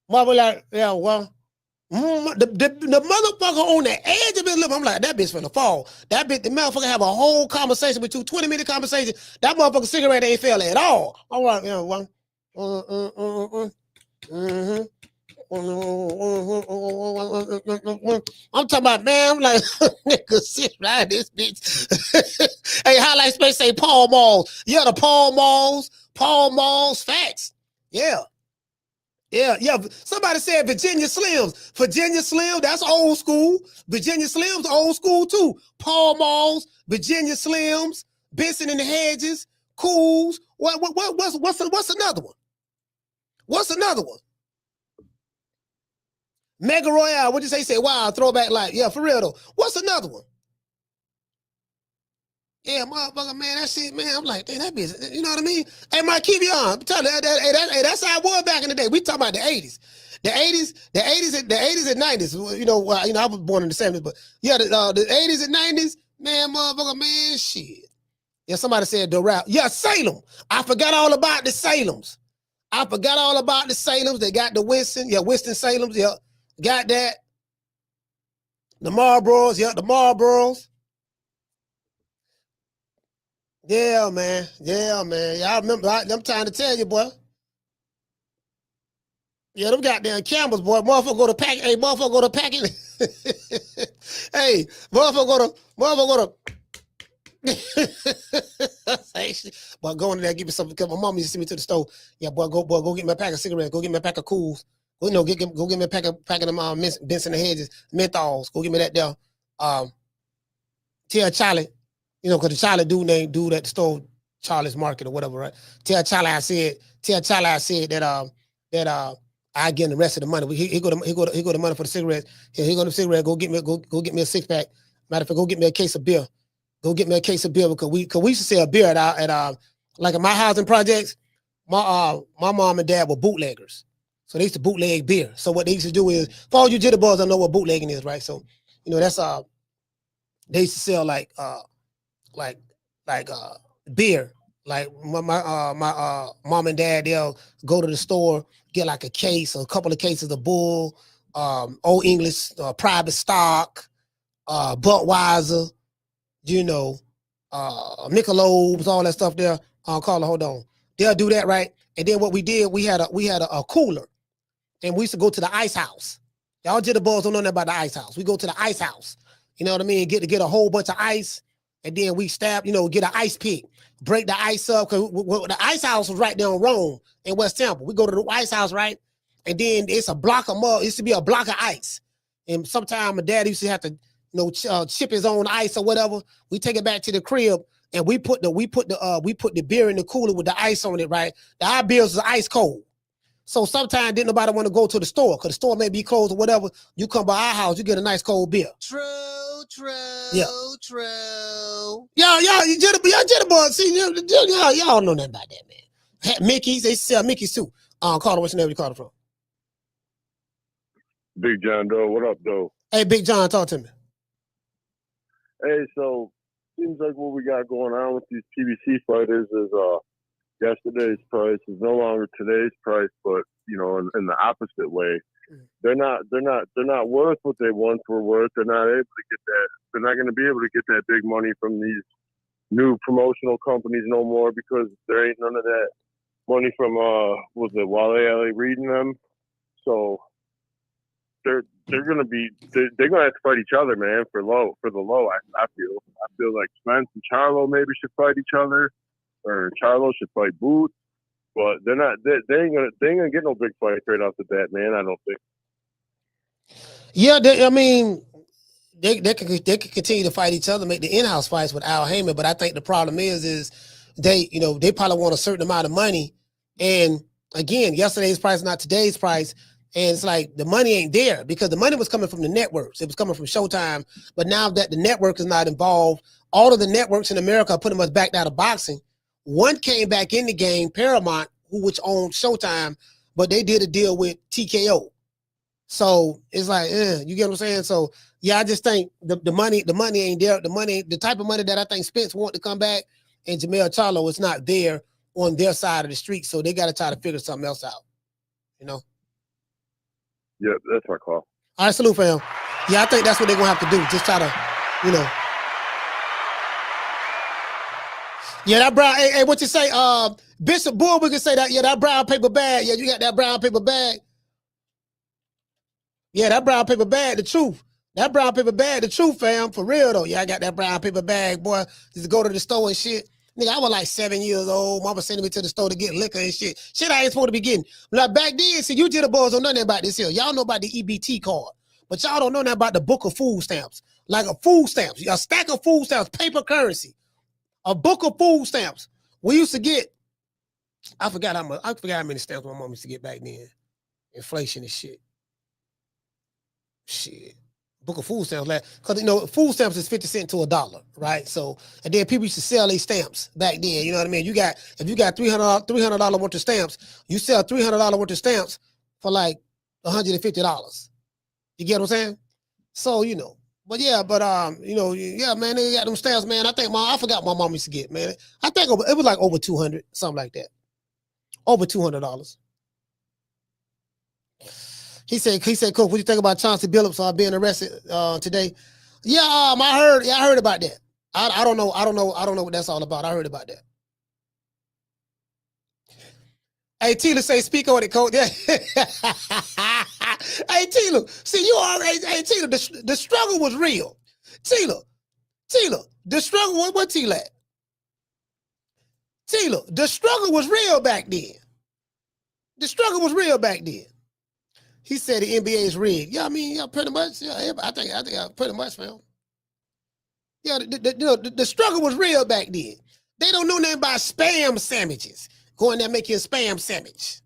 Mother like, yeah, well, the motherfucker on the edge of his lip, I'm like, that bitch finna fall. That bitch, the motherfucker have a whole conversation with you, 20-minute conversation. That motherfucker cigarette ain't fail at all. All right, yeah, well, I'm talking about, man, I'm like, nigga, sit right this bitch. Hey, Highlight Space say Paul Malls. Yeah, the Paul Malls, facts. Yeah. Somebody said Virginia Slims. Virginia Slim, that's old school. Virginia Slims, old school too. Paul Malls, Virginia Slims, Benson and Hedges, Cools. What's another one? What's another one? Mega Royale, what'd you say? Say, wow, throwback life. Yeah, for real though. What's another one? Yeah, motherfucker, man, that shit, man. I'm like, damn, that bitch, you know what I mean? Hey, Mike, keep you on. Tell you, that's how it was back in the day. We talking about the 80s. The 80s and 90s. You know, I was born in the 70s, but yeah, the 80s and 90s, man, motherfucker, man, shit. Yeah, somebody said the rap. Yeah, Salem. I forgot all about the Salems. They got the Winston. Yeah, Winston-Salems. Yeah, got that. The Marlboros. Yeah, the Marlboros. Yeah, man. Y'all remember, I'm trying to tell you, boy. Yeah, them goddamn Camels, boy. Motherfucker go to pack. Hey, motherfucker go to packing. Hey, motherfucker go to. Boy, go in there, give me something. Cause my mom used to send me to the store. Yeah, boy, go get me a pack of cigarettes. Go get me a pack of Cools. Go get me a pack of them Benson and Hedges, menthols. Go get me that there. Tell Charlie. You know, because the Charlie dude at the store, Charlie's Market or whatever, right? Tell Charlie I said that I get him the rest of the money. He go the money for the cigarettes. He go the cigarette. Go get me a 6-pack. Matter of fact, go get me a case of beer. Because we used to sell beer at like in my housing projects. My mom and dad were bootleggers, so they used to bootleg beer. So what they used to do is, for all you jitterbugs, I know what bootlegging is, right? So you know that's they used to sell like beer. Like my mom and dad, they'll go to the store, get like a case or a couple of cases of Bull, Old English, Private Stock, Budweiser, Michelob's, all that stuff there. Carla, hold on. They'll do that, right? And then what we did, we had a cooler, and we used to go to the ice house. Y'all jitterbugs don't know nothing about the ice house. We go to the ice house. You know what I mean? Get a whole bunch of ice, and then we get an ice pick, break the ice up. Cause the ice house was right there on Rome in West Temple. We go to the ice house, right? And then it's a block of mud. It used to be a block of ice. And sometimes my dad used to have to, chip his own ice or whatever. We take it back to the crib and we put the beer in the cooler with the ice on it, right? Our beers is ice cold. So sometimes didn't nobody want to go to the store because the store may be closed or whatever. You come by our house, you get a nice cold beer. True. Yeah. Y'all jitterbug. See, y'all know nothing about that, man. Mickey's, they sell Mickey's too. Carter, what's your name? You called from? Big John Doe, what up, Doe? Hey, Big John, talk to me. Hey, so seems like what we got going on with these PBC fighters is yesterday's price is no longer today's price, but in the opposite way. They're not worth what they once were worth. They're not able to get that. They're not going to be able to get that big money from these new promotional companies no more because there ain't none of that money from Wale reading them. So they're gonna have to fight each other, man, for the low. I feel like Spence and Charlo maybe should fight each other, or Charlo should fight Boots, but they ain't gonna get no big fight right off the bat, man. I don't think. Yeah, they could continue to fight each other, make the in-house fights with Al Hayman, but I think the problem is they probably want a certain amount of money, and again, yesterday's price is not today's price. And it's like the money ain't there because the money was coming from the networks. It was coming from Showtime. But now that the network is not involved, all of the networks in America are pretty much backed out of boxing. One came back in the game, Paramount, which owned Showtime, but they did a deal with TKO. So it's like, you get what I'm saying? So yeah, I just think the money ain't there. The type of money that I think Spence want to come back and Jermell Charlo is not there on their side of the street. So they got to try to figure something else out, Yeah, that's my call. All right, salute, fam. Yeah, I think that's what they're going to have to do. Just try to, Yeah, that brown, hey, what you say? Bishop Bull, we can say that. Yeah, that brown paper bag. Yeah, you got that brown paper bag. Yeah, that brown paper bag, the truth. That brown paper bag, the truth, fam. For real, though. Yeah, I got that brown paper bag, boy. Just go to the store and shit. Nigga, I was like 7 years old. Mama sending me to the store to get liquor and shit. Shit I ain't supposed to be getting. Like back then, see, you jitterbugs don't know nothing about this here. Y'all know about the EBT card, but y'all don't know nothing about the book of food stamps. Like a food stamps, a stack of food stamps, paper currency. A book of food stamps. We used to get, I forgot how many stamps my mom used to get back then. Inflation and shit. Shit. Book of food stamps, because food stamps is 50 cents to $1, right? So, and then people used to sell these stamps back then. You know what I mean? If you got $300 worth of stamps, you sell $300 worth of stamps for like $150. You get what I'm saying? So but yeah, man, they got them stamps, man. I forgot my mom used to get, man. I think it was like over 200, something like that, over $200. He said, Coach, what do you think about Chauncey Billups being arrested today? Yeah, I heard about that. I don't know what that's all about. I heard about that. Hey, Tila say, speak on it, Coach. Yeah. Hey, Tila, see, you already, Tila, the struggle was real. Tila, the struggle, what Tila at? Tila, the struggle was real back then. The struggle was real back then. He said the NBA is rigged. Yeah, I mean, yeah, pretty much. Yeah, I think pretty much, man. Yeah, the struggle was real back then. They don't know nothing about spam sandwiches. Go in there and make you a spam sandwich.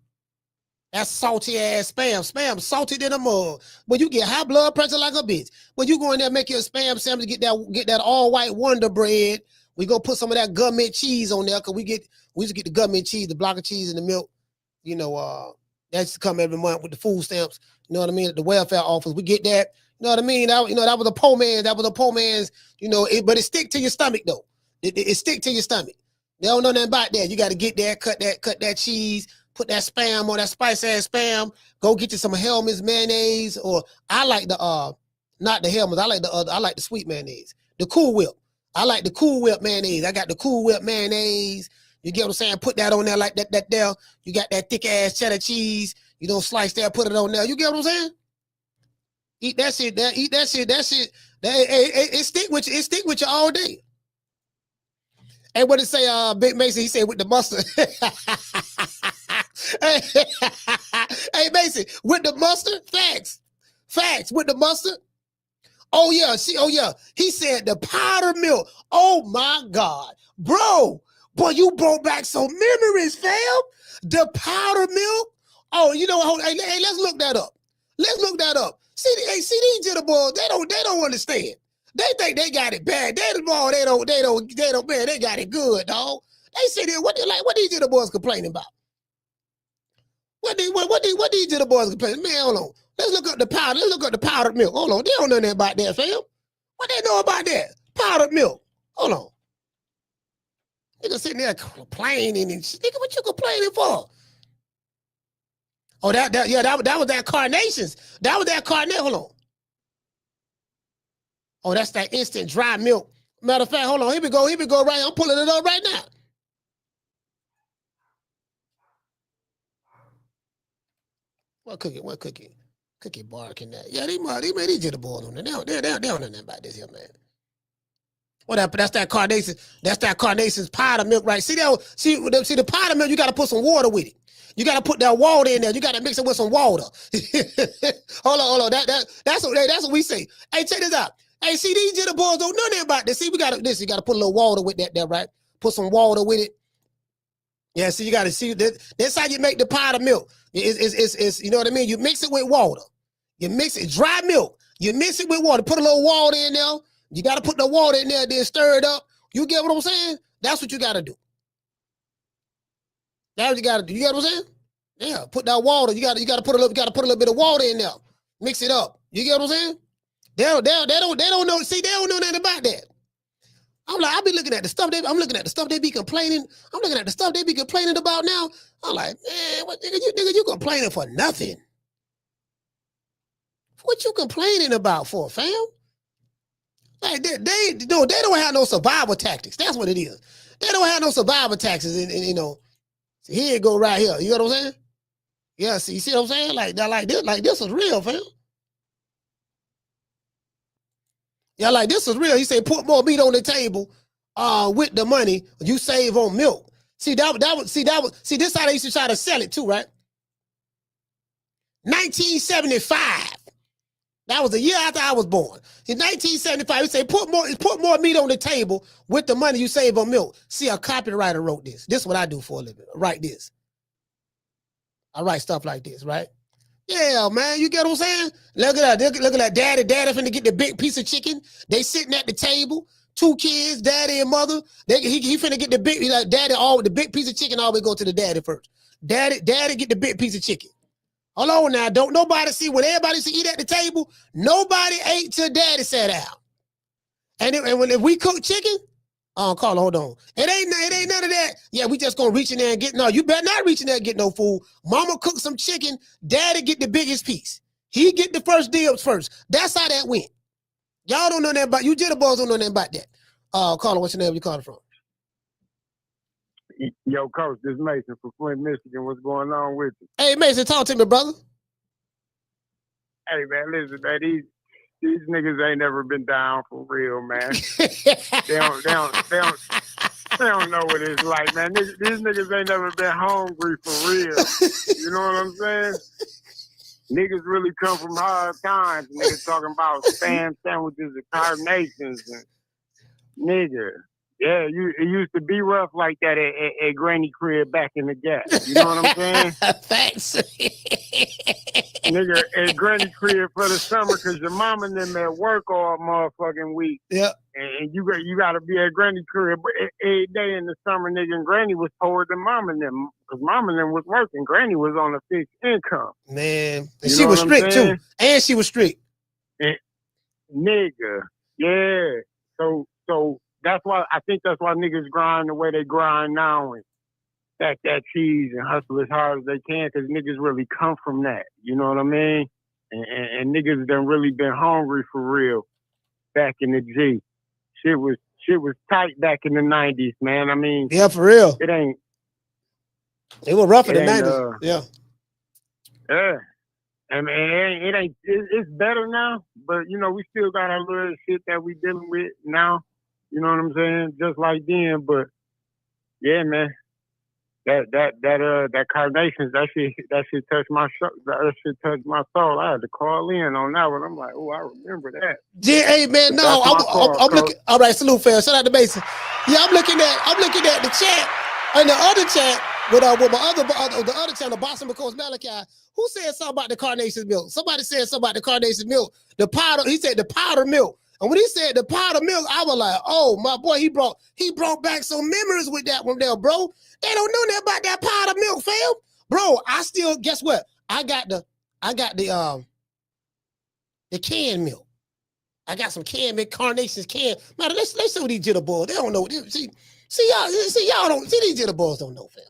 That's salty ass spam. Spam salty than a mug. But you get high blood pressure like a bitch. But you go in there and make you a spam sandwich, get that all white Wonder Bread. We gonna put some of that government cheese on there because we used to get the government cheese, the block of cheese and the milk. That used to come every month with the food stamps. You know what I mean? At the welfare office, we get that. You know what I mean? That was a poor man. That was a poor man's. But it stick to your stomach though. It stick to your stomach. They don't know nothing about that. You got to get there, cut that cheese, put that spam on that spice ass spam. Go get you some Hellman's mayonnaise, or I like the not the Hellman's. I like the sweet mayonnaise, the Cool Whip. I like the Cool Whip mayonnaise. I got the Cool Whip mayonnaise. You get what I'm saying? Put that on there like that there. You got that thick ass cheddar cheese. You don't slice that, put it on there. You get what I'm saying? Eat that shit. Eat that shit. That shit. It stick with you. It stick with you all day. Hey, what did it say? Big Mason. He said with the mustard. Hey, Mason, with the mustard. Facts with the mustard. Oh yeah. He said the powder milk. Oh my God, bro. Boy, you brought back some memories, fam. The powder milk. Oh, you know what? Hey, let's look that up. See these jitterbug boys, they don't understand. They think they got it bad. They got it good, dog. They sit there, what these jitterbug boys complaining about? What these jitterbug boys complaining? Man, hold on. Let's look up the powder. Let's look up the powdered milk. Hold on. They don't know nothing about that, fam. What they know about that? Powdered milk. Hold on. Nigga sitting there complaining and shit. Nigga, what you complaining for? Oh, that was that Carnations. That was that Carnation. Hold on. Oh, that's that instant dry milk. Matter of fact, hold on. Here we go right. I'm pulling it up right now. What cookie? Cookie barking that. Yeah, these jitterbug boys on there. They don't know nothing about this here, man. Whatever, that's that Carnation. That's that Carnation's powder milk, right? See the powder milk, you gotta put some water with it. You gotta put that water in there. You gotta mix it with some water. Hold on. That's what we say. Hey, check this out. Hey, see, these jitterbugs don't know nothing about this. See, we gotta you gotta put a little water with that there, right? Put some water with it. Yeah, see, you gotta see that's how you make the powder milk. It's you know what I mean? You mix it with water. You mix it, dry milk. You mix it with water. Put a little water in there. You got to put the water in there, then stir it up. You get what I'm saying? That's what you got to do. That's what you got to do. You get what I'm saying? Yeah, put that water. You got to put a little bit of water in there. Mix it up. You get what I'm saying? They don't know. See, they don't know nothing about that. I be looking at the stuff I'm looking at the stuff they be complaining. I'm looking at the stuff they be complaining about now. I'm like, man, what nigga, you complaining for nothing. What you complaining about for, fam? Like they don't have no survival tactics. That's what it is. They don't have no survival tactics, and you know, so here it go right here. You know what I'm saying? Yeah, see, you see what I'm saying? Like this is real, fam. Yeah, like this is real. He said, put more meat on the table, with the money you save on milk. See, this how they used to try to sell it too, right? 1975. That was the year after I was born. In 1975, he said, put more meat on the table with the money you save on milk. See, a copywriter wrote this. This is what I do for a living. I write this. I write stuff like this, right? Yeah, man, you get what I'm saying? Look at that. Daddy finna get the big piece of chicken. They sitting at the table, 2 kids, daddy and mother. He finna get the big, daddy, the big piece of chicken always go to the daddy first. Daddy get the big piece of chicken. Hold on now, don't nobody see when everybody used to eat at the table, nobody ate till daddy sat down. And if we cook chicken, Carla, hold on. It ain't none of that. Yeah, we just gonna reach in there and get, no, you better not reach in there and get no food. Mama cook some chicken, daddy get the biggest piece. He get the first dibs first. That's how that went. Y'all don't know nothing about, you jitterbugs don't know nothing about that. Carla, what's your name? Where you calling from? Yo, Coach, this is Mason from Flint, Michigan. What's going on with you? Hey, Mason, talk to me, brother. Hey, man, listen, man, these niggas ain't never been down for real, man. they don't know what it's like, man. These niggas ain't never been hungry for real. You know what I'm saying? Niggas really come from hard times. Niggas talking about spam sandwiches and carnations and nigga. Yeah, it used to be rough like that at Granny crib back in the gap. You know what I'm saying? Thanks. Nigga, at Granny crib for the summer because your mom and them at work all motherfucking week. Yep. And you got to be at Granny crib every day in the summer, nigga. And Granny was poorer than mom and them because mom and them was working. Granny was on a fixed income. Man, and she was strict too. And she was strict. And, nigga, yeah. So that's why I think that's why niggas grind the way they grind now and stack that cheese and hustle as hard as they can because niggas really come from that. You know what I mean? And niggas done really been hungry for real back in the G. Shit was tight back in the 90s, man. I mean, yeah, for real. It ain't. It was rough in the 90s. Yeah. Yeah. I mean, it ain't. It's better now, but you know, we still got our little shit that we dealing with now. You know what I'm saying? Just like then, but yeah, man. That carnations, that shit touched my soul. I had to call in on that one. I'm like, oh, I remember that. Yeah, hey man, no, I'm looking. All right, salute, fam. Shout out to Mason. Yeah, I'm looking at the chat and the other chat with the other channel, Boston because Malachi. Who said something about the carnation milk? Somebody said something about the carnation milk. The powder. He said the powder milk. And when he said the powder milk, I was like, oh my boy, he brought back some memories with that one there, bro. They don't know nothing about that powder milk, fam. Bro, I still, guess what? I got the canned milk. I got some canned milk, carnations canned. Man, let's see what these jitterballs. They don't know. See y'all don't see these jitterballs don't know, fam.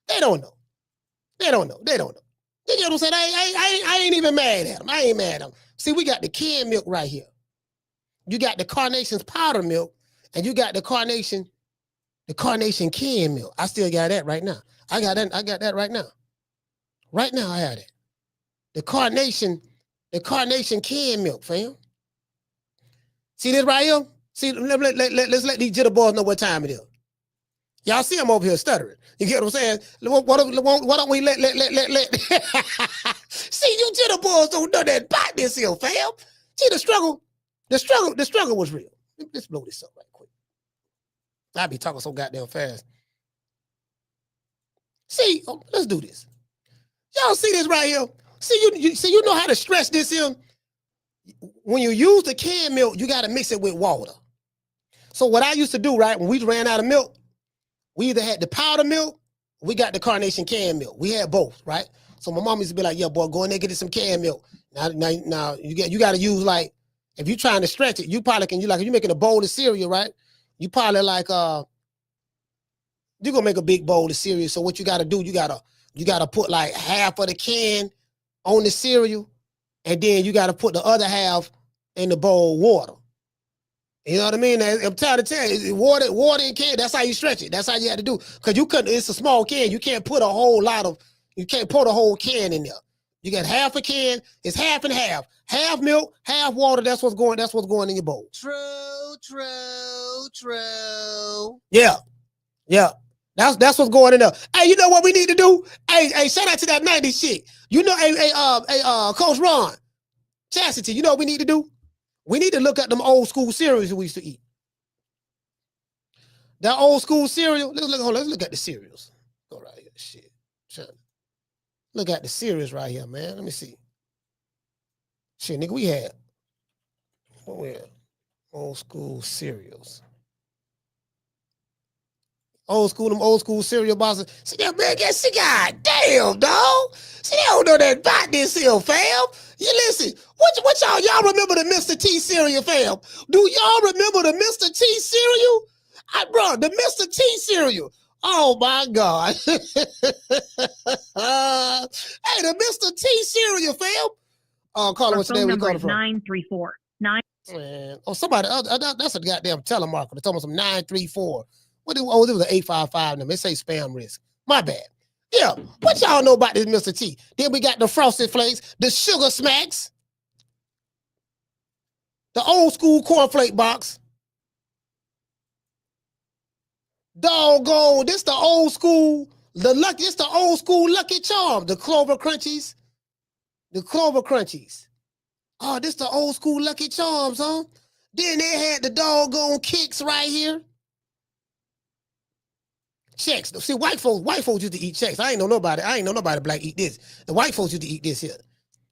They don't know. They don't know. You know what I'm saying? I ain't even mad at them. I ain't mad at them. See, we got the canned milk right here. You got the carnations powder milk, and you got the carnation canned milk. I still got that right now. I got that right now. Right now I had it. The carnation canned milk, fam. See this right here? See, let's let these jitterballs know what time it is. Y'all see I'm over here stuttering. You get what I'm saying? Why don't we let see, you jitterballs don't know that about this here, fam. See, the struggle was real. Let's blow this up right quick. I be talking so goddamn fast. See, let's do this. Y'all see this right here? See, you know how to stretch this here? When you use the canned milk, you got to mix it with water. So what I used to do, right, when we ran out of milk, we either had the powder milk, or we got the carnation canned milk. We had both, right? So my mom used to be like, yeah, boy, go in there, get some canned milk. Now you got to use, like, if you're trying to stretch it, you probably can, if you're making a bowl of cereal, right? You probably like, you're gonna make a big bowl of cereal. So what you gotta do, you gotta put like half of the can on the cereal, and then you gotta put the other half in the bowl of water. You know what I mean? I'm trying to tell you, water and can, that's how you stretch it. That's how you have to do. Because it's a small can. You can't put you can't put a whole can in there. You got half a can, it's half and half. Half milk, half water, that's what's going in your bowl. True. Yeah. That's what's going in there. Hey, you know what we need to do? Hey, shout out to that 90s shit. You know, Coach Ron, Chastity, you know what we need to do? We need to look at them old school cereals we used to eat. That old school cereal, let's look at the cereals. Go right here, shit. Look at the cereals right here, man. Let me see. Shit, nigga, we had old school cereals. Old school cereal boxes. See that man, god damn, dog. See, they don't know that about this here, fam. You listen, what y'all remember the Mr. T cereal, fam? Do y'all remember the Mr. T cereal? Bro, the Mr. T cereal. Oh my God. Hey, the Mr. T cereal, fam. Call it what's your name? We call it from 934. Man. Oh, somebody, that's a goddamn telemarketer. They're talking about some 934. It was an 855 number. It say spam risk. My bad. Yeah. What y'all know about this Mr. T? Then we got the Frosted Flakes, the Sugar Smacks, the old school cornflake box. Doggone, this the old school, this the old school Lucky Charm, the Clover Crunchies. Oh, this the old school Lucky Charms, huh? Then they had the doggone Kicks right here. Checks. See, white folks used to eat checks. I ain't know nobody black eat this. The white folks used to eat this here. You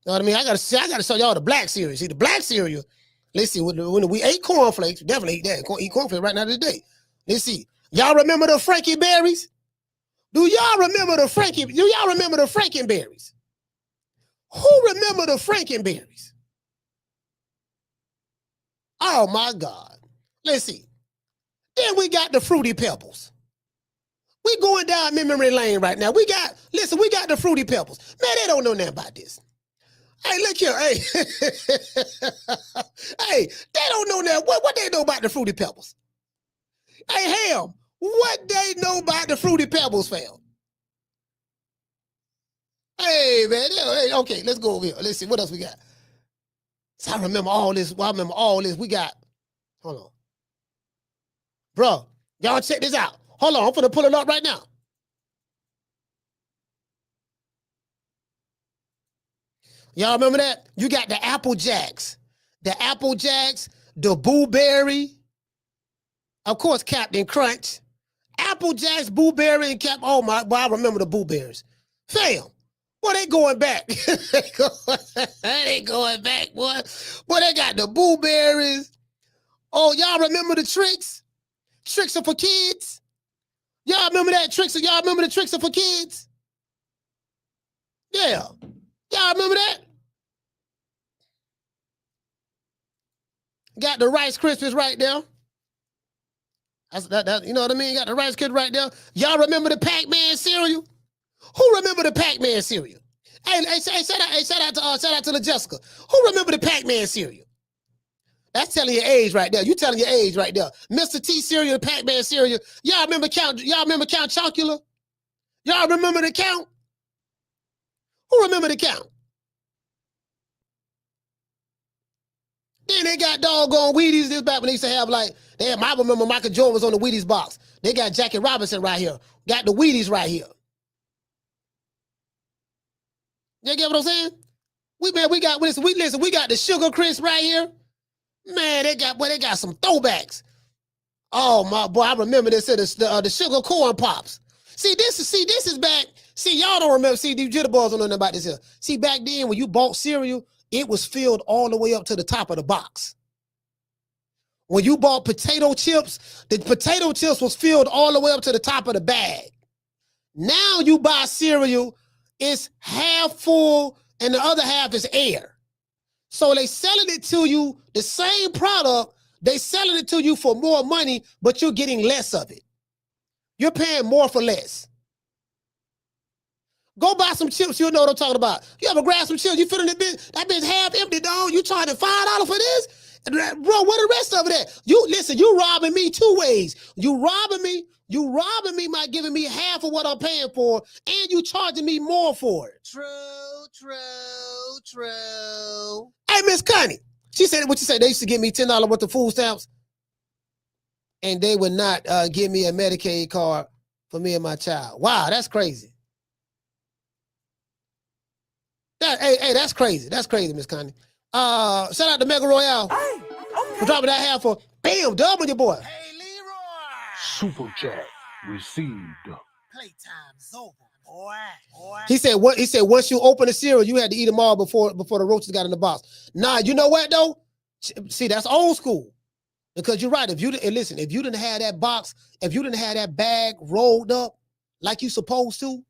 know what I mean? I gotta show y'all the black cereal. See, the black cereal, let's see, when we ate cornflakes, we definitely eat that. Eat cornflakes right now today. Let's see. Y'all remember the Frankie berries? Do y'all remember the Frankenberries? Who remember the Frankenberries? Oh my God. Let's see. Then we got the Fruity Pebbles. We going down memory lane right now. We got the Fruity Pebbles. Man, they don't know nothing about this. Hey, look here. Hey, hey, they don't know that. What they know about the Fruity Pebbles? Hey, Ham, what they know about the Fruity Pebbles, fam? Hey, man. Hey, okay, let's go over here. Let's see what else we got. So I remember all this. We got, hold on. Bro, y'all check this out. Hold on, I'm finna pull it up right now. Y'all remember that? You got the Apple Jacks. The Apple Jacks, the Boo Berry. Of course, Captain Crunch. Apple Jacks, Boo Berry, and oh my, boy, I remember the Boo Berries. Fam, boy, they going back. They going back, boy. Boy, they got the Boo Berries. Oh, y'all remember the Tricks? Tricks are for kids. Y'all remember that Tricks? Y'all remember the Tricks are for kids? Yeah. Y'all remember that? Got the Rice Krispies right there. That, you know what I mean? Got the Rice Krispies right there. Y'all remember the Pac-Man cereal? Who remember the Pac-Man cereal? Hey, shout out to the Jessica. Who remember the Pac-Man cereal? That's telling your age right there. You telling your age right there. Mr. T cereal, the Pac-Man cereal. Y'all remember Count Chocula? Y'all remember the Count? Who remember the Count? Then they got doggone Wheaties. This back when they used to have I remember Michael Jordan was on the Wheaties box. They got Jackie Robinson right here. Got the Wheaties right here. You get what I'm saying? We got the Sugar Crisp right here. Man, they got some throwbacks. Oh my boy, I remember this. The sugar corn pops. See, this is back. See, y'all don't remember. See, these jitterbugs don't know nothing about this here. See, back then when you bought cereal, it was filled all the way up to the top of the box. When you bought potato chips, the potato chips was filled all the way up to the top of the bag. Now you buy cereal, it's half full and the other half is air. So they selling it to you, the same product, they selling it to you for more money, but you're getting less of it. You're paying more for less. Go buy some chips, you'll know what I'm talking about. You ever grab some chips, you feeling that bitch half empty, dog. You charging $5 for this? Bro, what the rest of it at? You robbing me two ways. You robbing me by giving me half of what I'm paying for, and you charging me more for it. True. Hey, Miss Connie, she said what you said. They used to give me $10 worth of food stamps, and they would not give me a Medicaid card for me and my child. Wow, that's crazy. Hey, that's crazy. That's crazy, Miss Connie. Shout out to Mega Royale for dropping that half for bam, dub on your boy. Hey, Leroy. Super chat received. Playtime's over, boy. He said once you open the cereal, you had to eat them all before the roaches got in the box. Nah, you know what though? See, that's old school. Because you're right. If you didn't have that box, if you didn't have that bag rolled up like you supposed to,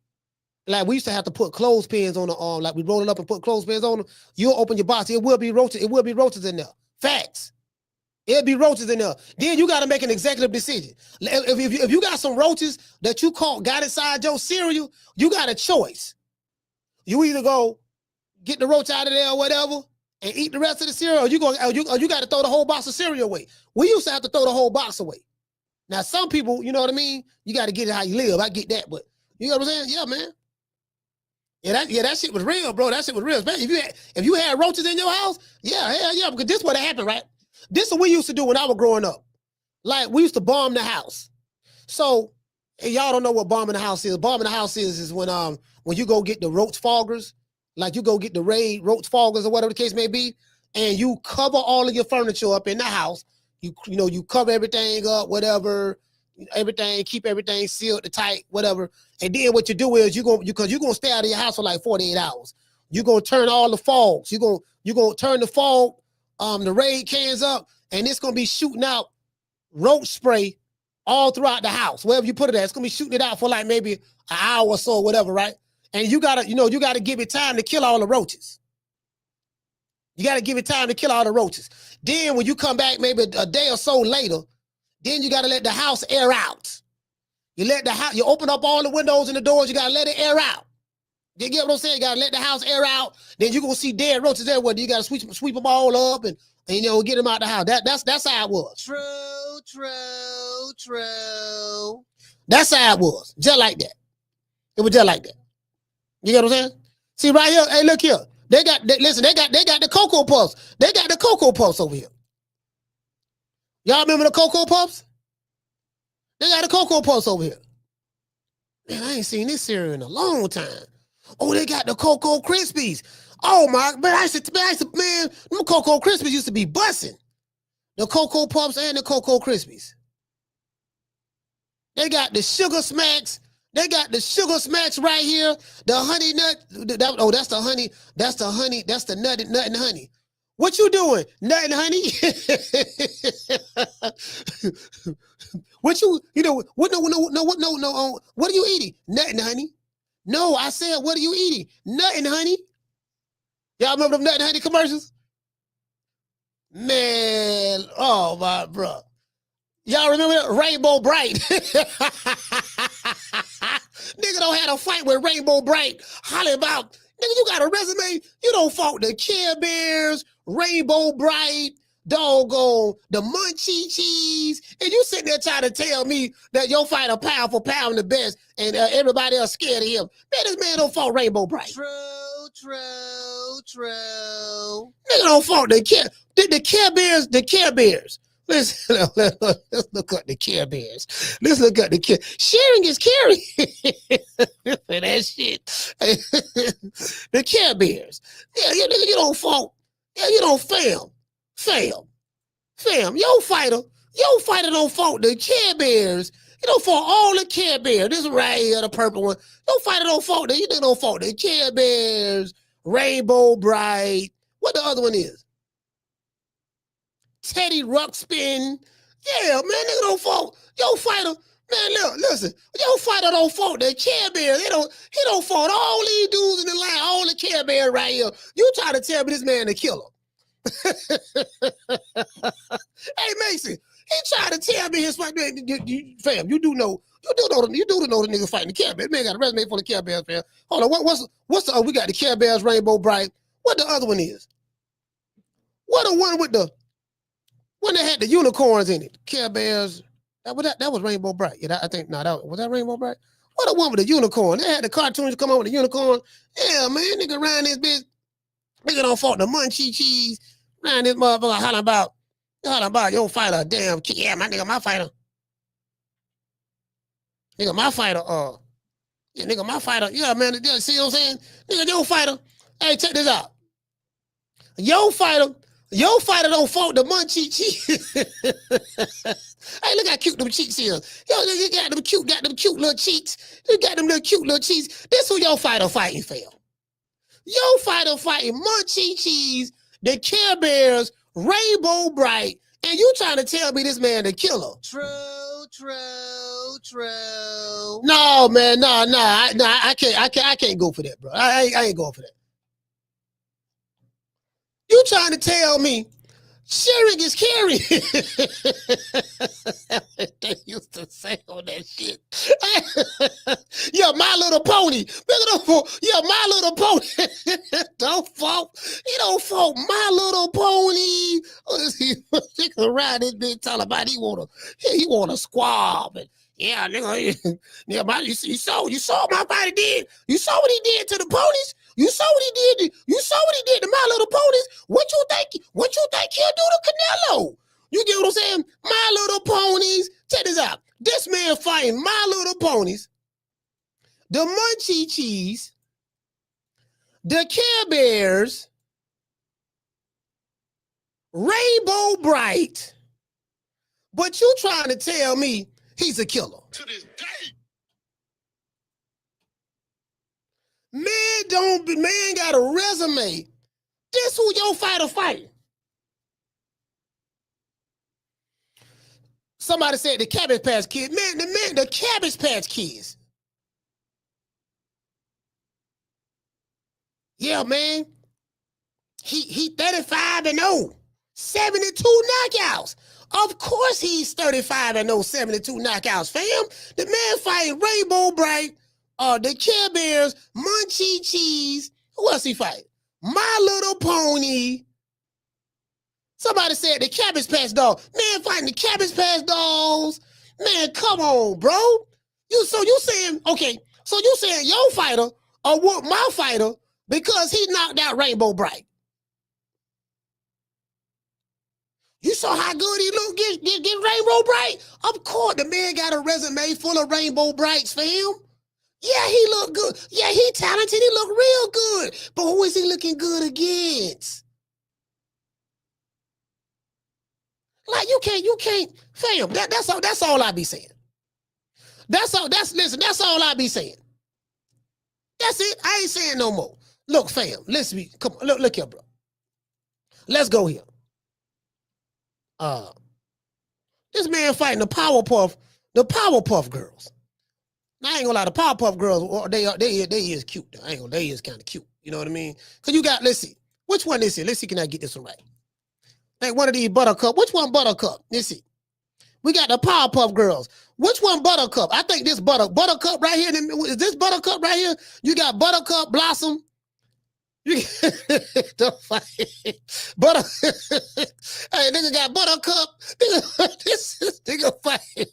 like we used to have to put clothespins on the arm, like we roll it up and put clothespins on them. You'll open your box. It will be roaches. It will be roaches in there. Facts. It'll be roaches in there. Then you got to make an executive decision. If you got some roaches that you got inside your cereal, you got a choice. You either go get the roach out of there or whatever and eat the rest of the cereal, or you got to throw the whole box of cereal away. We used to have to throw the whole box away. Now some people, you know what I mean. You got to get it how you live. I get that, but you know what I'm saying? Yeah, man. Yeah, that shit was real, bro. That shit was real. Especially if you had roaches in your house, yeah, hell yeah, because this what happened, right? This is what we used to do when I was growing up. Like, we used to bomb the house. So, y'all don't know what bombing the house is. Bombing the house is when you go get the roach foggers, like you go get the raid roach foggers or whatever the case may be, and you cover all of your furniture up in the house. You cover everything up, whatever, everything, keep everything sealed tight, whatever. And then what you do is you're gonna stay out of your house for like 48 hours. You're gonna turn all the fogs. You're gonna turn the fog, the raid cans up, and it's gonna be shooting out roach spray all throughout the house. Wherever you put it at, it's gonna be shooting it out for like maybe an hour or so or whatever, right? And you gotta give it time to kill all the roaches. You gotta give it time to kill all the roaches. Then when you come back maybe a day or so later, Then you got to let the house air out. You let the house, you open up all the windows and the doors, you got to let it air out. You get what I'm saying? You got to let the house air out. Then you're going to see dead roaches everywhere. You got to sweep them all up and you know, get them out the house. That's how it was. True. That's how it was. Just like that. It was just like that. You get what I'm saying? See right here, hey, look here. They got the Cocoa Puffs. They got the Cocoa Puffs over here. Y'all remember the Cocoa Puffs? They got the Cocoa Puffs over here. Man, I ain't seen this cereal in a long time. Oh, they got the Cocoa Krispies. Oh my, man, man, them Cocoa Krispies used to be busting. The Cocoa Puffs and the Cocoa Krispies. They got the Sugar Smacks. They got the Sugar Smacks right here. The Honey Nut. That's the honey. That's the honey. That's the nut and honey. What you doing? Nut and honey? What you know? What? No. What are you eating? Nut and honey. No, I said, what are you eating? Nut and honey. Y'all remember them Nut and Honey commercials? Man, oh my bro. Y'all remember that? Rainbow Bright. Nigga don't have a fight with Rainbow Bright. Holler about, nigga, you got a resume. You don't fought the Care Bears, Rainbow Bright, doggone, the Munchie Cheese. And you sitting there trying to tell me that your fighter pound for pound the best and everybody else scared of him. Man, this man don't fought Rainbow Bright. True. Nigga don't fought the Care Bears, the Care Bears. Let's look at the Care Bears. Let's look at the Care. Sharing is caring. That shit. The Care Bears. Yeah, you don't fault. Yeah, you don't fail. Your fighter don't fault the Care Bears. You don't fault all the Care Bears. This right here, the purple one. Your fighter don't fault that. You don't fault the Care Bears, Rainbow Bright. What the other one is? Teddy Ruxpin. Yeah, man, nigga don't fault. Your fighter, man, look, listen. Your fighter don't fault the Care Bears. He don't fault all these dudes in the line, all the Care Bears right here. You try to tell me this man the killer. Hey, Mason, he tried to tell me his fight. Fam, you do know the nigga fighting the Care Bears. Man got a resume for the Care Bears, fam. Hold on, what's the we got the Care Bears, Rainbow Bright. What the other one is? What the one with the when they had the unicorns in it? Care Bears. That was Rainbow Bright. Yeah, I think was that Rainbow Bright? What the one with the unicorn? They had the cartoons come on with the unicorn. Yeah, man, nigga around this bitch. Nigga don't fault the Munchie Cheese. Around this motherfucker hollering about your fighter, damn kid. Yeah, my nigga, my fighter. Nigga, my fighter, yeah, nigga, my fighter. Yeah, man, see what I'm saying? Nigga, your fighter. Hey, check this out. Your fighter don't fault the Munchie Cheese. Hey, look how cute them cheeks is. Yo, you got them cute little cheeks. You got them little cute little cheeks. This who your fighter fighting for. Your fighter fighting Munchie Cheese, the Care Bears, Rainbow Bright, and you trying to tell me this man the killer. True. No, man, no, I can't go for that, bro. I ain't going for that. You trying to tell me sharing is caring? They used to say on that shit. Yeah, My Little Pony. Yeah, My Little Pony. Don't fault. He don't fault My Little Pony. He can ride this bitch talking about he want to squab. And yeah, nigga. Yeah, you saw my body did. You saw what he did to the ponies. You saw what he did. You saw what he did to My Little Ponies. What you think he'll do to Canelo? You get what I'm saying? My Little Ponies. Check this out. This man fighting My Little Ponies, the Munchie Cheese, the Care Bears, Rainbow Bright. But you trying to tell me he's a killer? To this day. Man got a resume. This who your fighter fighting. Somebody said the Cabbage Patch Kids. The Cabbage Patch Kids. Yeah, man. He 35-0. 72 knockouts. Of course he's 35 and no 72 knockouts, fam. The man fighting Rainbow Bright, the Care Bears, Munchie Cheese. Who else he fight? My Little Pony. Somebody said the Cabbage Patch Dog. Man fighting the Cabbage Patch Dolls. Man, come on, bro. You saying, okay, so you saying your fighter or whoop my fighter because he knocked out Rainbow Bright. You saw how good he looked get Rainbow Bright? Of course, the man got a resume full of Rainbow Brights, fam. Yeah, he looked good. Yeah, he talented. He looked real good. But who is he looking good against? Like you can't, fam. That's all I be saying. That's all I be saying. That's it. I ain't saying no more. Look, fam, come on, look here, bro. Let's go here. This man fighting the Powerpuff Girls. Now, I ain't gonna lie, the Powerpuff Girls, they is cute. Though. I ain't gonna, they is kind of cute. You know what I mean? Cause you got, let's see, which one is it? Let's see, can I get this one right? Like one of these Buttercup. Which one Buttercup? Let's see. We got the Powerpuff Girls. Which one Buttercup? I think this Buttercup right here. Is this Buttercup right here? You got Buttercup, Blossom. Hey, nigga got Buttercup. Nigga fight.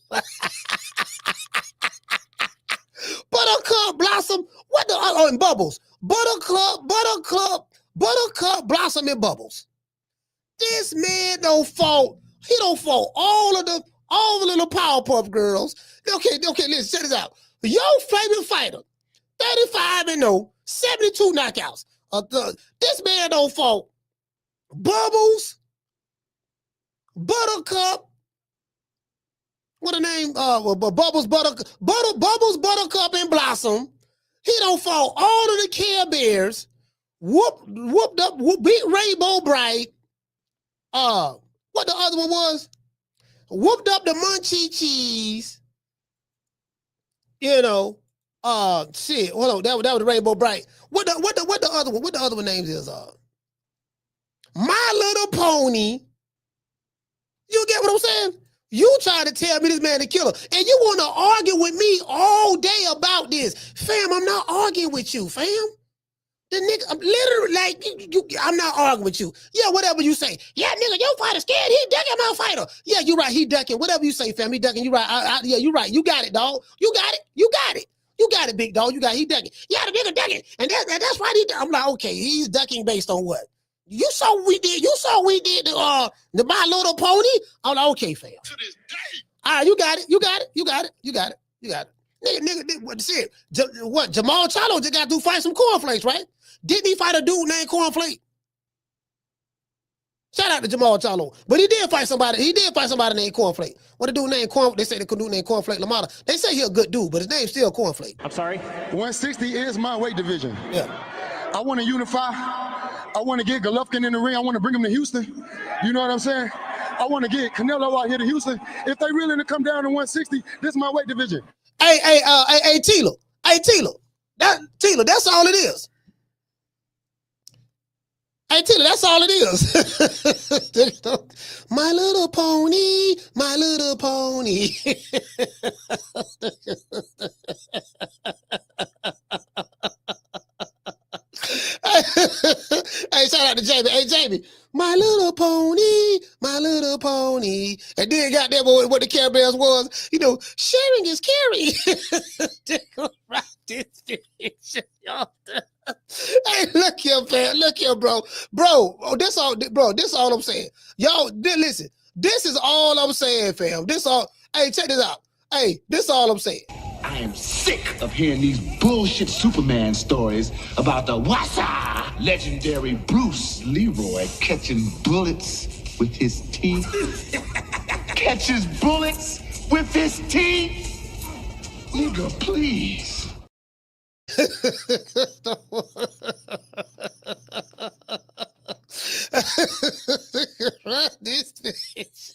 Buttercup, Blossom. What the? Oh, and Bubbles. Buttercup, Blossom, and Bubbles. This man don't fault. He don't fault all the little Powerpuff Girls. Okay, listen, check this out. Your favorite fighter, 35-0, 72 knockouts. This man don't fault Bubbles, Buttercup. What the name? Bubbles, Buttercup, and Blossom. He don't fault all of the Care Bears. Beat Rainbow Bright. What the other one was? Whooped up the Munchie Cheese. You know, shit. Hold on, that was Rainbow Bright. What the other one? What the other one names is? My Little Pony. You get what I'm saying? You trying to tell me this man the killer, and you want to argue with me all day about this, fam? I'm not arguing with you, fam. The nigga, I'm literally like, I'm not arguing with you. Yeah, whatever you say. Yeah, nigga, your fighter scared. He ducking my fighter. Yeah, you right. He ducking. Whatever you say, fam. He ducking. You right. Yeah, you right. You got it, dog. You got it. You got it. You got it, big dog. You got it. He ducking. Yeah, the nigga ducking. And that's right. I'm like, okay, he's ducking based on what? You saw what we did. You saw we did the My Little Pony. I'm like, okay, fam. To this day. All right, you got it. You got it. You got it. You got it. You got it. Nigga, what shit? What? Jermell Charlo just got to fight some cornflakes, right? Didn't he fight a dude named Cornflake? Shout out to Jermell Charlo. But he did fight somebody. He did fight somebody named Cornflake. What a dude named Cornflake? They say the dude named Cornflake Lamata. They say he a good dude, but his name's still Cornflake. I'm sorry? 160 is my weight division. Yeah. I want to unify. I want to get Golovkin in the ring. I want to bring him to Houston. You know what I'm saying? I want to get Canelo out here to Houston. If they really to come down to 160, this is my weight division. Hey, Tila. Hey, Tila. That's all it is. Hey, Tila, that's all it is. My Little Pony, My Little Pony. Hey, shout out to Jamie. Hey, Jamie, My Little Pony, My Little Pony. And then got that what the Care Bears was. You know, sharing is caring. Hey, look here, fam. Look here, bro. Bro, this all I'm saying. Y'all, listen. This is all I'm saying, fam. Hey, check this out. Hey, this all I'm saying. I am sick of hearing these bullshit Superman stories about the Wassa legendary Bruce Leroy catching bullets with his teeth. Catches bullets with his teeth? Nigga, please. This bitch.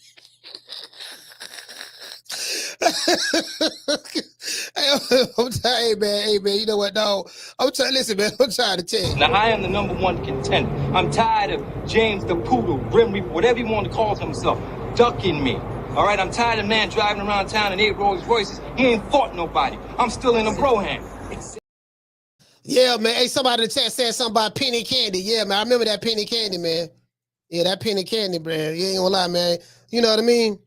Hey man, you know what, dog? Listen, man, I'm trying to tell you. Now, I am the #1 contender. I'm tired of James the Poodle, Grim Reaper, whatever he want to call himself. ducking me. All right, I'm tired of man driving around town in 8 Rolls Royces. He ain't fought nobody. I'm still in a bro hand. Yeah, man. Hey, somebody in the chat said something about penny candy. Yeah, man. I remember that penny candy, man. Yeah, that penny candy, man. You ain't gonna lie, man. You know what I mean?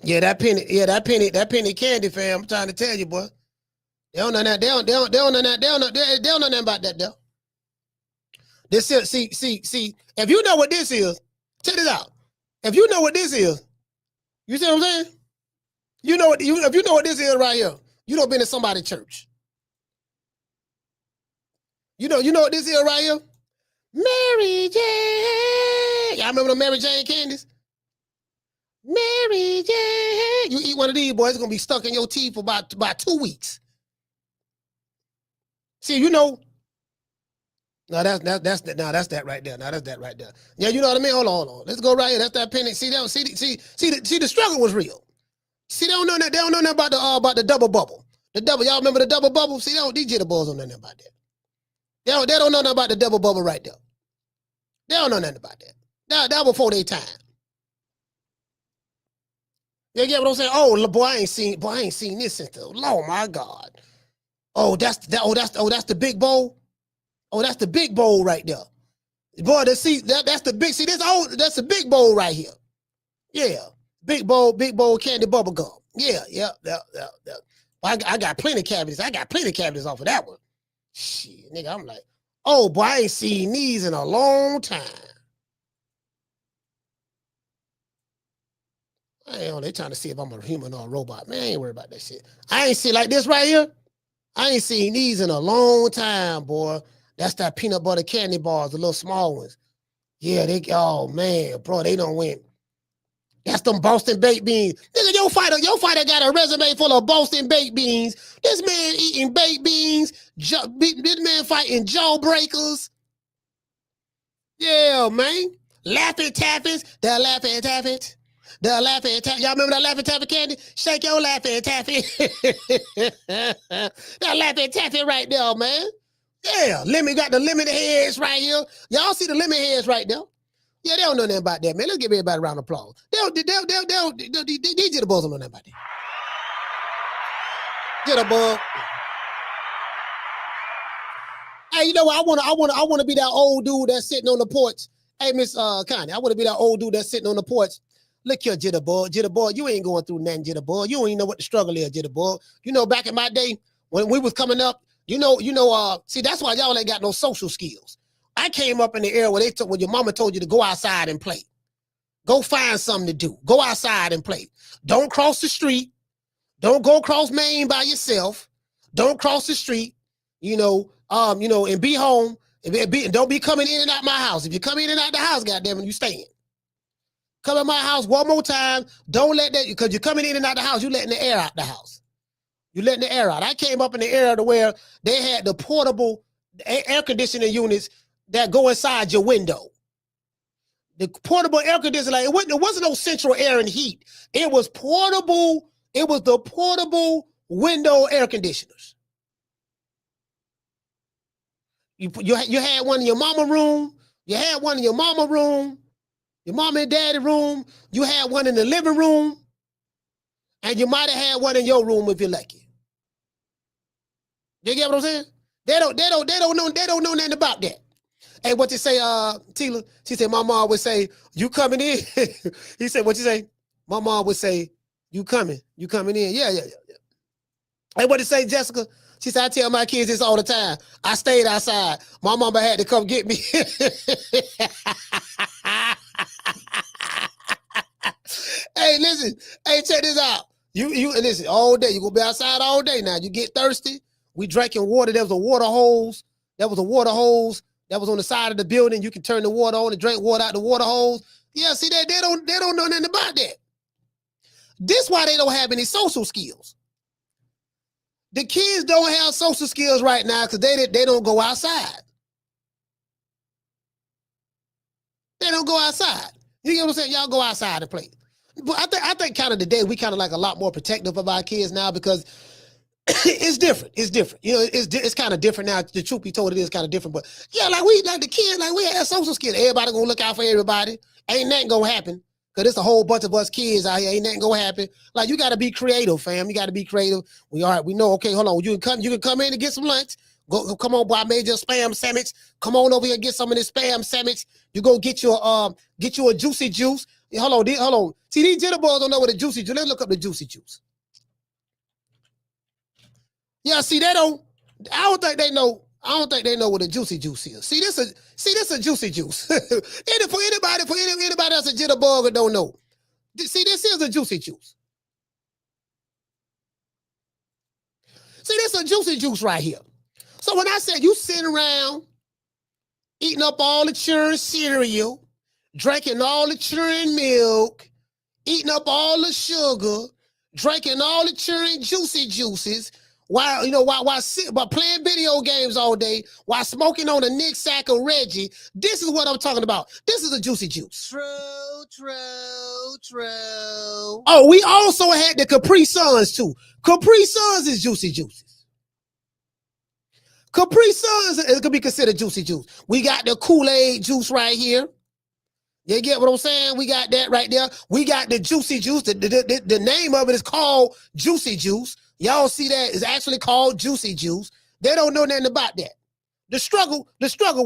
Yeah, that penny candy, fam. I'm trying to tell you, boy. They don't know that. They don't know that. They don't know nothing about that, though. This is, see. If you know what this is, check this out. If you know what this is, you see what I'm saying? If you know what this is right here, you don't been in somebody's church. You know what this is right here? Mary Jane. Y'all remember the Mary Jane candies? Mary Jane. You eat one of these, boys, it's gonna be stuck in your teeth for about 2 weeks. See, you know. No, that's that right there. No, that's that right there. Yeah, you know what I mean? Hold on. Let's go right here. That's that penny. See, the struggle was real. See, they don't know nothing about the double bubble. The double, y'all remember the double bubble? See, these jitterballs don't know nothing about that. They don't know nothing about the double bubble right there. They don't know nothing about that. That before their time. You get what I'm saying? Oh, boy, I ain't seen this since the, oh my God. That's the big bowl. Oh, that's the big bowl right there. Boy, that's the big, that's the big bowl right here. Yeah. Big bowl candy bubble gum. Yeah. I got plenty of cavities. Off of that one. Shit, nigga, I'm like, oh boy, I ain't seen these in a long time. They trying to see if I'm a human or a robot. Man, I ain't worried about that shit. I ain't seen like this right here. I ain't seen these in a long time, boy. That's that peanut butter candy bars, the little small ones. Yeah, oh man, bro, they don't win. That's them Boston baked beans. Nigga, your fighter got a resume full of Boston baked beans. This man eating baked beans. This man fighting jawbreakers. Yeah, man. Laffy Taffys. The Laffy Taffy. The Laffy Taffy. Y'all remember that Laffy Taffy candy? Shake your Laffy Taffy. That Laffy Taffy right there, man. Yeah, got the lemon heads right here. Y'all see the lemon heads right there? Yeah, they don't know nothing about that, man. Let's give everybody a round of applause. These jitterbugs don't know nothing about that. Jitterbug. Hey, you know what? I want to be that old dude that's sitting on the porch. Hey, Miss Connie, I want to be that old dude that's sitting on the porch. Look here, Jitterbug, you ain't going through nothing, Jitterbug. You don't even know what the struggle is, Jitterbug. You know, back in my day, when we was coming up, see, that's why y'all ain't got no social skills. I came up in the era where when your mama told you to go outside and play. Go find something to do. Go outside and play. Don't cross the street. Don't go across Main by yourself. Don't cross the street, and be home. And don't be coming in and out my house. If you come in and out the house, goddamn it, you staying. Come in my house one more time. Don't let that, because you're coming in and out the house, you letting the air out the house. You letting the air out. I came up in the era to where they had the portable air conditioning units that go inside your window. The portable air conditioner, it wasn't no central air and heat. It was portable. It was the portable window air conditioners. You had one in your mama room. You had one in your mama room. Your mama and daddy room. You had one in the living room. And you might have had one in your room if you're lucky. You get what I'm saying? They don't know nothing about that. Hey, what you say, Tila? She said, my mom would say, you coming in? He said, what you say? My mom would say, you coming in. Yeah. Hey, what you say, Jessica? She said, I tell my kids this all the time. I stayed outside. My mama had to come get me. Hey, listen. Hey, check this out. You listen, all day. You gonna be outside all day now. You get thirsty. We drinking water. There was a water hose. That was on the side of the building. You can turn the water on and drink water out the water hose. Yeah, see that they don't know nothing about that. This why they don't have any social skills. The kids don't have social skills right now because they don't go outside. They don't go outside. You get what I'm saying? Y'all go outside and play. But I think kind of today we kind of like a lot more protective of our kids now because it's different. It's different. You know, it's kind of different now. The truth be told, it is kind of different. But yeah, like the kids, we had social skills. Everybody gonna look out for everybody. Ain't nothing gonna happen Cause it's a whole bunch of us kids out here. Ain't nothing gonna happen. Like you gotta be creative, fam. You gotta be creative. We know, okay, hold on. You can come in and get some lunch. Go come on, boy. I made you a spam sandwich. Come on over here and get some of this spam sandwich. You go get you a juicy juice. Hold on. See, these jitterbugs don't know what a juicy juice. Let's look up the juicy juice. Yeah, see, I don't think they know what a juicy juice is. See, this a juicy juice. For anybody else a jitterbug or don't know. See, this is a juicy juice. See, this is a juicy juice right here. So when I said you sitting around eating up all the churn cereal, drinking all the churn milk, eating up all the sugar, drinking all the churn juicy juices, while playing video games all day, while smoking on a Nick Sack or Reggie, this is what I'm talking about. This is a juicy juice. True. Oh, we also had the Capri Suns too. Capri Suns is juicy juices. Capri Suns it could be considered juicy juice. We got the Kool-Aid juice right here. You get what I'm saying? We got that right there. We got the juicy juice. The name of it is called juicy juice. Y'all see that? It's actually called juicy juice. They don't know nothing about that. The struggle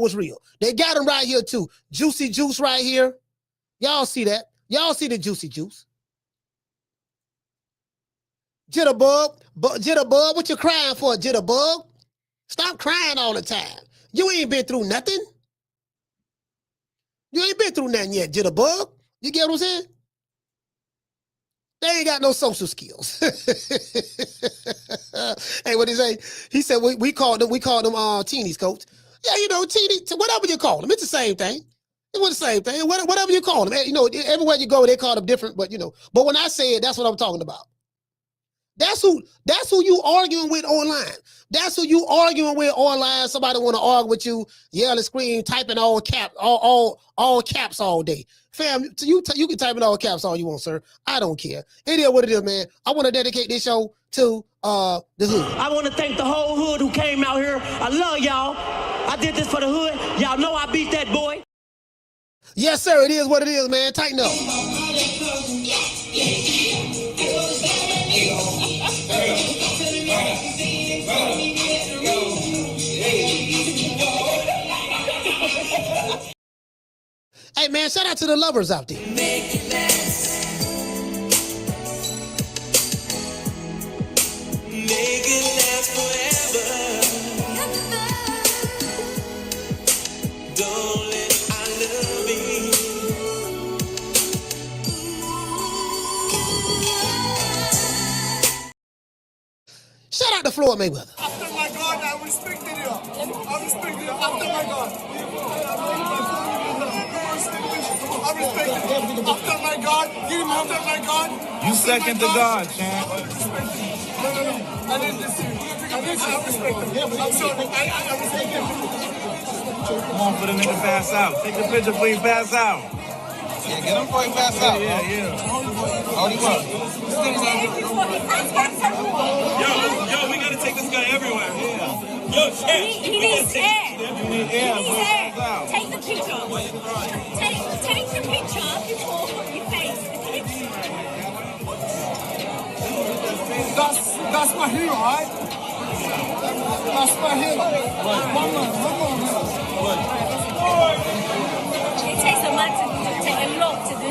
was real. They got them right here too. Juicy juice right here. Y'all see that? Y'all see the juicy juice. Jitterbug, what you crying for, Jitterbug? Stop crying all the time. You ain't been through nothing. You ain't been through nothing yet, Jitterbug. You get what I'm saying? They ain't got no social skills. Hey, what he say? He said we called them teenies, coach. Yeah, teeny, whatever you call them, it's the same thing. It was the same thing. Whatever you call them, everywhere you go, they call them different. But but when I say it, that's what I'm talking about. That's who you arguing with online. That's who you arguing with online. Somebody want to argue with you, yell and scream, typing all caps all day. Fam, you can type in all caps all you want, sir. I don't care. It is what it is, man. I want to dedicate this show to the hood. I want to thank the whole hood who came out here. I love y'all. I did this for the hood. Y'all know I beat that boy. Yes, sir. It is what it is, man. Tighten up. Hey, man, shout out to the lovers out there. Make it last. Make it last forever. Don't let our love be. Shout out to Floyd Mayweather. After my God, I respected you. I respect you. After my God. I respect you. After my God. Give him after my God. You second to God, champ. No. I didn't listen. I respect him. I'm sorry. I respect him. Come on for the nigga pass out. Take the picture before you pass out. Yeah, get him before he pass out. Yeah. Hold him up. Yo, we gotta take this guy everywhere. Yeah. Yo, champ. He needs air. You need air. Take the picture. Take the picture before you face the picture. That's my hero, right? That's my hero. One more. It takes a lot to take a lot to do.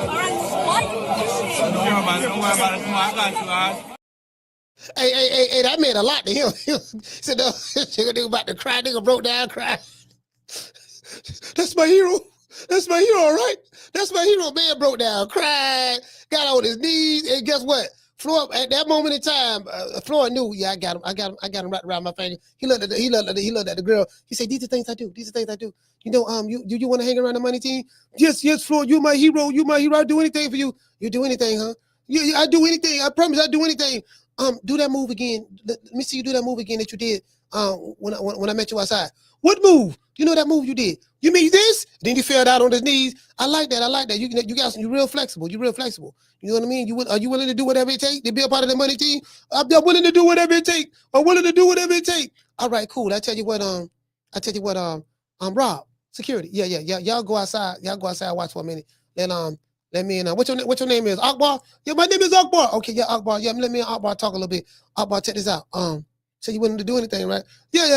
Alright, why you pushing? Don't worry about it. Come on, I got you, alright? Hey, that meant a lot to him. Said, no, nigga about to cry. Nigga broke down, cried. That's my hero. That's my hero, all right? That's my hero. Man broke down, cried, got on his knees, and guess what? Floyd, at that moment in time, Floyd knew, yeah, I got him wrapped around my finger. He looked at the girl. He said, these are things I do. You want to hang around the money team? Yes, Floyd, you're my hero. I'll do anything for you. You do anything, huh? Yeah, I do anything. I promise I'll do anything. Do that move again. Let me see you do that move again that you did when I met you outside. What move? You know that move you did? You mean this? Then you fell out on his knees. I like that. You're real flexible. You know what I mean? Are you willing to do whatever it takes to be a part of the money team? I'm willing to do whatever it takes. I'm willing to do whatever it takes. All right, cool. I tell you what, Rob, security. Yeah. Y'all go outside. Watch for a minute. let me what's your name is? Akbar? Yeah, my name is Akbar. Okay, yeah, Akbar. Yeah, let me and Akbar talk a little bit. Akbar, check this out. So you wanted to do anything, right? Yeah.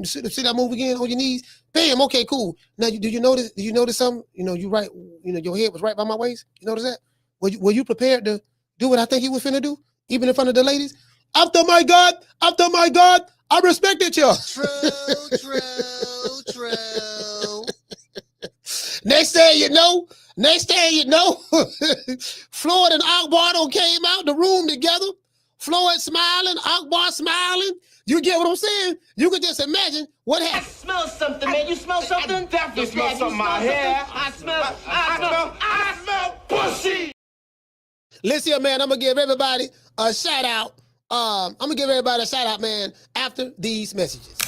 See that move again on your knees? Bam, okay, cool. Now do you notice something? You right, your head was right by my waist. You notice that? Were you prepared to do what I think he was finna do? Even in front of the ladies? After my God, I respected you. True. Next thing you know, Floyd and Akbar came out the room together. Floyd smiling, Akbar smiling. You get what I'm saying? You can just imagine what happened. I smell something, man. You smell something? I definitely smell something out here. I smell pussy. Listen here, man. I'm gonna give everybody a shout out. Man, after these messages.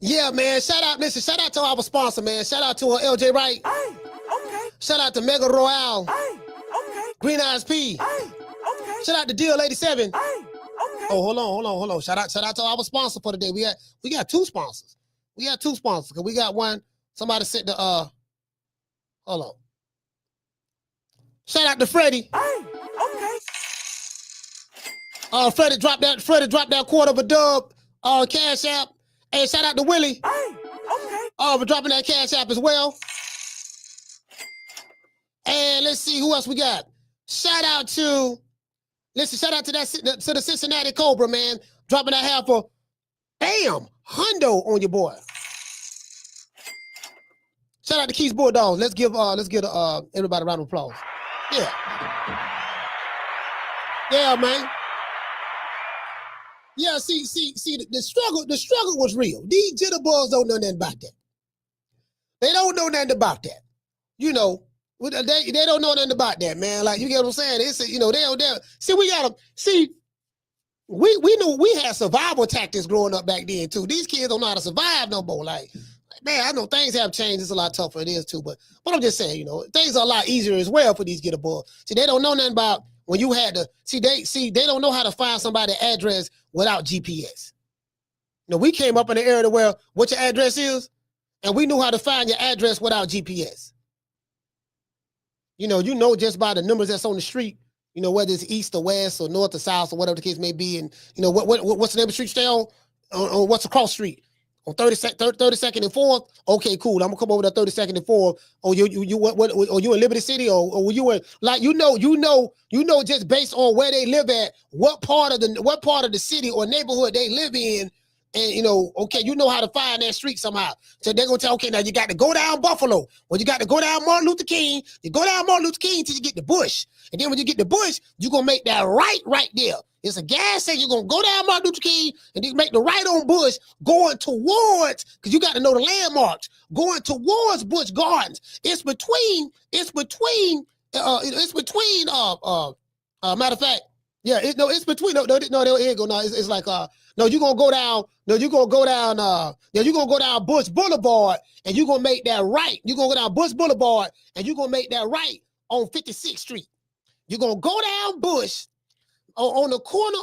Yeah, man. Shout out to our sponsor, man. Shout out to LJ Wright. Hey, okay. Shout out to Mega Royale. Hey, okay. Green Eyes P. Hey, okay. Shout out to Deal 87. Hey, okay. Oh, hold on. Shout out to our sponsor for today. We got two sponsors. Cause we got one. Somebody sent the hold on. Shout out to Freddie. Hey, okay. Freddie dropped that quarter of a dub Cash App. Hey, shout out to Willie. Hey, okay. For dropping that Cash App as well. And let's see who else we got. Shout out to the Cincinnati Cobra, man. Dropping that half for hundo on your boy. Shout out to Keys Bulldogs. Let's give everybody a round of applause. Yeah. Yeah, man. Yeah, see, the struggle was real. These jitterbugs don't know nothing about that. They don't know nothing about that. They don't know nothing about that, man. Like, you get what I'm saying? It's they don't see, we knew we had survival tactics growing up back then too. These kids don't know how to survive no more. Like, man, I know things have changed. It's a lot tougher. It is too, but I'm just saying, things are a lot easier as well for these jitterbugs. See, they don't know nothing about when you had to they don't know how to find somebody's address without GPS. We came up in the area where what your address is, and we knew how to find your address without GPS. You know just by the numbers that's on the street, whether it's east or west or north or south or whatever the case may be, and what's the name of the street stay on what's across street? On 32nd and 4th, okay, cool. I'm gonna come over to 32nd and 4th. Oh, you in Liberty City, or were you in just based on where they live at, what part of the city or neighborhood they live in, and okay, how to find that street somehow. So they're gonna tell, okay, now you got to go down Buffalo, or you got to go down Martin Luther King. You go down Martin Luther King till you get the Bush, and then when you get the Bush, you're gonna make that right there. It's a gas station. You're going to go down Martin Luther King and then make the right on Bush going towards, because you got to know the landmarks, going towards Busch Gardens. It's between, matter of fact, yeah, it's between, no, it's like, you're going to go down Bush Boulevard and you're going to make that right. You're going to go down Bush Boulevard and you're going to make that right on 56th Street. You're going to go down Bush. On the corner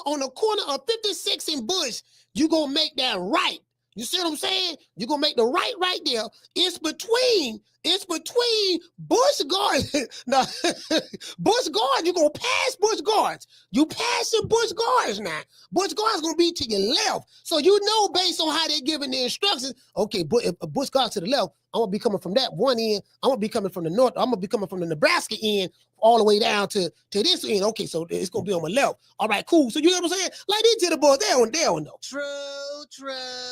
of 56 and Bush, you're going to make that right. You see what I'm saying? You're going to make the right there. It's between It's between Bush guards. Now, Bush guards, you're going to pass Bush guards. You passing Bush guards now. Bush guards going to be to your left. So you know based on how they're giving the instructions, okay, if a Bush guard to the left, I'm going to be coming from that one end. I'm going to be coming from the north. I'm going to be coming from the Nebraska end all the way down to this end. Okay, so it's going to be on my left. All right, cool. So you know what I'm saying? Like these to the boys, they don't know. True.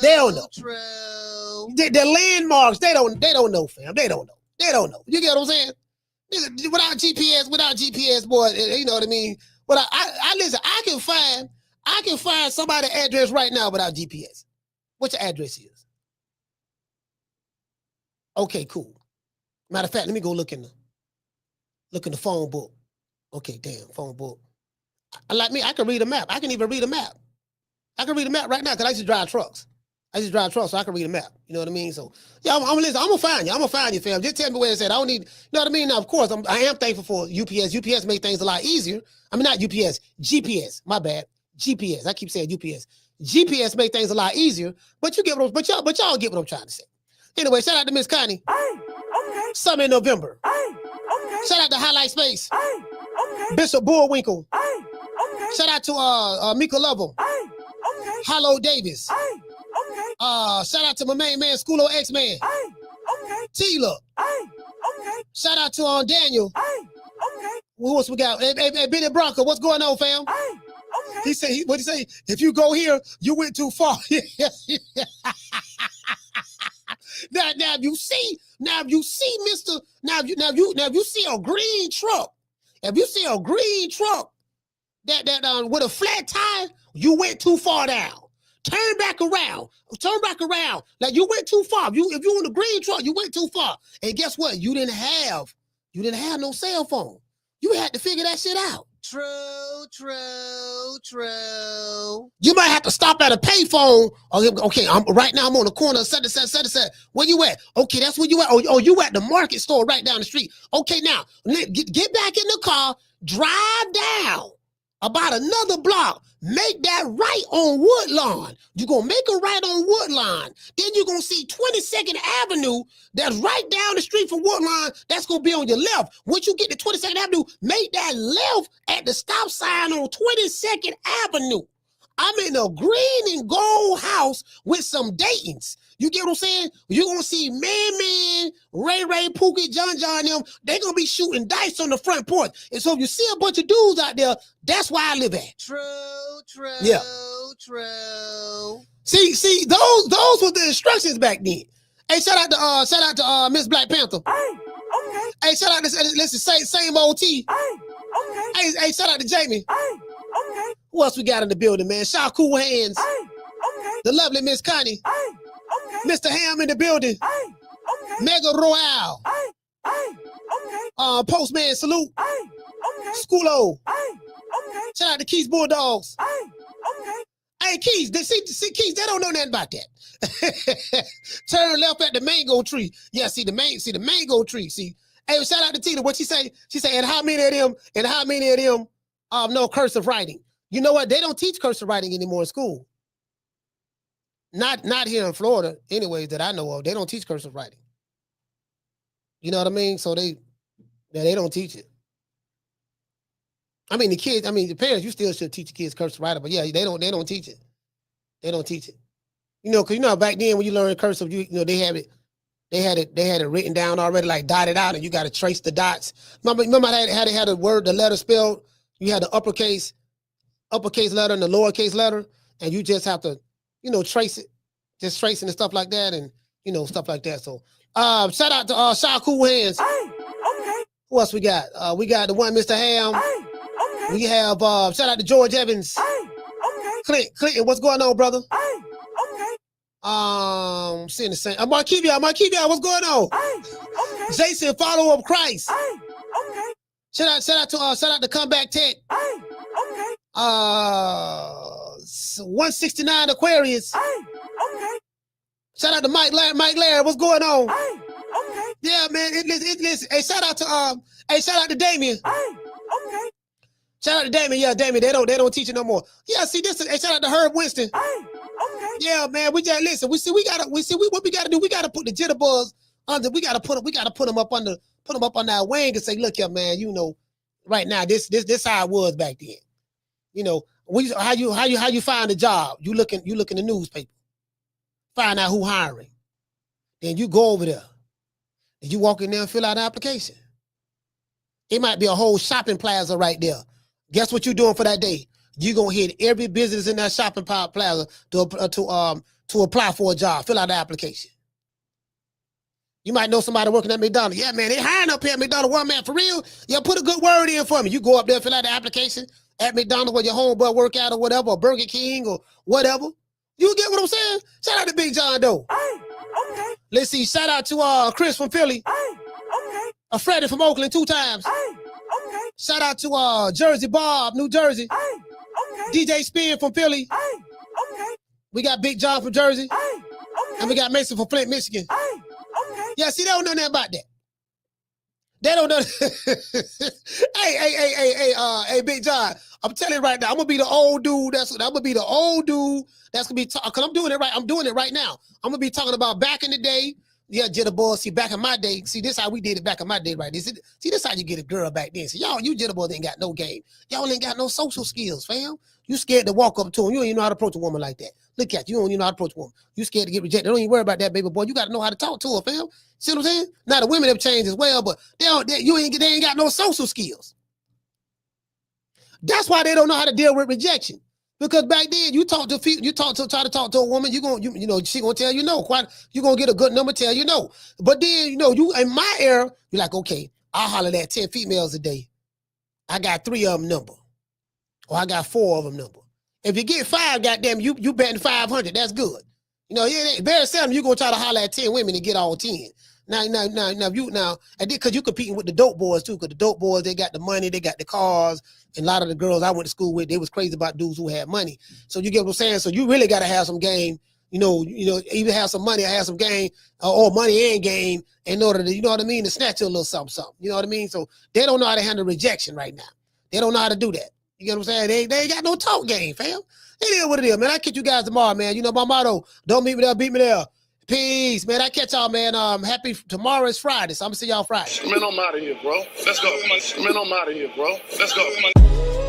They don't know. True. The landmarks, they don't know, fam. They don't know. You get what I'm saying? Without GPS, boy, you know what I mean? But I listen, I can find somebody's address right now without GPS. What your address is? Okay, cool. Matter of fact, let me go look in the phone book. Okay, damn, phone book. Like me, I can read a map. I can even read a map. I can read a map right now because I used to drive trucks. So I can read a map. You know what I mean? So yeah, I'm gonna find you. I'm gonna find you, fam. Just tell me where it's at. I don't need, you know what I mean? Now, of course, I am thankful for UPS. UPS make things a lot easier. I mean, not UPS, GPS. My bad. GPS. I keep saying UPS. GPS make things a lot easier. But you get what y'all get what I'm trying to say. Anyway, shout out to Miss Connie. Okay. Summer in November. Okay. Shout out to Highlight Space. Okay. Bishop Bullwinkle. Okay. Shout out to Mika Lovell. Okay. Hollow Davis. Okay. Shout out to my main man, Schoolo X-Man. Okay. Tila. Okay. Shout out to Daniel. Okay. Who else we got? Hey, Benny Bronco, what's going on, fam? Okay. He said, what he say? If you go here, you went too far. Now you see, Mister. Now you see a green truck. If you see a green truck that with a flat tire, you went too far down. Turn back around. Like you went too far. If you in the green truck, you went too far. And guess what? You didn't have no cell phone. You had to figure that shit out. True. You might have to stop at a payphone. Okay, right now I'm on the corner of such and such. Where you at? Okay, that's where you at. Oh, you at the market store right down the street. Okay, now get back in the car, drive down about another block. Make that right on Woodlawn. You're going to make a right on Woodlawn. Then you're going to see 22nd Avenue that's right down the street from Woodlawn. That's going to be on your left. Once you get to 22nd Avenue, make that left at the stop sign on 22nd Avenue. I'm in a green and gold house with some Daytons. You get what I'm saying? You're going to see Man, Ray, Pookie, John, them. They're going to be shooting dice on the front porch. And so if you see a bunch of dudes out there, that's where I live at. True. Yeah. True. See, those were the instructions back then. Hey, shout out to Miss Black Panther. Okay. Hey, shout out to same old T. Okay. Hey, shout out to Jamie. Okay. Who else we got in the building, man? Shaw Cool Hands. Okay. The lovely Miss Connie. Okay. Mr. Ham in the building. Okay. Mega Royale. Okay. Postman Salute. Okay. Schoolo. Okay. Shout out to Keys Bulldogs. Okay. Hey, Keys, Keys, they don't know nothing about that. Turn left at the mango tree. Yeah, see the mango tree. See, hey, shout out to Tina. What she say? She say, and how many of them no cursive writing? You know what? They don't teach cursive writing anymore in school. Not here in Florida, anyways, that I know of. They don't teach cursive writing. You know what I mean? So they don't teach it. I mean, the parents, you still should teach the kids cursive writing, but yeah, they don't teach it. They don't teach it. You know, because you know back then when you learn cursive, you know they had it written down already, like dotted out, and you got to trace the dots. Remember how they had the letter spelled? You had the uppercase letter and the lowercase letter, and you just have to, you know, trace it, just tracing and stuff like that, and you know stuff like that. So, shout out to Shaw Cool Hands. Okay. Who else we got? We got the one Mr. Ham. Okay. We have shout out to George Evans. Okay. Clinton, what's going on, brother? Okay. Seeing the same. Marquivia, what's going on? Okay. Jason, follow up Christ. Okay. Shout out to Comeback Tech. Okay. 169 Aquarius. Okay. Shout out to Mike Larry, what's going on? Okay. Yeah, man. Listen. Hey, shout out to Damien. Okay. Shout out to Damien. Yeah, Damien. They don't teach it no more. Yeah, see this. Hey, shout out to Herb Winston. Okay. Yeah, man. We just listen. What we gotta do. We gotta put the jitterbugs We gotta put them up under our wing and say, look here, man, you know, right now, this how it was back then. You know, how you find a job? You look in the newspaper, find out who hiring. Then you go over there and you walk in there and fill out an application. It might be a whole shopping plaza right there. Guess what you're doing for that day? You're gonna hit every business in that shopping plaza to apply for a job, fill out the application. You might know somebody working at McDonald's. Yeah, man, they hiring up here at McDonald's. One man, for real? Yeah, put a good word in for me. You go up there, fill out the application at McDonald's where your homeboy work out or whatever, or Burger King or whatever. You get what I'm saying? Shout out to Big John though. Hey, okay. Let's see. Shout out to Chris from Philly. Hey, okay. Freddie from Oakland 2 times. Hey, okay. Shout out to Jersey Bob, New Jersey. Hey, okay. DJ Spin from Philly. Hey, okay. We got Big John from Jersey. Hey, okay. And we got Mason from Flint, Michigan. Hey, okay. Yeah, see, they don't know nothing about that. They don't know. Hey, Big John. I'm telling you right now, I'm gonna be the old dude. I'm gonna be the old dude that's gonna be talking. Cause I'm doing it right. I'm doing it right now. I'm gonna be talking about back in the day. Yeah, jitterboys. See, back in my day. See, this how we did it back in my day, right? See, this how you get a girl back then. See, y'all, you jitterboys ain't got no game. Y'all ain't got no social skills, fam. You scared to walk up to them. You don't even know how to approach a woman like that. Look at you. You don't even know how to approach a woman. You scared to get rejected. Don't even worry about that, baby boy. You got to know how to talk to her, fam. See what I'm saying? Now the women have changed as well, but they ain't got no social skills. That's why they don't know how to deal with rejection. Because back then you try to talk to a woman, she gonna tell you no. You gonna get a good number, tell you no. But then you in my era, you're like, okay, I'll holler at 10 females a day. I got 3 of them number. Or I got 4 of them number. If you get 5, goddamn, you betting 500. That's good. Very seldom you gonna try to holler at 10 women and get all 10. Now, because you competing with the dope boys too. Because the dope boys, they got the money, they got the cars, and a lot of the girls I went to school with, they was crazy about dudes who had money. So you get what I'm saying. So you really gotta have some game. Either have some money or have some game, or money and game in order to, to snatch you a little something. You know what I mean? So they don't know how to handle rejection right now. They don't know how to do that. You get what I'm saying? They ain't got no talk game, fam. It is what it is, man. I catch you guys tomorrow, man. My motto, don't meet me there, beat me there. Peace, man. I catch y'all, man. Happy tomorrow is Friday, so I'm gonna see y'all Friday. Man, I'm out of here, bro. Let's go. Man, I'm out of here, bro. Let's go.